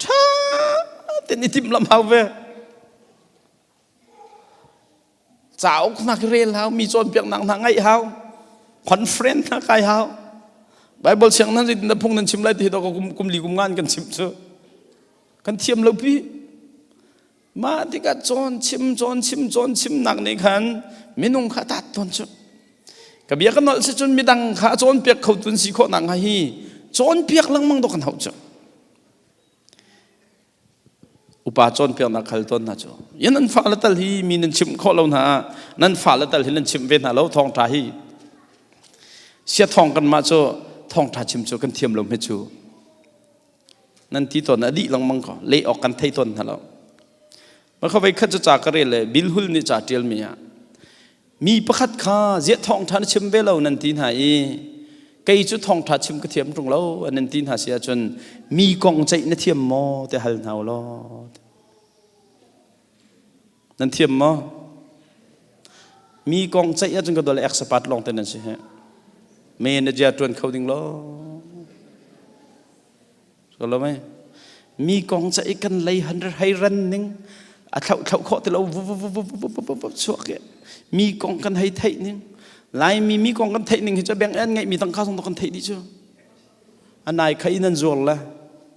ท่าเต็นอิติมลำหาวเวจ้านักเรียนหาวมีจนเปียกนังทางไงหาวคอนเฟรนซ์นักกายหาวไบเบิลเสียงนั้นสินพงนั้นชิมไรที่เราก็กุมลีกุมงานกันชิมเจอกันเทียมเราพี่มาที่กัดจนชิมหนักในขันไม่นุ่งขาตัดตอนจุกับเบียกันนอลจนมีดังขาจนเปียกเขาตุนสีโคหนังให้จนเปียกลังมังดอกกันเขาจุอุปาจนเปียกนักขัลต้นนะจุยันนั้นฝ่าละตัลฮีมีนันชิมข้อเราหนานั้นฝ่าละตัลฮีนันชิมเวน่าเราทองทาฮีเสียทองกันมาจุทองทาชิมจุกันเทียมลมให้จุนั่นที่ตอนอดีตลังมังก็เละออกกันไทยต้นฮะเราเมื่อเขาไปขัดจากกระเรเลยบิลฮุลนี่จ่าเทียลมีประคัดข้าเสียทองทานชิมเวลานันทีนหายไกจุดทองทานชิมกระเทียมตรงเรานันทีนหาเสียจนมีกองใจนันเทียมมอแต่หันเอาล้อนันเทียมมอมีกองใจจนก็โดนเอ็กซ์พาร์ตลองแต่นั่นสิฮะเมนเจอร์จวนเขาดิ่งล้อก็รู้ไหมมีกองใจกันเลยหันให้รันนึงเขาขอแต่เราสวกมีกองกันให้ไทยนึงลายมีกองกันไทยนึงจะแบ่งอันไงมีตั้งข้าวส่งกันไทยดิจ้ะอันไหนใครนั่นจวลละ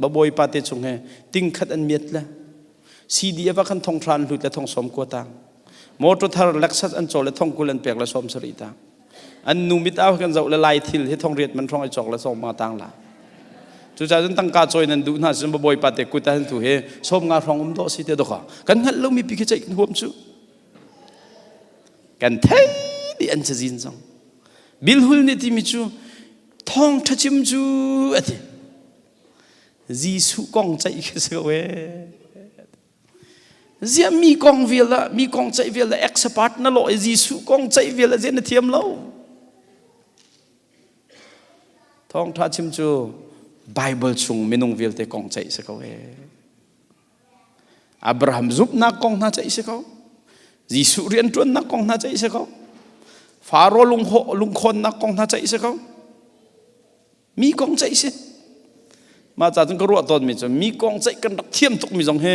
บ่บ่อยปาเตจงเฮติ้งขัดอันเมียดละซีดีว่ากันทองทรานหลุดและทองสมกัวตังมอตรทาร์ลักษัตอันโจและทองกุลันเปียกและสมสริตังอันนูมิตเอากันจะละลายทิลให้ทองเรียดมันทองไอจอกและสมมาตังละจุดใจจนตั้งการจอยนั้นดูน่าจะบ่อยปาเตกุตันถูเฮสมงาทองโดสิเตดข้ากันงั้นเรามีพิจิตรกันหัวมั้งกันเทดีอันจะจินซังบิลฮุลนี่ที่มิจูทองทัชิมจูอะที่จีสุกองใจกันสักเวเสียมีกองเวลามีกองใจเวลาเอ็กซ์พาร์ตนั่นโลจีสุกองใจเวลาเจนเทียมเราทองทัชิมจูไบเบิลชงไม่นุ่งเวลแต่กองใจสักเวอับราฮัมซุปนักกองน่าใจสักเขายิสุเรียนจวนนักกองน่าใจสักเขาฟาโรลุงคนนักกองน่าใจสักเขามีกองใจสิมาจากจังกรัวตอนมีจนมีกองใจกันดักเทียมตุกมีจงเฮ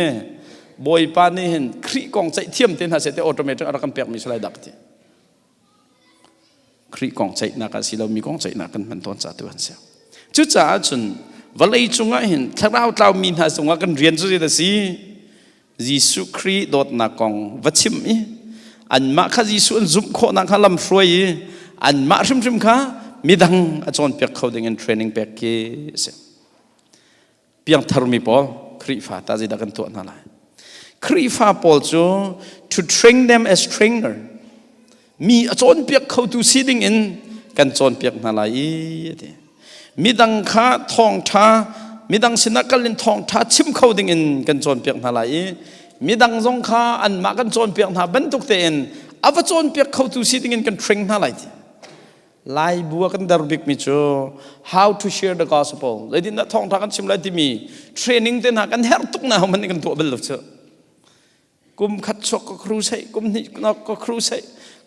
บอยปานี่เห็นครีกองใจเทียมเต็นหาเสร็จออโตเมติกอะไรกันเปียกมีสไลด์ดักที่ครีกองใจนักสิเรามีกองใจนักกันมันต้นจ่าตัวเสียจุดจ่าจนวันเลยจงเห็นถ้าเรามีหาสงกันเรียนจุดเด็ดสิยิสุครีโดดนักกองวัชิมอันมาข้ายิสุอันซุ่มโคนักข้าลำช่วยอันมาชิมข้ามีดังอาจารย์เปียกเขาดึงเทรนนิ่งเปียกเกสเปียงทารุมีพอครีฟ้าตาจิดักันตัวนั่นแหละครีฟ้าพอจู to train them as trainer มีอาจารย์เปียกเขาดูซีดิ้งอินกันอาจารย์เปียกนั่นแหละมีดังข้าทองท้ามีดังสินักเล่นทองท้าชิมเขาดิ่งอินกันโจนเปียกนาลายมีดังจงข้าอันมากันโจนเปียกนาบรรทุกเตนอาว่าโจนเปียกเขาตุสิดิ่งอินกันเทรนนาลายไล่บัวกันดาร์บิกมิจู how to share the gospel เลยที่นักทองท้ากันชิมไล่ที่มีเทรนนิ่งเตนหากันเฮร์ตุกนามันนี่กันตัวเบลล์เชกุมขัดชกก็ครูใส่กุมนี่ก็ครูใส่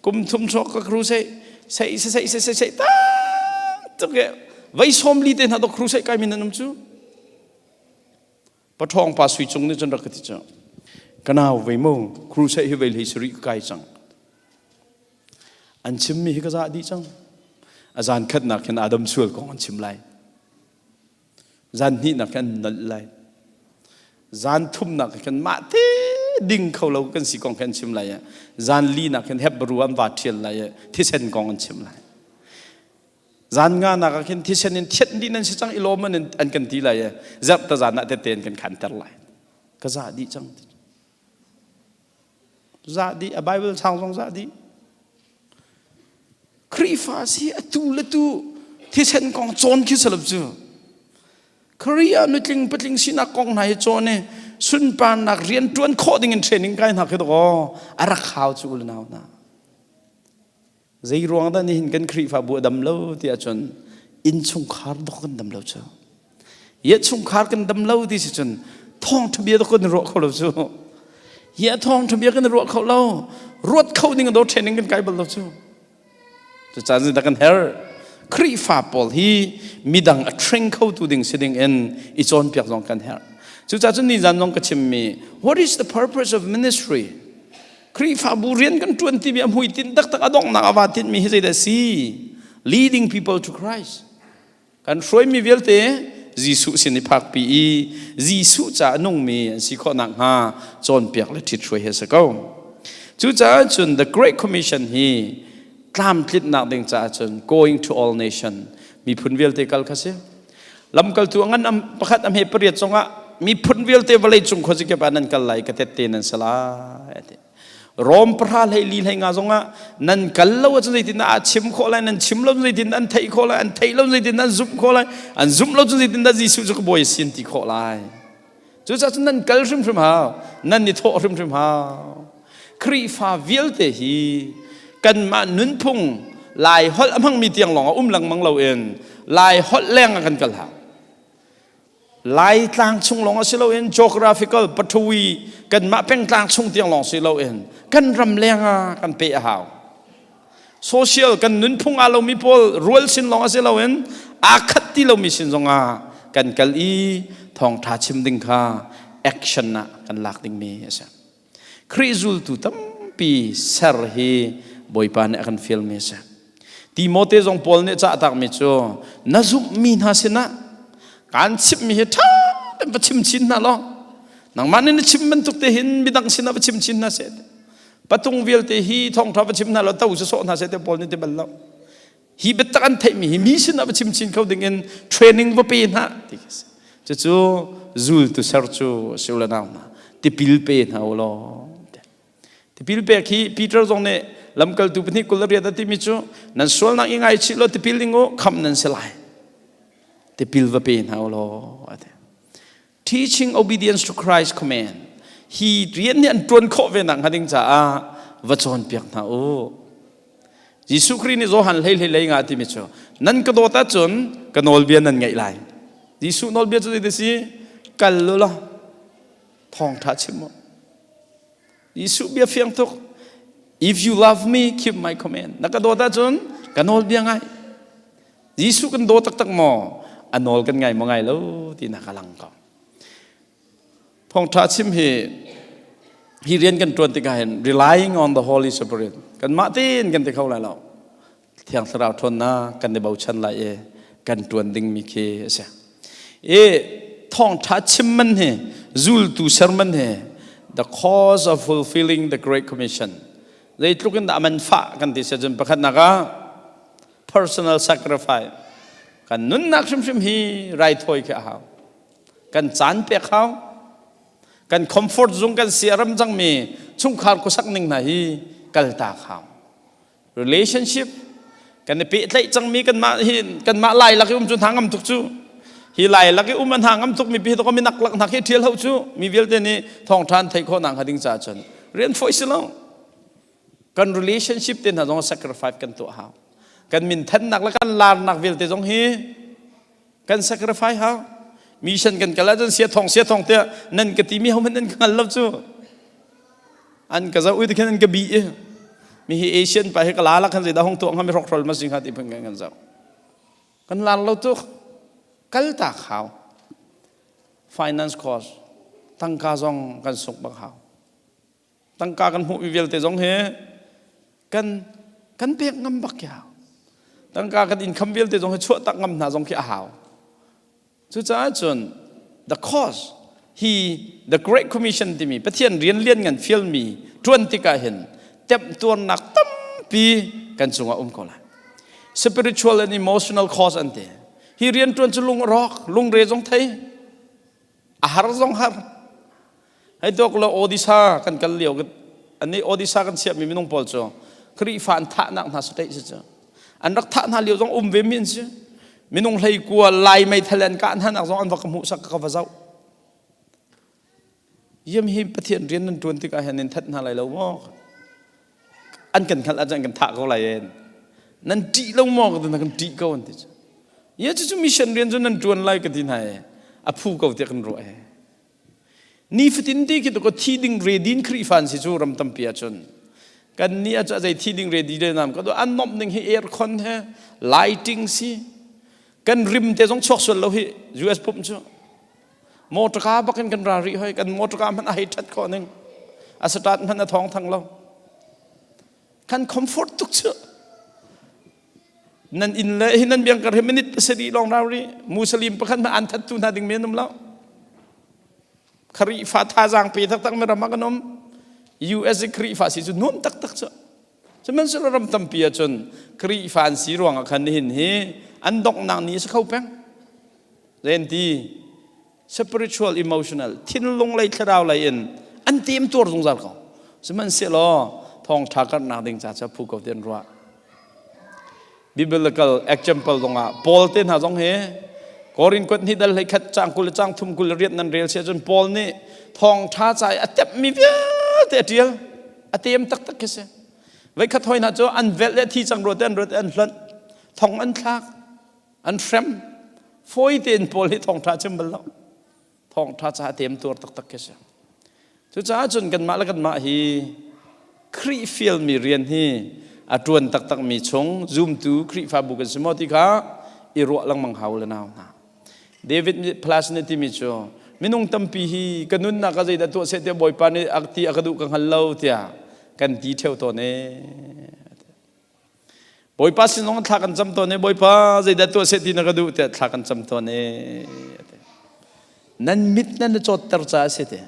กุมทุ่มชกก็ครูใส่ใส่ตั้งตัวเกไว้ชมลีเตนหาตัวครูใส่ใครมีนั่นน้ำจูปะทองปาสุยจงนี่จนรักติดจังกันเอาไว้โม่ครูใช้ให้ไว้เลยสุริกายจังอันชิมมีก็จะดีจังอาจารย์ขัดนักกันอาดัมสวลของอันชิมไลอาจารย์นี่นักกันนั่นไลอาจารย์ทุ่มนักกันมาเต้ ดิ่งเขาเรากันสิกองกันชิมไรจานลีนักกันเฮบรัวบาดเทียนไรที่เส้นกองกันชิมไรจานงานนักกันที่เส้นเทียนดีนั่นสิจังอิโลมันอันกันทีไรจับตาจานนักเต้นกันขันแต่ไรก็จะดีจังจะดีไบเบิลช่างทรงจะดีครีฟาสีตูละตูที่เส้นกองโจนคิดสลับจูครีอานุจิงปัจจิงสินักกองไหนโจนเนี่ยสุนปานนักเรียนจวนโคดิ้งเทรนนิ่งกันนักก็อารักข่าวจูลนาวนะใจรวงด้านนี้เห็นกันครีฟาบัวดำเล่าที่อาจารย์อินชุงคาร์ดกันดำเล่าเจ้าเยอะชุงคาร์กันดำเล่าที่สิจนท้องทะเบียนคนรัวเขาเล่าเจ้าเยอะท้องทะเบียนกันรัวเขาเล่ารวดเขาดิ้งกันโดนเทรนนิ่งกันไกลบลเล่าเจ้าจะจานนี้ตะกันเฮอร์ครีฟาปอลฮีมีดังอัตริงเขาตัวดิ้งสิดิ้งเอ็นอิจอนเปียกจงกันเฮอร์จุดจ้าจุดนี้จันน้องก็ชิมมี What is the purpose of ministry ครีฟาบุเรียนกันจวนที่มีอมุยตินตักอดองนักอวาตินมีให้ได้สิ leading people to Christ กันช่วยมีเวลเตจีสุสินิพักปีจีสุจ้านุ่งมีสิข้อนักหาจอนเปียกและทิศช่วยให้สักเอาจุดจ้าจุน the Great Commission ฮีกล้ามคลิดนักเด้งจ้าจุน going to all nation มีพุนเวลเตกัลคัสเซลำกัลตัวงั้นประคัดเฮปเรียดจงะมีพุนเวลเตวเลยจุงคนสิเก็บอันนั้นกันไหลก็เตเตนันสลายรอมพระให้ลีให้งาจงะนั่นกันเล่าว่าจะได้ดินอันชิมโคเลยนั่นชิมเล่าจะได้ดินอันไทยโคเลยอันไทยเล่าจะได้ดินอันซุปโคเลยอันซุปเล่าจะได้ดินอันจีสุจะก็บอยสินติโคเลยจุดนั้นนั่นกัลริมริมหานั่นนิโตริมริมหาครีฟาเวลเตฮีกันมานุนพุ่งลายฮอลมั่งมีเตียงหลงหลังมังเราเองลายฮอลแรงกันกันหาลายต่างช่วงหลงสิเราเอง geographical ปฐวีกันมาเป็นต่างช่วงเตียงหลงสิเราเองกันรำแรงกันเปะหาว social กันนุนพุ่งเรามีพอลรวยสินหลงสิเราเองอาคัตที่เรามีสินจงกันกัลอีทองทัชิมดิ่งค่ะ action นะกันหลักดิ่งมีใช่คริซูลตุตั้มปีเซอร์ฮีบอยปานกันฟิลมีใช่ทีโมเตจงพอลเนี่ยจะตักมิโซน่าซุมมีนาสินะการชิมมีเหตุเป็นประชิมชินนะล้อนังมันนี่ชิมมันตุกเตหินบิดังสินะประชิมชินนะเสร็จประตุงเวลเตฮีทองทับประชิมนะเราเต้าจะโซนะเสร็จพอลนี่เตบัลล้อฮีเบตักันเทมีฮีมีสินะประชิมชินเขาดึงเงินเทรนนิ่งว่าเป็นฮะที่จะจูซูลตุเซอร์จูสิวลานาวนะที่พิลเป็นฮะล้อที่พิลเป็นฮีปีเตอร์จงเนี่ยลำกัลตุปนิกุลเรียดที่มิจูนั่นส่วนนักยังไงชิโลที่พิลลิงโอคำนั้นเสลายที่พิลว่าเป็นฮะล้อ teaching obedience to Christ's command ฮีเรียนเนี่ยตรวนโคเวนังฮัดิงจ้าวจนเปียกนะโอ้ยิสุครีนี่โจหันเลยงาที่มิจูนั่นก็โดดจนกันนอลเบียนั่นไงไรยิสุนอลเบียจะได้สิกัลลุละทองทัชิมยิสุเบียเฟียงทุกIf you love me, keep my command. Nakadota John, kanol biya ngay. Jisu kan do tak mo, anol kan ngay mo ngay lo, di nakalang ka. Pong tachim he riyan kan tuan tikahin, relying on the Holy Spirit. Kan matin kan tikaw la lo. Tiang saraw tuan na, kan de bau chan la kan tuan ding mi ke siya. Tong tachim man zul tu sermon the cause of fulfilling the Great Commission. They look in the amanfa kan ti sa jun pakat naka personal sacrifice kan nun nak shim hi right hoy ka haw kan chan pe khaw kan comfort zung kan siaram jang mi chung khar ko sak ning na hi kal ta khaw relationship kan pe tlai chang mi kan ma lai laki chun hangam tuk chu hi lai laki an hangam tuk mi pi to ko mi nak lak nak hi thial ho chu mi vel te ni thong than thai kho nang hading cha chon rian foi siloกัน relationship เต็นหาจง sacrifice กันตัวเขากันมินทันนักและกันลานนักวิลเตจงฮีกัน sacrifice เขามีฉันกันกันแล้วจนเสียทองเตะนั่นกติมีเขามันนั่นกันลับจูอันก็จะอุ้ยแต่แค่นั้นก็บีมีเอเชียนไปให้กลาลักกันสิดาห้องตัวเขาไม่รอกทรลมาสิงหาติเพิ่งกันเจ้ากันลานเราตัวกัลตาเขา finance cost ตั้งกาจงกันสุกบักเขาตั้งกากันหูวิลเตจงเฮกันเปียกงำบักยาวตั้งกากันอินคัมวิลเตจงให้ชั่วตักงำหนาจงขี้หาวสุดท้ายจน the cause the Great Commission ที่มีประเทศเรียนเงินฟิลมีทวนที่กาเห็นเต็มตัวหนักตั้มปีกันสุงอาก็ละ spiritual and emotional cause อันเดียฮีเรียนทวนจะลุงรอกลุงเรจงไทยอาหารจงหาให้ตัวเราโอดิซากันกันเลี้ยวกันอันนี้โอดิซากันเสียมีไม่ต้องพอจ่อครีฟันท่านักน่าสนใจจ้ะอันรักท่าน่าเลี้ยวจงเวมินจ้ะไม่ต้องให้กลัวลายไม่ทะเลนกันท่านักจงอันวักมุสักกะฟะเจ้ายี่ยมฮิมประเทศเรียนนั้นทวนที่กาเห็นทัดอะไรแล้วมั้งอันกันขันอาจารย์กันท่าเขาอะไรเองนั่นดีแล้วมั้งก็ต้องกันดีเขาอันที่ยี่จะมิชชั่นเรียนจนนั้นทวนอะไรกันที่ไหนอ่ะผู้เขาเด็กกันรวยนี่ฟิตินที่คิดว่าที่ดิ่งเรดินครีฟันสิจูรำตั้มเปียชนกันนี่อาจจะใจที่ดิ่งเรดินเลยนำก็ตัวอันนบหนึ่งให้แอร์คอนเฮไลทิงสิกันริมเตะต้องชกส่วนเราให้ US ปุ๊บจ้ะมอตรกาบักกันรารีให้กันมอตรกามันไอทัดก่อนหนึ่งอาสตาร์มันท้องทั้งเรากันคอมฟอร์ตทุกเชื่อนั่นอินเลยนั่นเบียงกระเทมินิตเสดีลองรารีมุสลิมประคันมาอันทัดตุนาดิ่งเมียนุ่มเราครีฟ้าท่าจางปีทักทักไม่รำมากันนม US ครีฟ้าสิจุนุ่มทักทักเชื่อฉะนั้นเรารำตั้มเปียจนครีฟ้าสีรวงกันเห็นเฮอันดอกนางนี้สักเข้าแป้งเรนที่ spiritual emotional ทิ้งลงเลยที่เราเลยอันเตรียมตัวตรงนั้นเขาฉะนั้นเสียล้อทองทักกันนาดิ่งจากผู้ก่อเตียนรัว biblical example ตรงอ่ะปอลเตียนหาตรงเฮกอรินคนที่ได้เลยขัดจางกุลจางทุ่มกุลเรียนนั่นเรียลเสียจนปอลนี่ทองท้าใจอัตเตมีเวียเตเดียลอัตเตมตักตักเสียไว้ขัดถอยน่าจะอันเวลเลที่จังรถอันหลันทองอันทักอันเฟรมฟอยเตียนปอลที่ทองท้าจำเป็นแล้วทองท้าจะเตรียมตัวตักเสียทุกจ้าจนกันมาแล้วกันมาฮีครีฟิลมีเรียนฮีอัตวนตักมีชงซูมตูครีฟาบุกันสมอติค่ะอิรัวลังมังหาวเลยนะเดวิดพลาสเนติมิโชมินุงตัมปีฮีกันนุนนักใจแต่ตัวเสด็จบ่อยปานอักตีอักดุกังฮัลโลเตียกันดีเทวตัวเน่บ่อยปาสิน้องทักกันจำตัวเน่บ่อยปาใจแต่ตัวเสด็จนักดุเตียทักกันจำตัวเน่นั่นมิดนั่นจดตรจ่าเสด็จ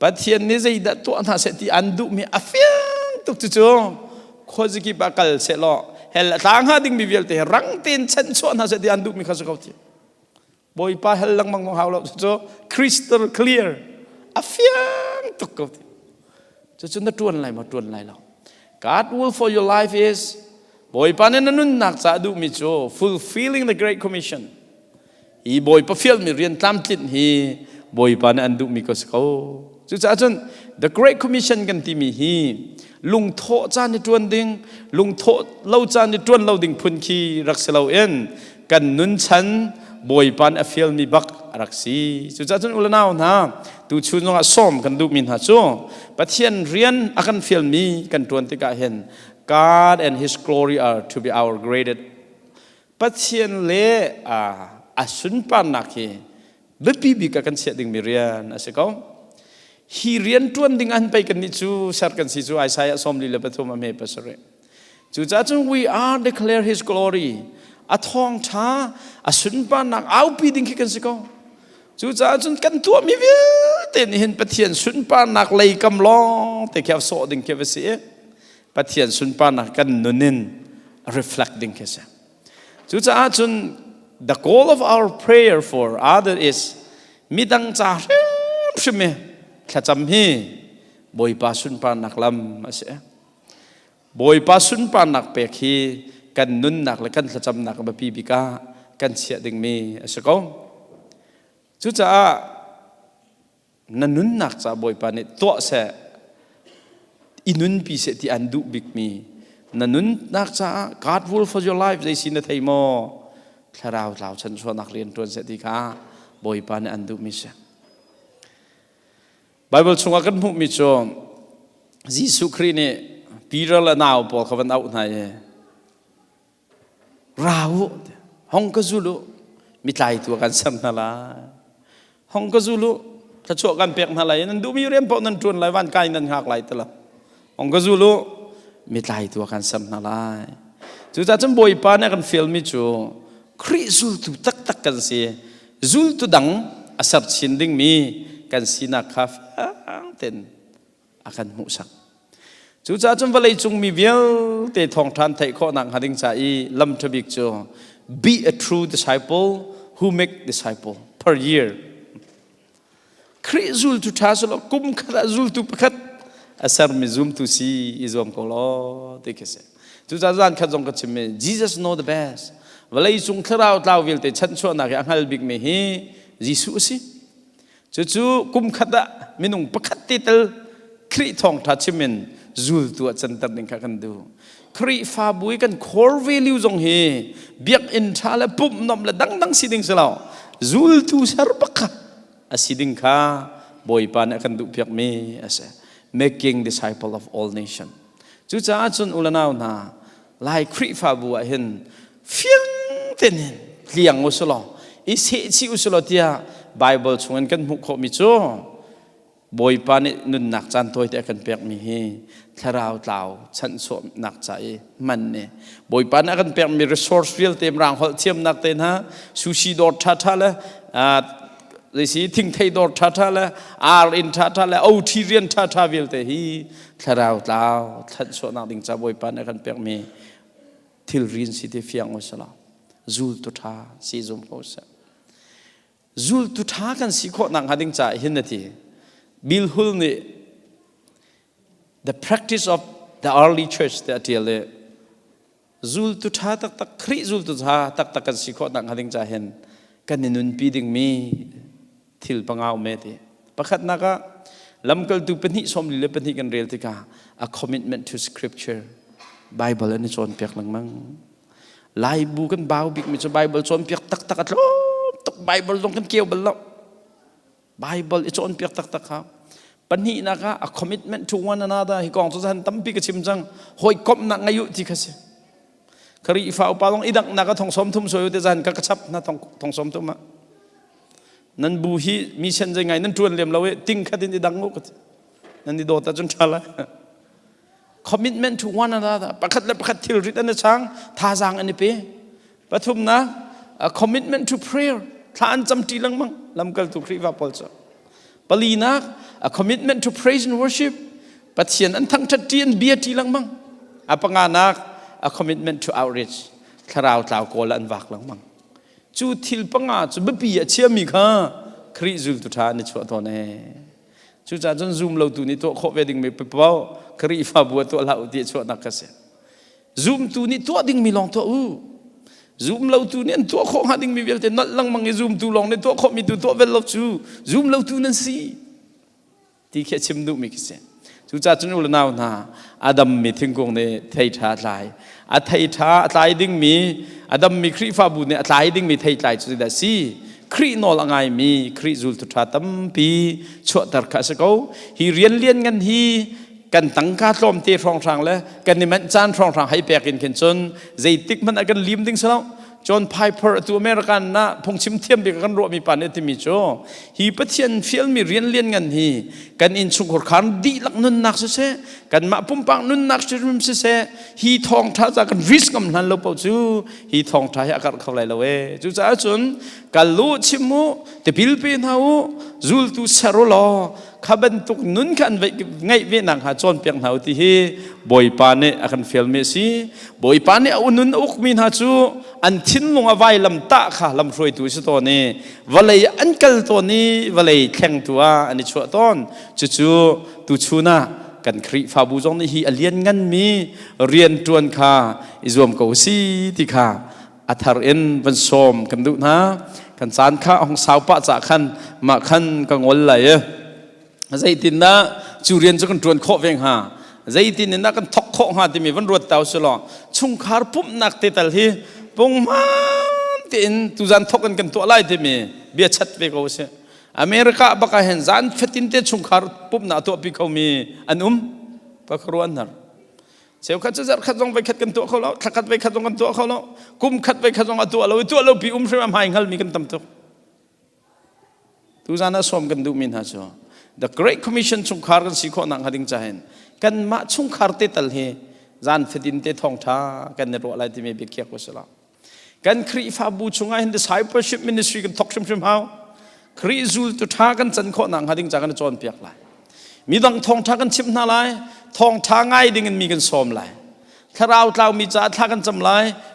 ปัจจัยนี้ใจแต่ตัวน่าเสด็จอันดุมีอาฟิยังตุกจู่ๆข้อจิกิบักลเสลอเฮลทางหาดิ่งมีเวลเตรังเต็นเชนส่วนน่าเสด็จอันดุมีข้าศึกเขาเตียบ่อยปาเฮลลังมังหาวเราจู่ๆคริสตัลเคลียร์อาฟิยังตุกเขาเตียจู่ๆนั่นตัวอะไรมาตัวอะไรเรา God will for your life is บ่อยปานั้นนุ่นนักจะดูมิโจ fulfilling the Great Commission ฮีบ่อยปาฟิลมีเรียนตามติดฮีบ่อยปานั้นดูมิก็สเขาจู่ๆจน the Great Commission กันที่มีฮีลุงโทจานในจวนดิ่งลุงโทเล่าจานในจวนเล่าดิ่งพุนคีรักษาเราเองกันนุนฉันบ่อยปานอฟิลมีบักรักสีจู่ๆจนอุลนาวนะตูชูนงอาส้มกันดูมินหาโจปัจจัยเรียนอากันฟิลมีกันจวนที่กาเห็น God and His glory are to be our greatest ปัจจัยเล่อาสุนปานนักเฮเบบบีกันเสียดิ่งมีเรียนอาศัยเขาฮีเรียนจวนดิ่งอันไปกันนิจูสักกันสิจูไอซายะสมลีเลปทุมาเมปสเรจู่ๆจน we are declare His glory อาทองท้าอาสุนปานักเอาปีดิ่งกันสิเขาจู่ๆจนกันตัวมีเวลเต็นเห็นปะเทียนสุนปานักเลยกำลองแต่แค่โซดิ่งแค่เสียปะเทียนสุนปานักกันนุนิน reflect ดิ่งแค่เสียจู่ๆจน the goal of our prayer for other is มีดังจ่าใช่ไหมถ้าจำฮีบ่อยปาสุนปานักลำมาเสียบ่อยปาสุนปานักเปกฮีกันนุนนักและกันถ้าจำนักแบบปีบิกากันเสียดิ่งมีสักคนจู่ๆนั่นนุนนักจะบ่อยปานี่ตัวเสียอินุนปีเสที่อันดุบิกมีนั่นนุนนักจะ God will for your life ได้สินเทยโมถ้าเราฉันชวนนักเรียนตัวเสที่ข้าบ่อยปานี่อันดุมิเสBible ชงกันมุมิโจยิสุครีเนี่ยปีระละนาวพอเขาวันเอาไหนเราห้องก็จูลุมิตรายตัวกันซ้ำนั่นละห้องก็จูลุถ้าโชกันเปียกนั่นละนั่นดูมีเรื่องพอนั่นจวนหลายวันใกล้นั่นหักหลายตัวละห้องก็จูลุมิตรายตัวกันซ้ำนั่นละจู่ๆจำบ่อยปานเนี่ยกันฟิลมิโจคริจูลตุตักกันเสียจูลตุดัง asar chinding mi kan sinak khaf ten akan musak chu cha chum valai chung mi vial te thong than thai kho nang hading cha I lam thabik cho be a true disciple who make disciple per year Krizul tu tasolo kum khara zul tu pakhat asar mi zum tu si izom ko lo dekese tu cha zan kha jong ka chime Jesus know the best valai chung kharau tlaw vil te chan cho na ka hal big me hi Jesus si chu kum khada minung pakhat ti tel kri thong tha chimin zul tu chan tar ning kha kan du kri fa bui kan core value jong he biak in thala pup nom la dang dang siding selaw zul tu sar pakha asiding kha boy pan akan du piak me ase making disciple of all nation chu cha chun ulanaw na lai kri fa bu a hin fiang ten liang usolo I se chi usolo tia bible chungan kan mu kho mi cho boy pan nun nak chan toy te kan piak mi hi tharau tlaw chan so nak chai man ne boy pan akan piak mi resource real tem rang hol thiam nak ten ha sushi dot tha tha laเลยสิทิ้งไทยดอร์ท่าท่าละอาร์อินท่าท่าละเอาที่เรียนท่าท่าวิลเตฮีทาราวลาวท่านสวนักดิ่งจับบอยปันกันเปียกมีทิลรินสิที่เฟียงอุสลาจูลตุท่าสีจุ่มเขาเสจูลตุท่ากันสิโคนังหาดิ่งจ่าเห็นนาทีบิลฮุลนี่ the practice of the early church แต่ที่เลยจูลตุท่าตักคริจูลตุท่าตักกันสิโคนังหาดิ่งจ่าเห็นกันนินุนปีดิ่งมีทิลปังเอาเมติประคัดนักลำกัลตุเป็นหิสมลิเลเป็นหิกันเรียลติกา a commitment to scripture Bible อันนี้ชนเปียกหลังมั่งลายบูกันบ่าวบิ๊กมิจะ Bible ชนเปียกตักตักล้อตก Bible ลงกันเกี่ยวบัลลัง Bible ชนเปียกตักครับปัญหานัก a commitment to one another ฮิกองทุกท่านตั้มปีกชิมจังหอยกบนักอายุที่เขาเสียครีฟ้าอุปาลงอีดักนักทองสมทุ่มสวยแต่จันกระชับนะทองสมทุ่มะนั่นบูฮีมีเช่นยังไงนั่นชวนเลี้ยมเราเวติ้งขัดินดังงกนั่นนี่โดดตาจนชาละ commitment to one another ประคัดและประคัดทิลริดอันนี้ช้างท่าจางอันนี้เป้ปฐุมนะ a commitment to prayer ท่าอันจำจีลังมั่งลำกัลตุครีฟ้าพอลจ้ะปลีนัก a commitment to praise and worship ปัจเจียนอันทั้งชัดเจนเบียจีลังมั่งอปงานักa commitment to outreach คราวตาวโกลันวักหลังมั่งจูทิลปังอาจูบปีเชื่อมีค่ะคริจูตุทาในชัวตัวเน่จูจ่าจนซูมเราตัวนี้ตัวโคเวดิ่งไม่ไปเป้าคริฟ้าบัวตัวเราที่ชัวนักเกษตรซูมตัวนี้ตัวดิ่งมีลองตัวซูมเราตัวนี้ตัวโคหาดิ่งมีเวลแต่นัดลังมังไอซูมตัวลองในตัวโคมีตัวเวลเราซูมเราตัวนั้นสิที่แค่ชิมดูมีเกษตรจูจ่าจนอุลนาวนาอาดัมมีถึงกงในไทยท่าลายอาไทยท่าลายดิ่งมีอาดัมมีคริฟ้าบุญเนี่ยลายดิ่งมีไทยลายจุดเดซี่คริโนละไงมีคริจูลตุท่าตั้มปีชั่วตระกัสเขาฮีเรียนเลี้ยนกันฮีกันตั้งการล้อมเตะรองทางแล้วกันนี่มันจานรองทางให้แปลกินเข็นจนใจติ๊กมันอากันลิมดิ่งซะแล้วจอห์นไพเปอร์ตัวอเมริกันนะพงชิมเทียมเบกันรัวมีปานเอติมิโจฮีปะเทียนฟิลมีเรียนเลี้ยนกันฮีกันอินสุขขานดีลักนุนนักเสกันมาปุ่มปังนุนนักจุดมิเสฮีทองท้าจากกันริสกำนันเราเปล่าจูฮีทองท้าให้อากาศเข้าไหลเราเวจูจ้าจนกันรู้ชิมูแต่พิลปีนเขาจูลตุสารุลอขับตุกนุนกันไว้ไงเวนังหาจอนเปียงหาวที่ฮีบอยปานเนอากันฟิลเมซีบอยปานเนอุนุนอุกมินหาจูอันทิ้งลงเอาไว้ลำตาค่ะลำรวยตัวสุดตัวนี้วลัยอันกัลตัวนี้วลัยแข่งตัวอันนี้ชัวต้นจู่ตัวชูน่ะกันคริฟาบูจงนี่ฮีเลียนงันมีเรียนจวนค่ะอิจวมเกาซีที่ค่ะอัธรินวันสมกันดูนะกันสารข้าของสาวปะจากขันมาขันกังวลไหลใจตินนะจูเรียนจะกันจวนโคเวงหาใจตินนะกันทอกโคหาที่มีวันรวดเตาสลอชุงคาร์ปุ๊บนักเตตัลฮีปงมาตินตุจันทอกกันตัวไล่ที่มีเบียชัดไปเขาเสียอเมริกาบักเห็นจันเฟตินเตชุงคาร์ปุ๊บนักตัวปีเขามีอันปักรวนนั้นเสียวขัดจะขัดจงไปขัดกันตัวเขาแล้วขัดไปขัดจงกันตัวเขาแล้วกุมขัดไปขัดจงกันตัวเราปีใช่ไหมหายหัลมีกันตั้มตัวตุจันน่ะสมกันดูมินฮะจ้ะThe Great Commission ชุงคาร์กันสิโคนังหัดิงใจเห็นกันมาชุงคาร์เตตัลเฮจานเฟดินเตทองท่ากันในรัวอะไรที่มีเบียเคียกวสละกันครีฟ้าบูชุงไงเห็น discipleship ministry กันทอกชิมฮาว คริจูลตุท่ากันจันโคนังหาดิ้งจากกันจอนเปียกไหลมีดังทองท่ากันชิมนาไหลทองท่าง่ายดิ้งกันมีกันสมไหลถ้าเรามีจ่าท่ากันจำไหล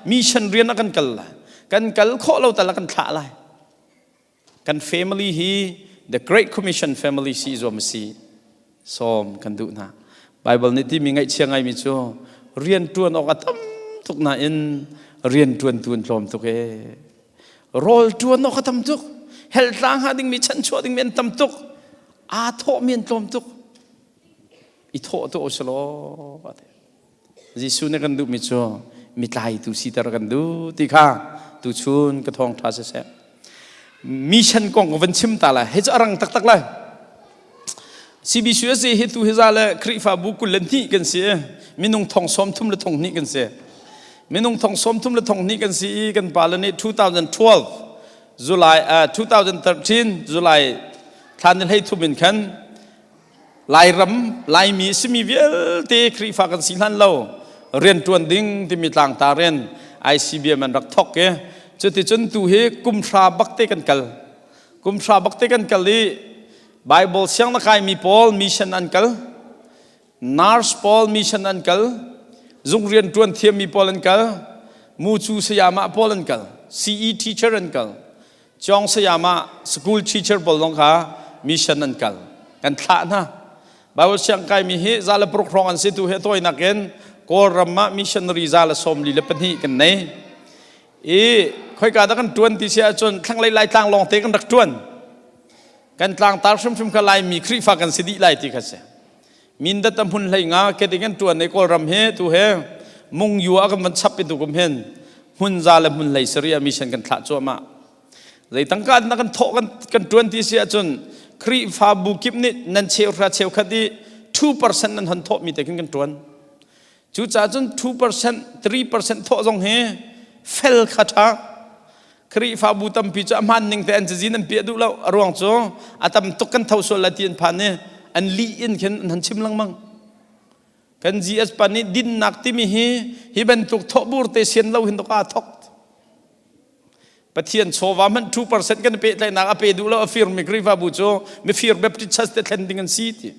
มีฉันเรียนกันไหลกันโคเราแต่ละกันท่าไหลกัน family ฮี the Great Commission family ซีโซมซีสมกันดูนะไบเบิลนี่ที่มีไงเชียงไงมีจ่อเรียนตวนออกตั้มทุกนาอินเรียนตวนลมทุกโรลตวนออกตั้มทุกเฮลต์ร่างหาดิ้งมีฉันชัวดิ้งมีตั้มทุกอาโทมีนลมทุกอีโทตัวสโลยิสุเนี่ยกันดูมีจ่อมีตายตุสีตระกันดูที่ข้าตุชุนกระทองท่าเสะมีฉันกองวันชิมตาละเฮจอรังตักเลยซีบีชัวเสียเหตุเฮจาละคริฟาบุกุลนี่กันเสียมินุงทองสมทุ่มละทองนี่กันเสียมินุงทองสมทุ่มละทองนี่กันเสียกันปาลนี่2012 July 2013 July ท่านให้ทุบินขันลายรำลายมีสมีเวลเตคริฟากันสิลันเล่าเรียนจวนดิ้งที่มีต่างตาเรียน ICBM มันรักทอกเกจุดที่จนตัวเฮกุมทราบักเตกันกัลกุมทราบักเตกันกัลลีไบเบิลเสียงนักไอมีพอลมิชชันอันกัลนาร์สพอลมิชชันอันกัลจุงเรียนจวนเทียมมีพอลอันกัลมูจูสยามะพอลอันกัล CE teacher อันกัลจองสยามะ school teacher พอลลงค่ะมิชชันอันกัลกันท่านะไบเบิลเสียงไกมีเฮซาลปรุครองอันสิตัวเฮตัวนักเอ็นกอรมะมิชชันรีซาลสมลีเลปนีกันเนค่อยการตั้งจวนที่เสียจนทั้งไล่ต่างลองเตะกันรักจวนกันต่างตาชุ่มกันไล่มีคริฟ้ากันสิดีไล่ที่เขาเสียมินดัตมุนไล่งาเกิดกันจวนในกอรมเฮตัวเฮมุงยัวกันมันชับเป็นตัวกุมเฮนมุนซาลมุนไล่เสียมิชันกันทัดจัวมาเลยตั้งการตั้งกันโถกันจวนที่เสียจนคริฟ้าบุกิบนิดนันเชียวราเชียวคดี 2% นั้นหันโถมีแต่กันจวนจู่จ้าจน 2% 3% โถจงเฮเฟลขัดครีฟาบูตัมพิจามันนิงแต่อันจะจีนันเปียดูแล้วรวงโจอาตัมตุกันเท่าส่วนละเทียนพันเนี่ยอันลีอินเข็นหันชิมลังมังกันจีเอสปานี่ดินนักที่มีฮิบันตุกทบูร์เตเซียนเราหินตุกอาทอกปะเทียนโซวามัน 2% กันเปียแต่นักเปียดูแล้วฟิร์มครีฟาบูโจไม่ฟิร์แบบที่ชัดแต่แทนดิ้งกันซีที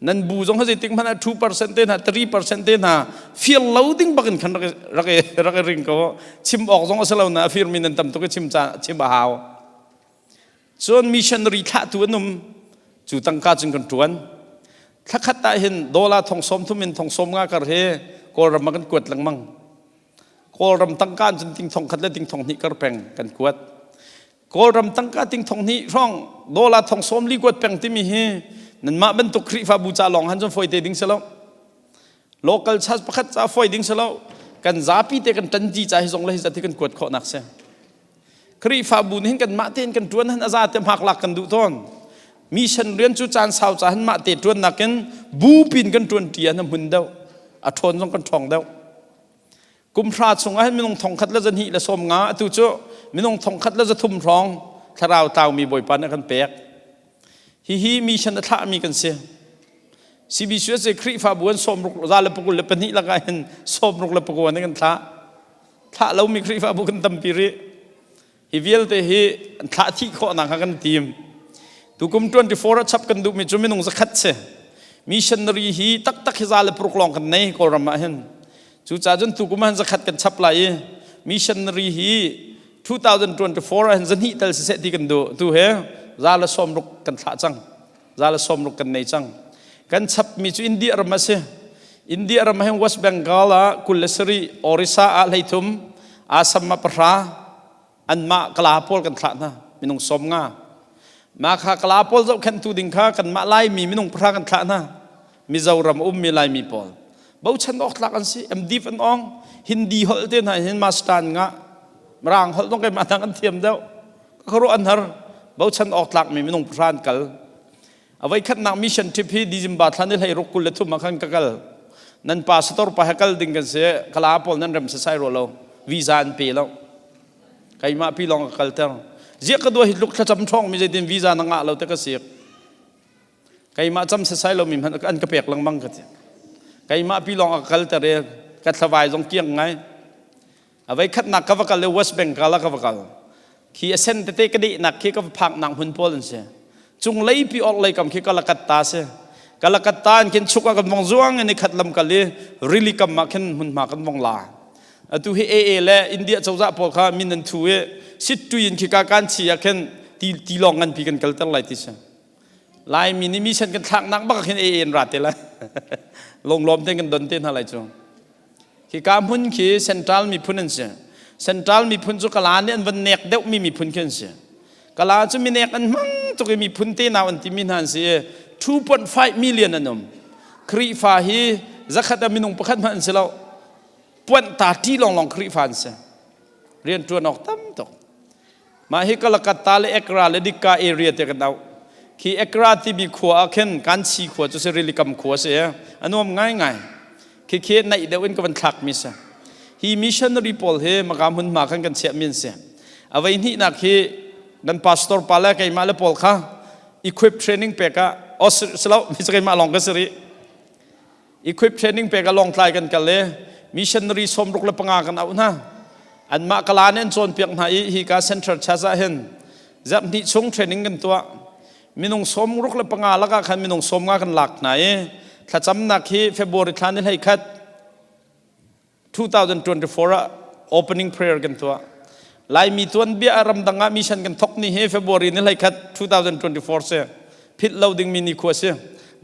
นั่นบูจงเขาจะติ้งพัน 2% เท่านั้น 3% เท่านั้นฟิลเลาดิ้งบักกันขันรักริงก็ชิมออกจงเอาเสลานะฟิลมินันตั้มตัวก็ชิมบ่าวส่วนมิชชันรีท่าตัวนุ่มจุดตั้งการจึงกันจวนถ้าขัดตาเห็นโดลาทองสมทุ่มินทองสมงากระเฮก็รำมากันกวดหลังมั่งก็รำตั้งการจนติ้งทองขัดและติ้งทองนี้กระแปงกันกวดก็รำตั้งการติ้งทองนี้ร่องโดลาทองสมลีกวดแปงที่มีเฮนั่นมาเป็นตุกคริฟาบูจาลองหันจนฟอยเตดิ้งเสลาโลกัลชัสประคัตจะฟอยดิ้งเสลากันซาปีเตกันตันจีใจให้ทรงเลยจะที่กันกวดข้อนักเสียคริฟาบูนี่กันมาเตนกันจวนหันอาซาเต็มหักหลักกันดูต้นมีฉันเรียนจุจานสาวจะหันมาเตจวนนักกันบูปินกันจวนเตียนหุ่นเดาอัทนทรงกันทองเดากุมพราชงให้ไม่ต้องทองคัดแล้วจะหิและสมงาตุโจไม่ต้องทองคัดแล้วจะทุ่มทองถ้าเราเตามีบ่อยปันกันเปียกฮีมีฉันท่ามีกันเสียซีบีชัวเซคริฟาบวนสมรุกซาเลปกุลเลปนิละกันสมรุกเลปกุลนี่กันท่าเรามีคริฟาบุกันตั้มปีรีฮีเวลเตฮีท่าที่ข้อนังกันทีมตุกุม24ชับกันดูมีจุดไม่ต้องสักขัดเสียมีฉันรีฮีตักฮิซาเลปรุกลองกันในกอรมาเห็นจู่จ้าจนตุกุมหันสักขัดกันชับไหลมีฉันรีฮี2024หันจะหิตัลเสตีกันดูตัวเฮซาลสมรุกกันท่าจังซาลสมรุกกันในจังกันชับมีจุอินเดียรมาเสอินเดียรมาเฮวัสเบงกาลาคุลเลสรีออริซาอาไลทุมอาสัมมาปราอันมากลาพอลกันท่านะมีนงสมงามาขากลาพอลเจ้าขันตูดิงข้ากันมาไลมีนงพระกันท่านะมีเจ้ารำมีไลมีพอลบ่าวฉันออกหลักกันสิดีฟันองฮินดีฮอลเดนฮินมาสตานงะมร่างฮอลต้องไปมาทางกันเทียมเดียวก็รู้อันฮาร์บ่าวฉันออกหลักมีนงพระกันเอาไว้ขัดนักมิชชั่นทริปที่ดิจิมบาทันได้ให้รุกกุลเลตุมาขันกัลนั่นพาสตอร์ไปให้กัลดิ่งกันเสียกลาพอลนั่นเริ่มใช้โรลวีซ่าอันเปย์แล้วใครมาพี่ลองกัลเตอร์เจ้าก็ดูให้ลูกจำช่องมีใจเดินวีซ่านั่งอ่ะเราแต่ก็เสียใครมาจำใช้เรามีมันอันกระเปียกลังบังกันใครมาพี่ลองกัลเตอร์กัดสบายตรงเกี่ยงไงเอาไว้ขัดนักกัลเลวสเบงกาลกัลเค khi sen tê cái đi nặc khi có phạc nặng hun pol se chung lấy pi ok lấy cầm khi có là cắt ta se cái là cắt ta anh kiến chúc cái vòng zuang anh khát lâm cái li really cầm mà khen hun mà cái vòng la tu hi le India châu dạ pol kha min an thu e sit tu in khi ka kan chi khen ti long an pi kan kal tar lai ti se lai mini mission kan thak nak bak khen en rat te la long lom te kan don te na lai chu khi kam hun khi central mi phun an se central mi phun chu kala ne an van nek deuh mi phun khen se kala chu mi nek an mang to ke mi phun te naw an ti min han se 2.5 million anom kri fa hi zakhat aminung pakhat man se lo puan ta ti long kri fan se rian tu nok tam to ma hi Kolkata le Accra le dikka area te kan daw khi Accra ti bi khwa khen kan chi khwa chu se really kam khwa se anom ngai khi nai deuh in ka van thak mi sa hi missionary pol he makam hun ma kan che min se avai ni na khi dan pastor pala kai ma le pol kha equip training pe ka oslo miskai ma long ka seri equip training pe ka long thlai kan kal le missionary som ruk le panga kan au na an ma kala nen chon piak na hi ka central chaza hen zap ni chung training kan tua minung som ruk le panga la ka khan minung som nga kan lak na e tha cham na khi February than ni hai khat 2024 opening prayer kan tua lai mi tuan bia aram danga mission kan thok ni he February ni lai khat 2024 se phit loading mini khu se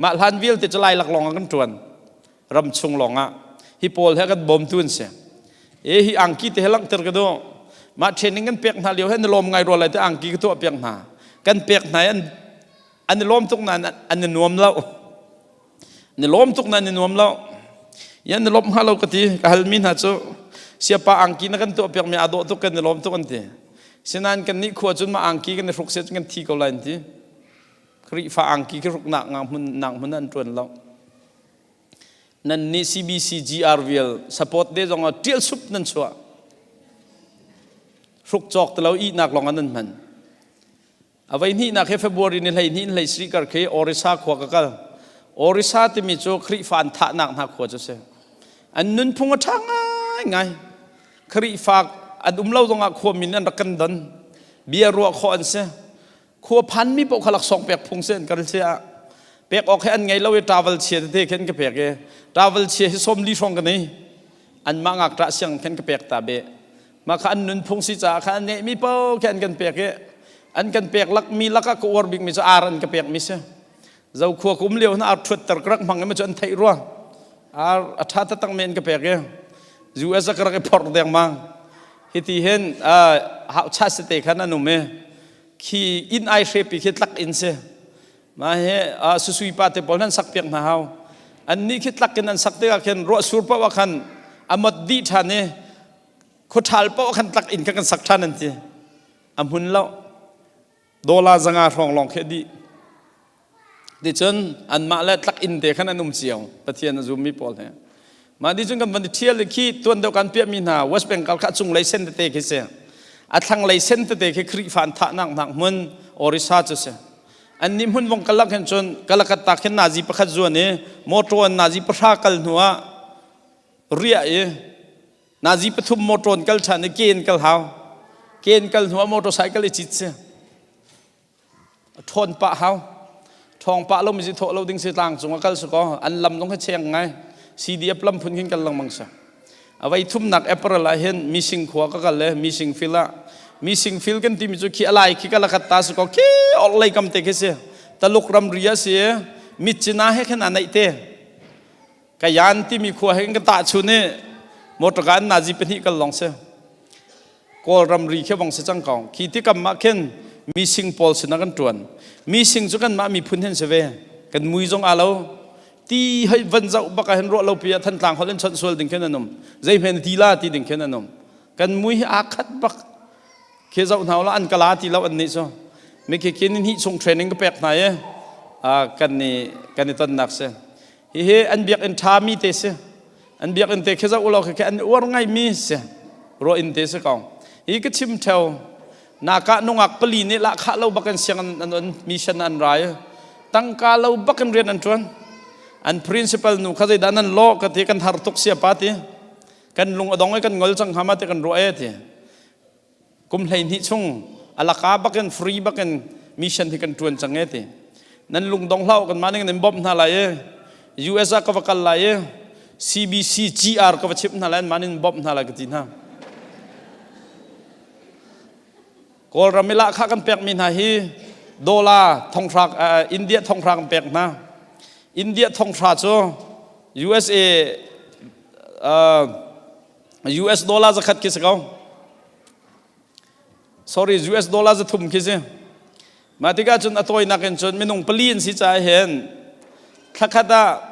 ma hlan vil te chalai lak long kan tuan ram chung longa hi pol he kan bom tun se e hi angki te helang ter ka do ma training kan pek na leo hen lom ngai ro lai te angki ka to pek na kan pek na an lom tuk na an nuam lo ni lom tuk na ni nuam lo yan lom halo ka ti ka halmin ha chu siapa angki na kan to pek me ado to kan lom to kan te sinan kan ni khu chun ma angki kan ruk se kan thi ko lain ti kri fa angki ki ruk na nang mun an tron lo nan ni CBC GRVL support de jong a tiel sup nan chwa ruk chok te lo i nak long an man avai ni na ke February ni lai sri kar ke Orissa khwa ka kal Orissa ti mi chu kri fan tha nak na khwa chu se an nun phung thang ngai kri fa an lo jong a khwa min an kan dan bia ro kho an se khwa phan mi po khalak song pek phung sen kal se a pek ok an ngai lo travel che te khen ke pek e travel che som li song kan nei an ma ngak tra siang khen ke pek ta be ma kha an nun phung si cha kha ne mi po khen kan pek e an kan pek lak mi laka ko or big mi cha aran ka pek mi se zau khua kum leo na ar thut tar krak mang ma chan thai ro ar atha ta tang men ka pek e zu asa kra ke por deng mang hiti hen ha cha se te khan anu me khi in ai shape pi khit lak in se ma he su sui pa te pol nan sak pek na hau an ni khit lak ken an sak te ka khen ro sur pa wa khan amat di thane kho thal pa khan tlak in kan sak than an ti am hun lo dola zanga rong long khedi di chen an ma la tlak in te khan anum chiao pathian zum mi pol he ma di chung kan ban thial le khi tuan do kan pia mi na West Bengal kha chung lai sen te ke se a thang lai sen te ke khri fan tha nang mun Orissa chu se an nim hun wong kalak hen chon Kolkata khen naji pakhat zo ne motron naji pakha kal nuwa ria e naji pathum motron kal thane ken kal haw ken kal nuwa motorcycle chit se thon pa haw thong pa lo mi ji tho lo ding se tang chung kal su ko an lam long kha cheng ngai CDF lam phun kin kal lang mang sa awai thum nak April la hen missing khwa ka kal le missing fila missing fil kan ti mi chu khi alai khi kala khatta su ko ki olai kam te ke se taluk ram ria se mi china he khan anai te ka yan ti mi khwa he ka ta chu ne motokan naji pani kal long se kol ram ri khe bang se chang kaung khi ti kam ma khen missing pol se na kan tuan missing chu kan ma mi phun hen se ve kan mui jong alo ti hai van zau ba ka hen ro lo pia than tlang holen chon sol ding khen anom zai phen ti la ti ding khen anom kan mui a khat bak khi dạo nào là ăn cá lá thì lâu ăn nị so mấy cái kiến hị sung training cái pek này cần này tuần nạc se hi ăn việc ăn thà mi te se ăn việc ăn te khi dạo lâu cái ăn uống ngay mi se rồi ăn te se còn hi cái chim theo na cả nông ạc pali này lạ khá lâu bắc ăn siang ăn mission ăn rai tăng cả lâu bắc ăn riêng ăn chuan ăn principal nu khá dây đan ăn lo cái thế kan har tuk sia pa te kan lung adong cái kan ngol chang hama te kan ro e te kum hlei ni chung alaka bakan free bakan mission hi kan tuan changeti nan lung dong hlau kan maning nen bom na la ye USA ka vakal la ye CBC GR ka chip na la manin bom na la gatin ha kol ramila kha kan pek min ha hi dollar thong thrak India thong thrak pek na India thong thra cho USA US dollar za khat kis kaw sorry US dollar za thum kis matika chun atoi nakin chun minung palin si cha hen thakada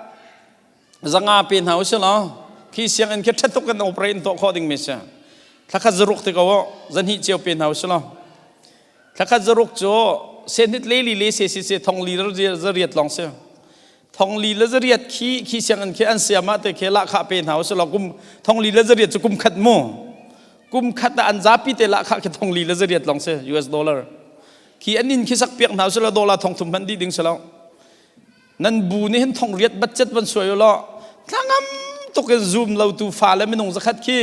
zanga pin house lo khi siang en ke thatuk kan operate to khading mesa thakha zaruk te kaw zan hi cheu pin house lo thakha zaruk cho senit leli le se thong li zariat long se thong li la zariat khi siang an ke an siama te ke la kha pen house lo kum thong li la zariat chu kum khat mo kum khat an zapi te la kha ke thong li la zariat long se US dollar khi anin khi sak pek house lo dollar thong thum han di ding selo nan bu ni hen thong riat budget ban soyo lo thangam to ke zoom lo tu fa la minung zakhat ki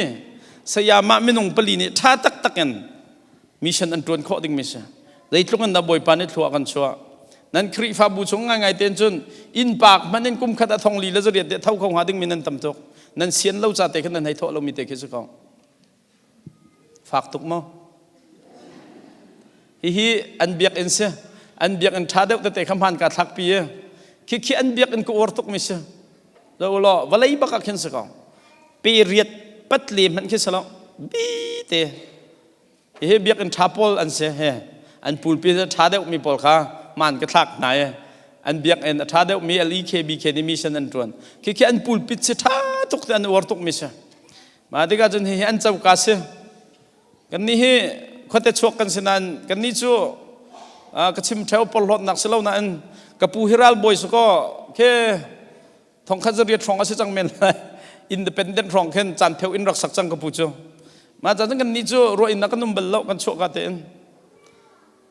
sayama minung pali ni tha tak taken mission an tuan kho ding mission dei tlungan na boy pan ni thua kan chua nan khri fa bu chung ngai ten chun in pak manin kum khata thong li la zariat de thau khong ha ding minan tam tok nan sian lo cha te kan nan hai tho lo mi te ke su ko fak tuk mo hi an biak in se an biak an tha de te kham han ka thak pi khi an biak in ko or tuk mi se lo walai ba ka khen se ko period pat le man ke salo bi te hi biak an thapol an se he an pul pi tha de mi pol kha man ka thak nai an biak en tha de mi LEKB ke ni mission an tuan khi an pul pi se tha tuk an or tuk mi se ma de ga jun hi an chau ka se kan ni hi khote chok kan sinan kan ni chu ka chim theu pol lot nak selo na an ka pu hiral boy su ko ke thong kha zariat thong ase chang men independent thong khen chan theu in rak sak chang ka pu chu ma cha kan ni chu ro in na kan num bel lo kan chok ka te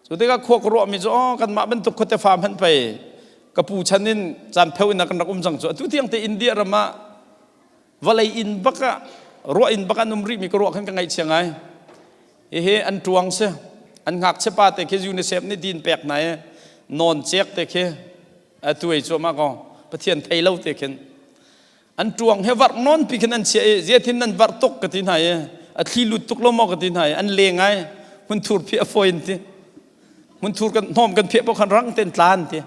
chu de ka khok ro mi chu kan ma ben tuk khote farm han pai ka pu chanin chan theu in na kan rak chang chu tu tiang te India rama walai in baka ro in baka num ri mi ko ro khan ka ngai chiangai he an tuang se an ngak che pa te ke UNICEF ni din pek na non chek te ke atuai chu ma ko pathian thei lo te khen an tuang he war non pi khen an che je thin nan war tok ka tin hai a thli lut tuk lo mo ka tin hai an le ngai hun thur phi a foin ti mun thur kan nom kan phe po khan rang ten tlan ti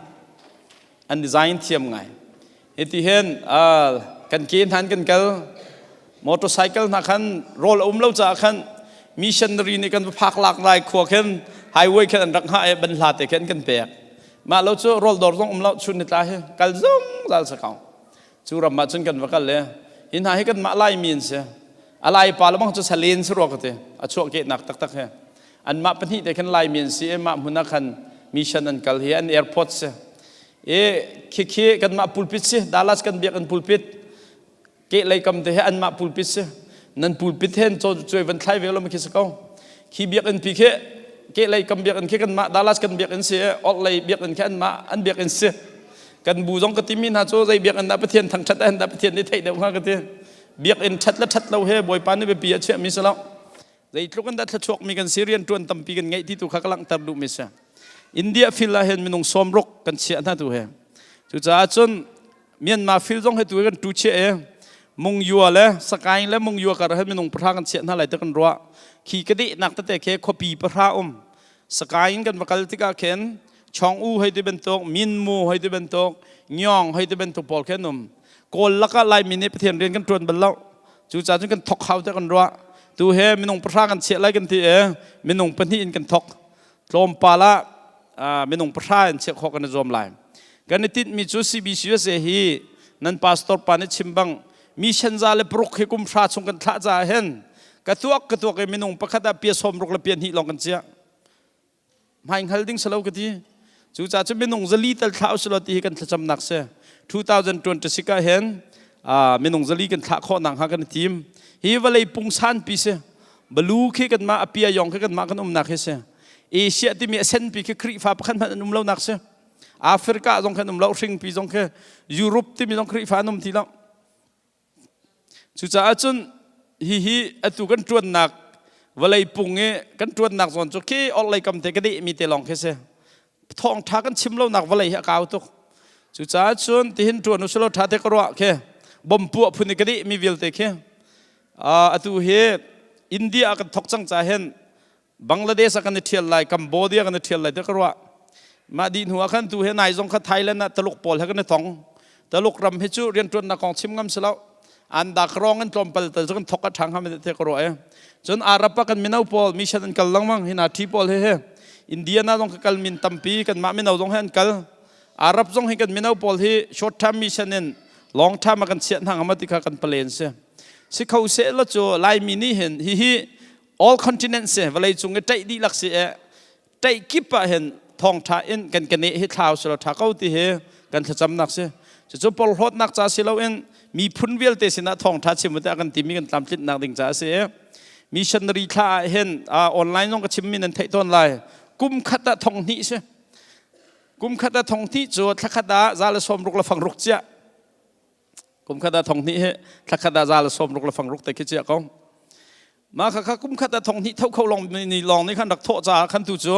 an design thiam ngai eti hen kan kin han kan kal motorcycle na khan roll lo cha khan missionary ni kan phak lak lai kho khen highway khen rak ha ban hla te khen kan pek ma lo chu rol dor jong lo chun ni ta he kal zong dal sa kaw chu ram ma chun kan wakal le hin ha he kan ma lai min se alai pa lo bang chu salen su ro ka te a chok ke nak tak tak he an ma pan hi te khan lai min si ma huna khan mission an kal hi an airport se khi kan ma pulpit se Dallas kan biak an pulpit ke lai kam te he an ma pulpit se nan pulpit hen cho choi van thai velo ma ki sa kaw khi biak an pi ke lai kam biak an ke kan ma Dallas kan biak an se ol lai biak an kan ma an biak an se kan bu jong ka timin ha cho zai biak an da pathian thang that an da pathian ni thai da ha ka te biak an that la that lo he boy pan ni be pi a che mi sa lo zai tluk an da thachok mi kan Syrian tuan tam pi kan ngai ti tu kha kalang tar lu mi sa India fil la hen minung somrok kan che na tu he chu cha chun Myanmar fil jong he tu kan tu che mung yua le sakai le mung yua kar he minung pra kan che na lai ta kan ro khi ka di nak ta te ke khopi pra sakai kan bakal tika khen chong u hai ti ben tok min mu hai ti ben tok nyong hai ti ben tok pol khenum kol la ka lai mini pathian ren kan tron bal lo chu cha chu kan thok khau ta kan ro tu he minung pra kan che lai kan ti minung pan hi in kan thok tlom pala minung pra an che khok kan zom lai kan tit mi chu CBC se hi nan pastor pan chimbang mission za le prok he kum thra chung kan thla za hen ka tuak e minung pakhata pia som rok la pian hi long kan chia mai holding salo ka ti chu cha chu minung zali tal thau salo ti kan thacham nak se 2026 ka hen minung zali kan thla kho nang ha kan team hi walei pungsan pi se balu khe kan ma apia yong khe kan ma kan nak he se Asia ti mi sen pi khe khri fa pakhan man lo nak se Africa jong khan lo ring pi jong khe Europe ti mi jong khri fa num ti lo chu cha chun hi atu kan tuan nak วลัยปุ่งเงี้ยกันจวนหนักส่วนจุกี้ออกเลยกำเตกดิมีเตลองแค่เสียทองทักกันชิมเราหนักวลัยเฮกาวตุกจุจ้าชวนที่เห็นจวนนุสโลทัดเทกรัวแค่บ่มปัวพุนิกดิมีวิลเตแค่อตุเฮอินเดียกันทกจังจ่าเห็นบังกลาเทศกันเที่ยวไล่กัมพูชากันเที่ยวไล่เทกรัวมาดินหัวขันตุเฮนายจงขัดไทยแล้วนะตลกปอลให้กันทองตลกรำให้จูเรียนจวนนักของชิมงำเสลาอันดักรองกันจอมเปิลแต่จนทกกันทางทำให้เทกรัวจนอารับกันมินเอาปอลมิชันกันลังมั่งหินาทีปอลเฮอินเดียน่าต้องกันมินตัมปีกันมามินเอาต้องให้กันอารับต้องให้กันมินเอาปอลที่ช็อตทำมิชันเนนลองทำมากันเสียทางมาติกากันเปลี่ยนเสียสิเขาเสียแล้วจูไลมินี่เห็นฮิ all continents เสียเวลาจุงใจดีลักเสียใจกิบเห็นทองท่าอินกันเนฮิท้าวสละท้าเขาที่เฮกันจะจำนักเสียจะจูปอลฮอดนักจ่าสิเราเองมีพุ่นเวลเตสินะทองท่าชิมแต่กันที่มีกันตามจิตนักดิ่งจ่าเสียมีชันรีท่าเห็นออนไลน์น้องก็ชิมมีนันเทต้นไลน์กุมขัดทองนี้เสียกุมขัดทองที่จูทักขัดซาลสมรุกละฟังรุกเจ้ากุมขัดทองนี้เฮทักขัดซาลสมรุกละฟังรุกแต่คิดเจ้าเขามาข้ากุมขัดทองนี้เท่าเขาลองนี่ลองนี่ขันดักโทจ่าขันตุจู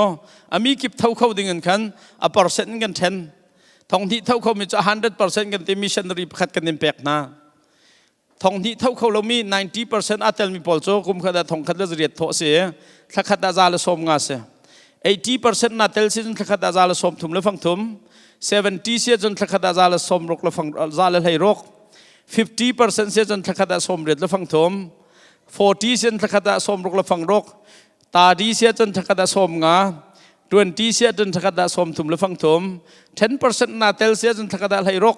อามีกิบเท่าเขาดิ่งกันเปอร์เซ็นต์กัน10ทองที่เท่าเขามีจะ100%กันที่มิชันรีขัดกันอิมแพกนะทองที่เท่าเขาเรามี90%อาจจะมีพอลโจกุมขัดทองขัดจะเรียดโทเสียทักขัดซาลสมงาเสีย80%นาเตลซิจนทักขัดซาลสมถุมเลฟังถุม70เสียจนทักขัดซาลสมรกเลฟังซาลให้รก50%เสียจนทักขัดสมเรียดเลฟังถุม40เสียจนทักขัดสมรกเลฟังรกตาดีเสียจนทักขัดสมงา20เสียจนทักขัดสมถุมเลฟังถุม10% นาเตลเสียจนทักขัดให้รก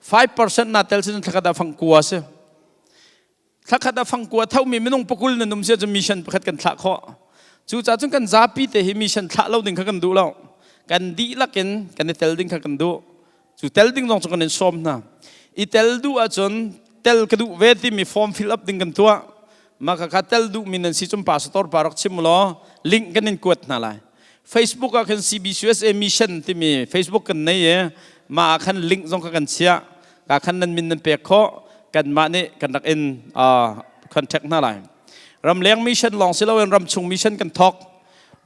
5% นาเตลเสียจนทักขัดฟังกัวเสียทักขัดฟังกัวเท่ามีไม่ต้องปกุลนั่นนุ่มเสียจนมิชันขัดกันทักข้อจูจ่าจนกันจับปีแต่เฮมิชันทักเราดึงขัดกันดูเรากันดีละกันเตลดึงขัดกันดูจูเตลดึงลองจนกันสมนะอีเตลดูอาจนเตลกระดูเวทีมีฟอร์มฟิลอัพดึงกันตัวมาขัดเตลดูมีนันซีจมพาสตอร์ปารักชิมล้อลิงก์กันนินกวดนั่นแหละ Facebook ก็คือ CBCS Mission ที่มี Facebook กันนี่มาคันลิงก์ตรงกันเชียกับคันนั้นมินนันเปียกข้อกันมาเนี่ยกันดักเอ็นคอนแทคนั่นแหละรำเลี้ยงมิชชั่นลองสิเราเอ็นรำชุงมิชชั่นกันทอก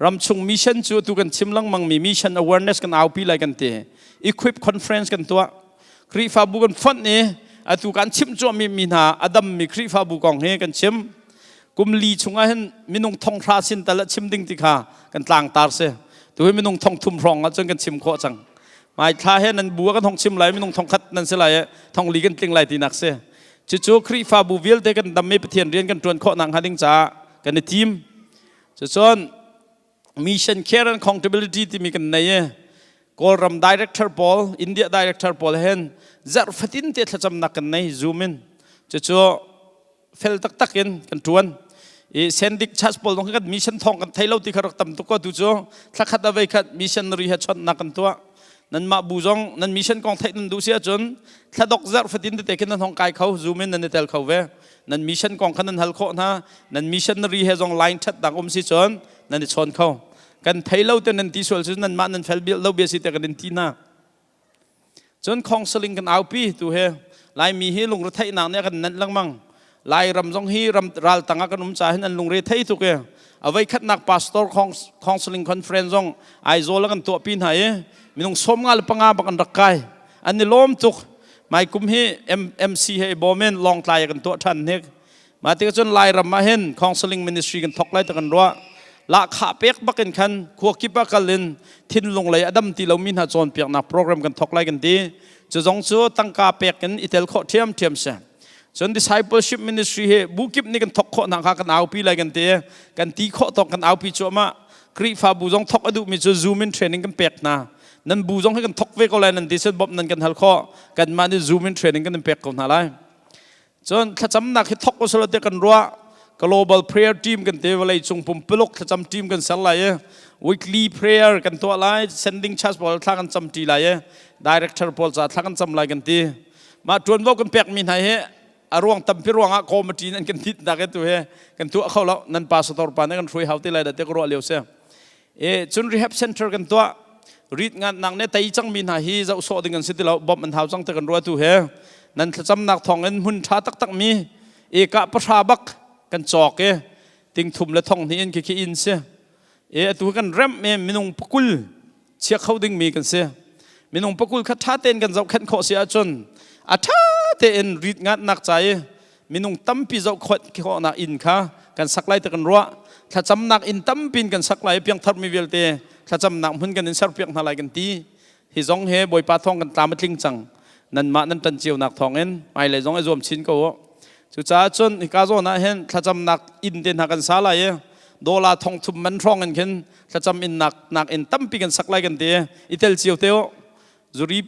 รำชุงมิชชั่นจู่ตัวกันชิมลังมังมีมิชชั่น awareness กันเอาปีอะไรกันเตะ equip conference กันตัวครีฟาบุกันฟันนี่ตัวการชิมจู่มีหาอดัมมีครีฟาบุกองเฮกันชิมกุมลีชงอาเห็นมินงทองทราสินแต่ละชิมดิ้งติขากันต่างตาเสียตัวมินงทองทุ่มรองจนกันชิมโคจังหมายท่าเห็นนั้นบัวกันทองชิมไหลมินงทองคัดนั่นเสียไหลทองลีกันติงไหลตีนักเสียจู่ครีฟาบูวิลเดกันดำไม่ไปเทียนเรียนกันจวนโคนังหาดิ้งจ้ากันในทีมส่วนมิชชั่นแคร์และคอนเทบิลิตี้ที่มีกันในกอลรัมดีเรคเตอร์พอลอินเดียดีเรคเตอร์พอลเห็นจะฟัดินเตะจำนักกันในซูมินจู่เฟลตักกันจวนเซนดิกชัสปอลต้องกันมิชชั่นทองกันไทยเราที่ขรักตั้มตุกดูจ้ถ้าขัดเอาไว้ขัดมิชชั่นรีฮัชนักกันตัวนั้นมาบูจงนั้นมิชชั่นกองไทยนั้นดูเสียจนถ้าดอกเซอร์ฟัดินเตะกันนั้นทองไก่เขาซูมินนั้นเตลเขาเวนั้นมิชชั่นกองขันนั้นฮัลโคนะนั้นมิชชั่นรีฮัจงไลน์ชัดดังสิจนนั้นชนเขากันไทยเราแต่นั้นที่ส่วนจนนั้นมานั้นเฟลเบียเราเบียสิแต่กันที่น่าจนคองสลิงกันเอาปีตัวเฮลายมีเฮลงรถไทยนางเนี่ยกันนั้นลังมังลายรำจงฮีรำรัลตั้งกันนุ่มใจให้นันลุงเรทัยทุกอย่างเอาไว้คัดนักพาสตอร์คอนซัลทิงคอนเฟรนซ์จงไอโซลกันตัวปีนหายมีนุ่งสมงาลปังอาบักันรักไก่อันนี้ล้มทุกไม่กุมฮีMC ให้บอมเมนลองตายกันตัวทันเฮกมาที่จนลายรำมาเห็นคอนซัลทิงมินิสทรีกันทอกไล่ตะกันรัวละขาเปียกบักกันคันขวบกิบบักกันลินทิ้นลงเลยอดัมที่เรามินหาจนเปียกนักโปรแกรมกันทอกไล่กันดีจะจงชัวตั้งกาเปียกกันอิตาลีเทียมเสียจน discipleship ministry เฮบุกิบนี่กันทอกข้อนังกันเอาปีอะไรกันเตะกันตีข้อตอกกันเอาปีจัวมาครีฟาบูจงทอกอดุมีจะ zoom in training กันเปียกนะนั่นบูจงให้กันทอกเวกอะไรนั่นดิเซนบ๊อบนั่นกันฮัลข้อกันมาใน zoom in training กันเปียกกันอะไรจนถ้าจำนักให้ทอกก็สลัดเตะกันรัว global prayer team กันเตะอะไรจงปุ่มปลุกถ้าจำทีมกันสลาย weekly prayer กันตัวอะไร sending charge บอลท่ากันจำทีไร director บอลจะท่ากันจำอะไรกันตีมาจวนว่ากันเปียกมีไหนเฮอารวงตั้มพิรวงคอมจีนั่นกันทิดดักกันตัวเฮกันตัวเขาแล้วนั่นพาสตอร์ปานนั่นกันช่วยเขาที่ไรแต่เด็กรัวเลี้ยวเสียจนรีฮับเซ็นเตอร์กันตัวรีดงานนางเนี่ยแต่จังมีหน้าที่จะสอดกันสิที่เราบ่มมันเท้าจังแต่กันรัวตัวเฮนั่นจำนักทองเงินหุ่นชาตักมีเอกประชาบักกันจอก ติงทุมและท่องนี่อินขี้อินเสียตัวกันเริ่มมีนงปกุลเชียเขาดึงมีกันเสียมีนงปกุลคัดท่าเต้นกันเจ้าขันขอเสียจนอาท่าเต้นรีดงัดนักใจมีนงตั้มปีเจ้าขดขอนักอินค่ะกันสักไล่ตะกันรัวถ้าจำนักอินตั้มปีนกันสักไล่เพียงทัดมีเวลเตถ้าจำนักหุ่นกันอินสักเพียงอะไรกันตีฮิซองเฮบอยปาทองกันตามมาทิ้งจังนั่นมานั่นตันเจียวนักทองเอ็นไม่เลยจงไอ้รวมชิ้นก็ว่าจุดจ้าจนอีกาโซนะเห็นถ้าจำนักอินเดนหากันสาลายโดลาทองทุมมันทองกันเห็นถ้าจำอินนักอินตั้มปีกันสักไล่กันตีอิเตลเจียวเตวจุรี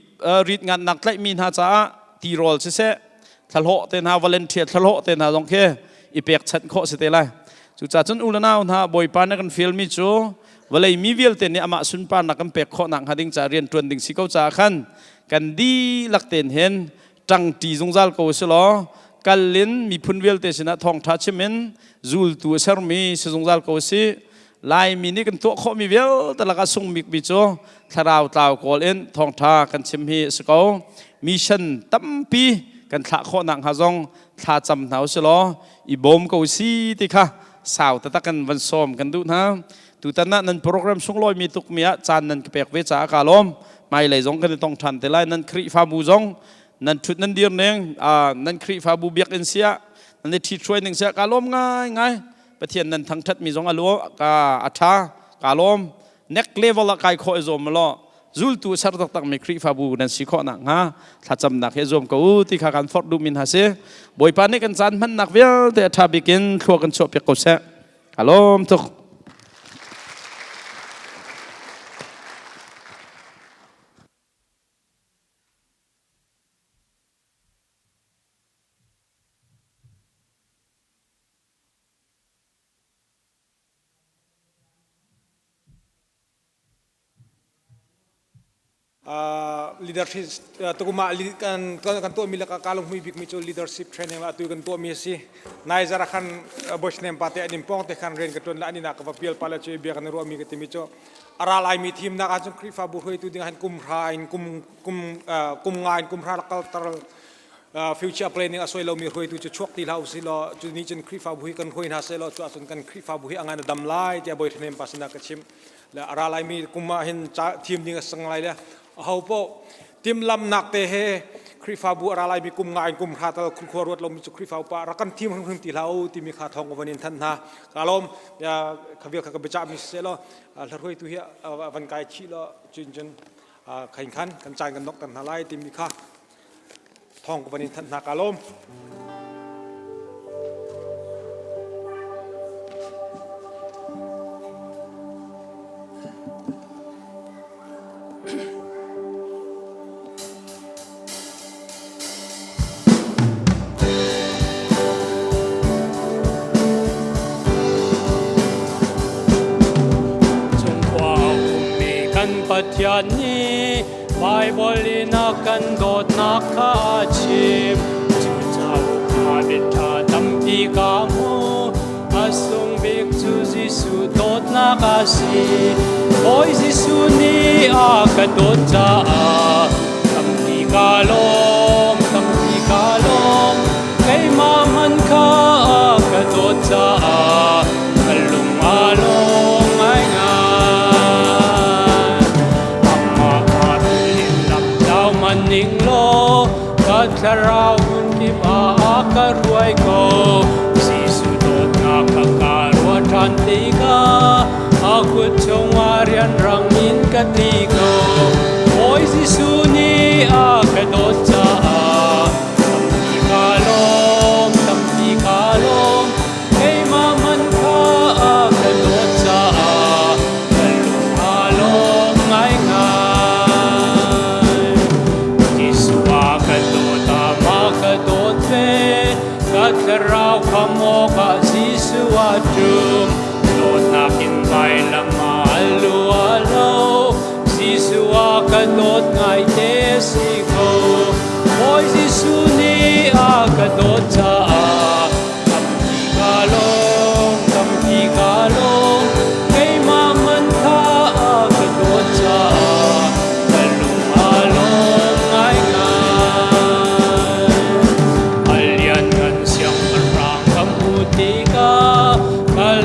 รีดงานนักไล่มีนาจ้าตีโรลเสทะเลาะเต้นหาวอลเลนเทียทะเลาะเต้นหาตรงเคอีเปียกชัดโคสิเตไลจุดจ้าจนอุลนาอุนาบอยปานกันฟิลมิจูวันเลยมีวิลเต้นเนี่ยอามาสุนปานนักกันเปียกโคนักหาดิ่งจ่าเรียนตรวนดิ่งสิเขาจ่าขันกันดีลักเต้นเห็นจังตีจงจัลโกสิล้อกัลลินมีพุนวิลเตชนะทองทัชเมนจูลตัวเซอร์มีสิจงจัลโกสิลายมีนี่กันตัวโคมีวิลแต่ละก็ส่งมิกบิโจทาราวตาวโกลเอ็นทองทากันชิมฮีสกาวมิชันตั้มปีกันทะโคนังฮาจงทาจำหนาวสิล้ออีบอมโกสิติค่ะสาวตะกันวันซ้อมกันดูนะตุตันนั้นโปรแกรมส่งลอยมีตุกมีอาจารย์นั้นเปียกเวชากาลมไม่เลยจงกันต้องทันแต่ไรนั้นครีฟาบูจงนั้นชุดนั้นเดียร์เองนั้นครีฟาบูเบียกเอ็นเซียนั้นที่ช่วยหนึ่งเสียกาลมง่ายประเทศนั้นทั้งทัดมีจงอลัวกาอัฐากาลมเน็กเลเวลกายโคเอโซมล้อจูลตัวสารตักมีครีฟาบูนั้นสิข้อนักฮะถ้าจำนักเฮโซมก็ที่ข้ากันฟอร์ดูมินฮาเซบอยปานนี้กันจันมันนักเวลแต่ถ้าบิกินทัวกันชอบเปียกกุศลกาลมทุกleadership ตัวมากันตัวมีละกาลงมีบิ๊กมิจู leadership training ละตัวกันตัวมีสินายจาระคันบอชเนมปาเตอดิมปองเตคันเรียนกันตัวละนี่นักว่าเปียลปาเลช่วยเบียกันรัวมีกันติมิจูอาราไลมีทีมนักอาจจะคริฟาบุหอยตัวดิ่งหันกุมพรายกุมงานกุมพราละกัลตร์future planning อาศัยเรามีหอยตัวจะชกตีเราสิเราจุดนี้จนคริฟาบุหอยกันหอยน่าเสียเราจุดส่วนกันคริฟาบุหอยอ่างานดำไล่ที่บอยชเนมปาสินักชิมและอาราไลมีกุมมาเห็นทีมดิ่งสังไลเลยเขาพอทีมลำหนักเตะคริฟาบูอะไรมีกลุ่มงานกลุ่มขาตะคุณครัวรถเรามีจุคริฟาปะรักกันทีมทั้งทีเราที่มีขาทองวันนี้ท่านนะกาลมยาขวิลขกบจับมิเซลหลักรวยตัวเฮียวันกายชีลจนแข่งขันกันใจกันนกกันอะไรที่มีขาทองวันนี้ท่านนะกาลมปัจจันนี้ไปบริณากันโดดนักขาชิมจุดเจ้าขาดิธาตั้มปีกามูอาสุงบิกจูจิสุโดดนักอาศีโอยจิสุนีอากระโดดจ้าตั้มปีกาลมไกมามันข้ากระโดดจ้าลุงอาลงง่ายนิ่งโลกัดเราหุ่นที่มาอากรวยโกสิสุดนักการวัฏันติกาอากุจงวารียนรังอินกติโกโอยสิสุนีอากโดจาตั้มปีกาลมเฮมามันข้าอากโดจาลุงอาลงง่ายกัดเราขโมกะสิสวัสดุมโดดนักอินไปละมาลัวโลสิสวากะโดดไงเตสิโกโอยสิสุนีอากะโดดจาตั้มปีกาลงไกมามันข้าอากะโดดจาลุงอาลงง่ายติกากัล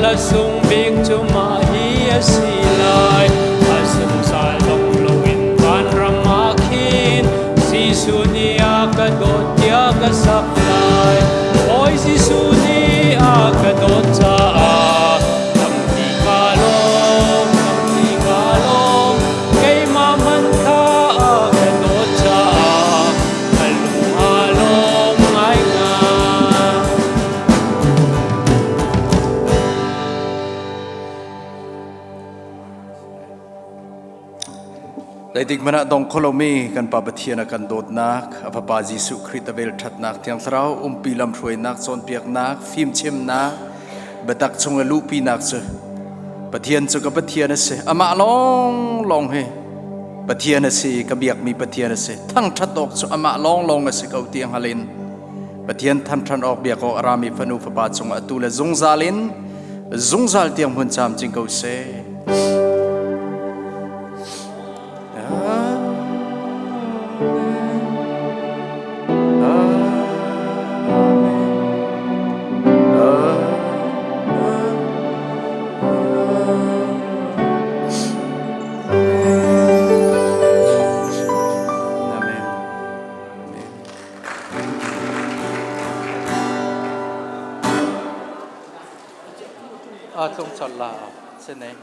lai oi si su ni a ka don cha a tam ti ka long kai ma man kha a ka don cha a kalu a long ngai nga Lai tik mana dong kolomi kan pa bathiana kan dot nak apa pa Jesu Christ vel that nak tiang thrau pilam throi nak son piak nak phim chem nak batak chung lu pi nak se pathian chu ka pathiana se ama long he pathiana se ka biak mi pathiana se thang that ok chu ama long se kau tiang halin pathian tham than ok biak ok arami phanu pha pa chung atula zungzal tiang hun cham ching kau se chung chọn là sẽ này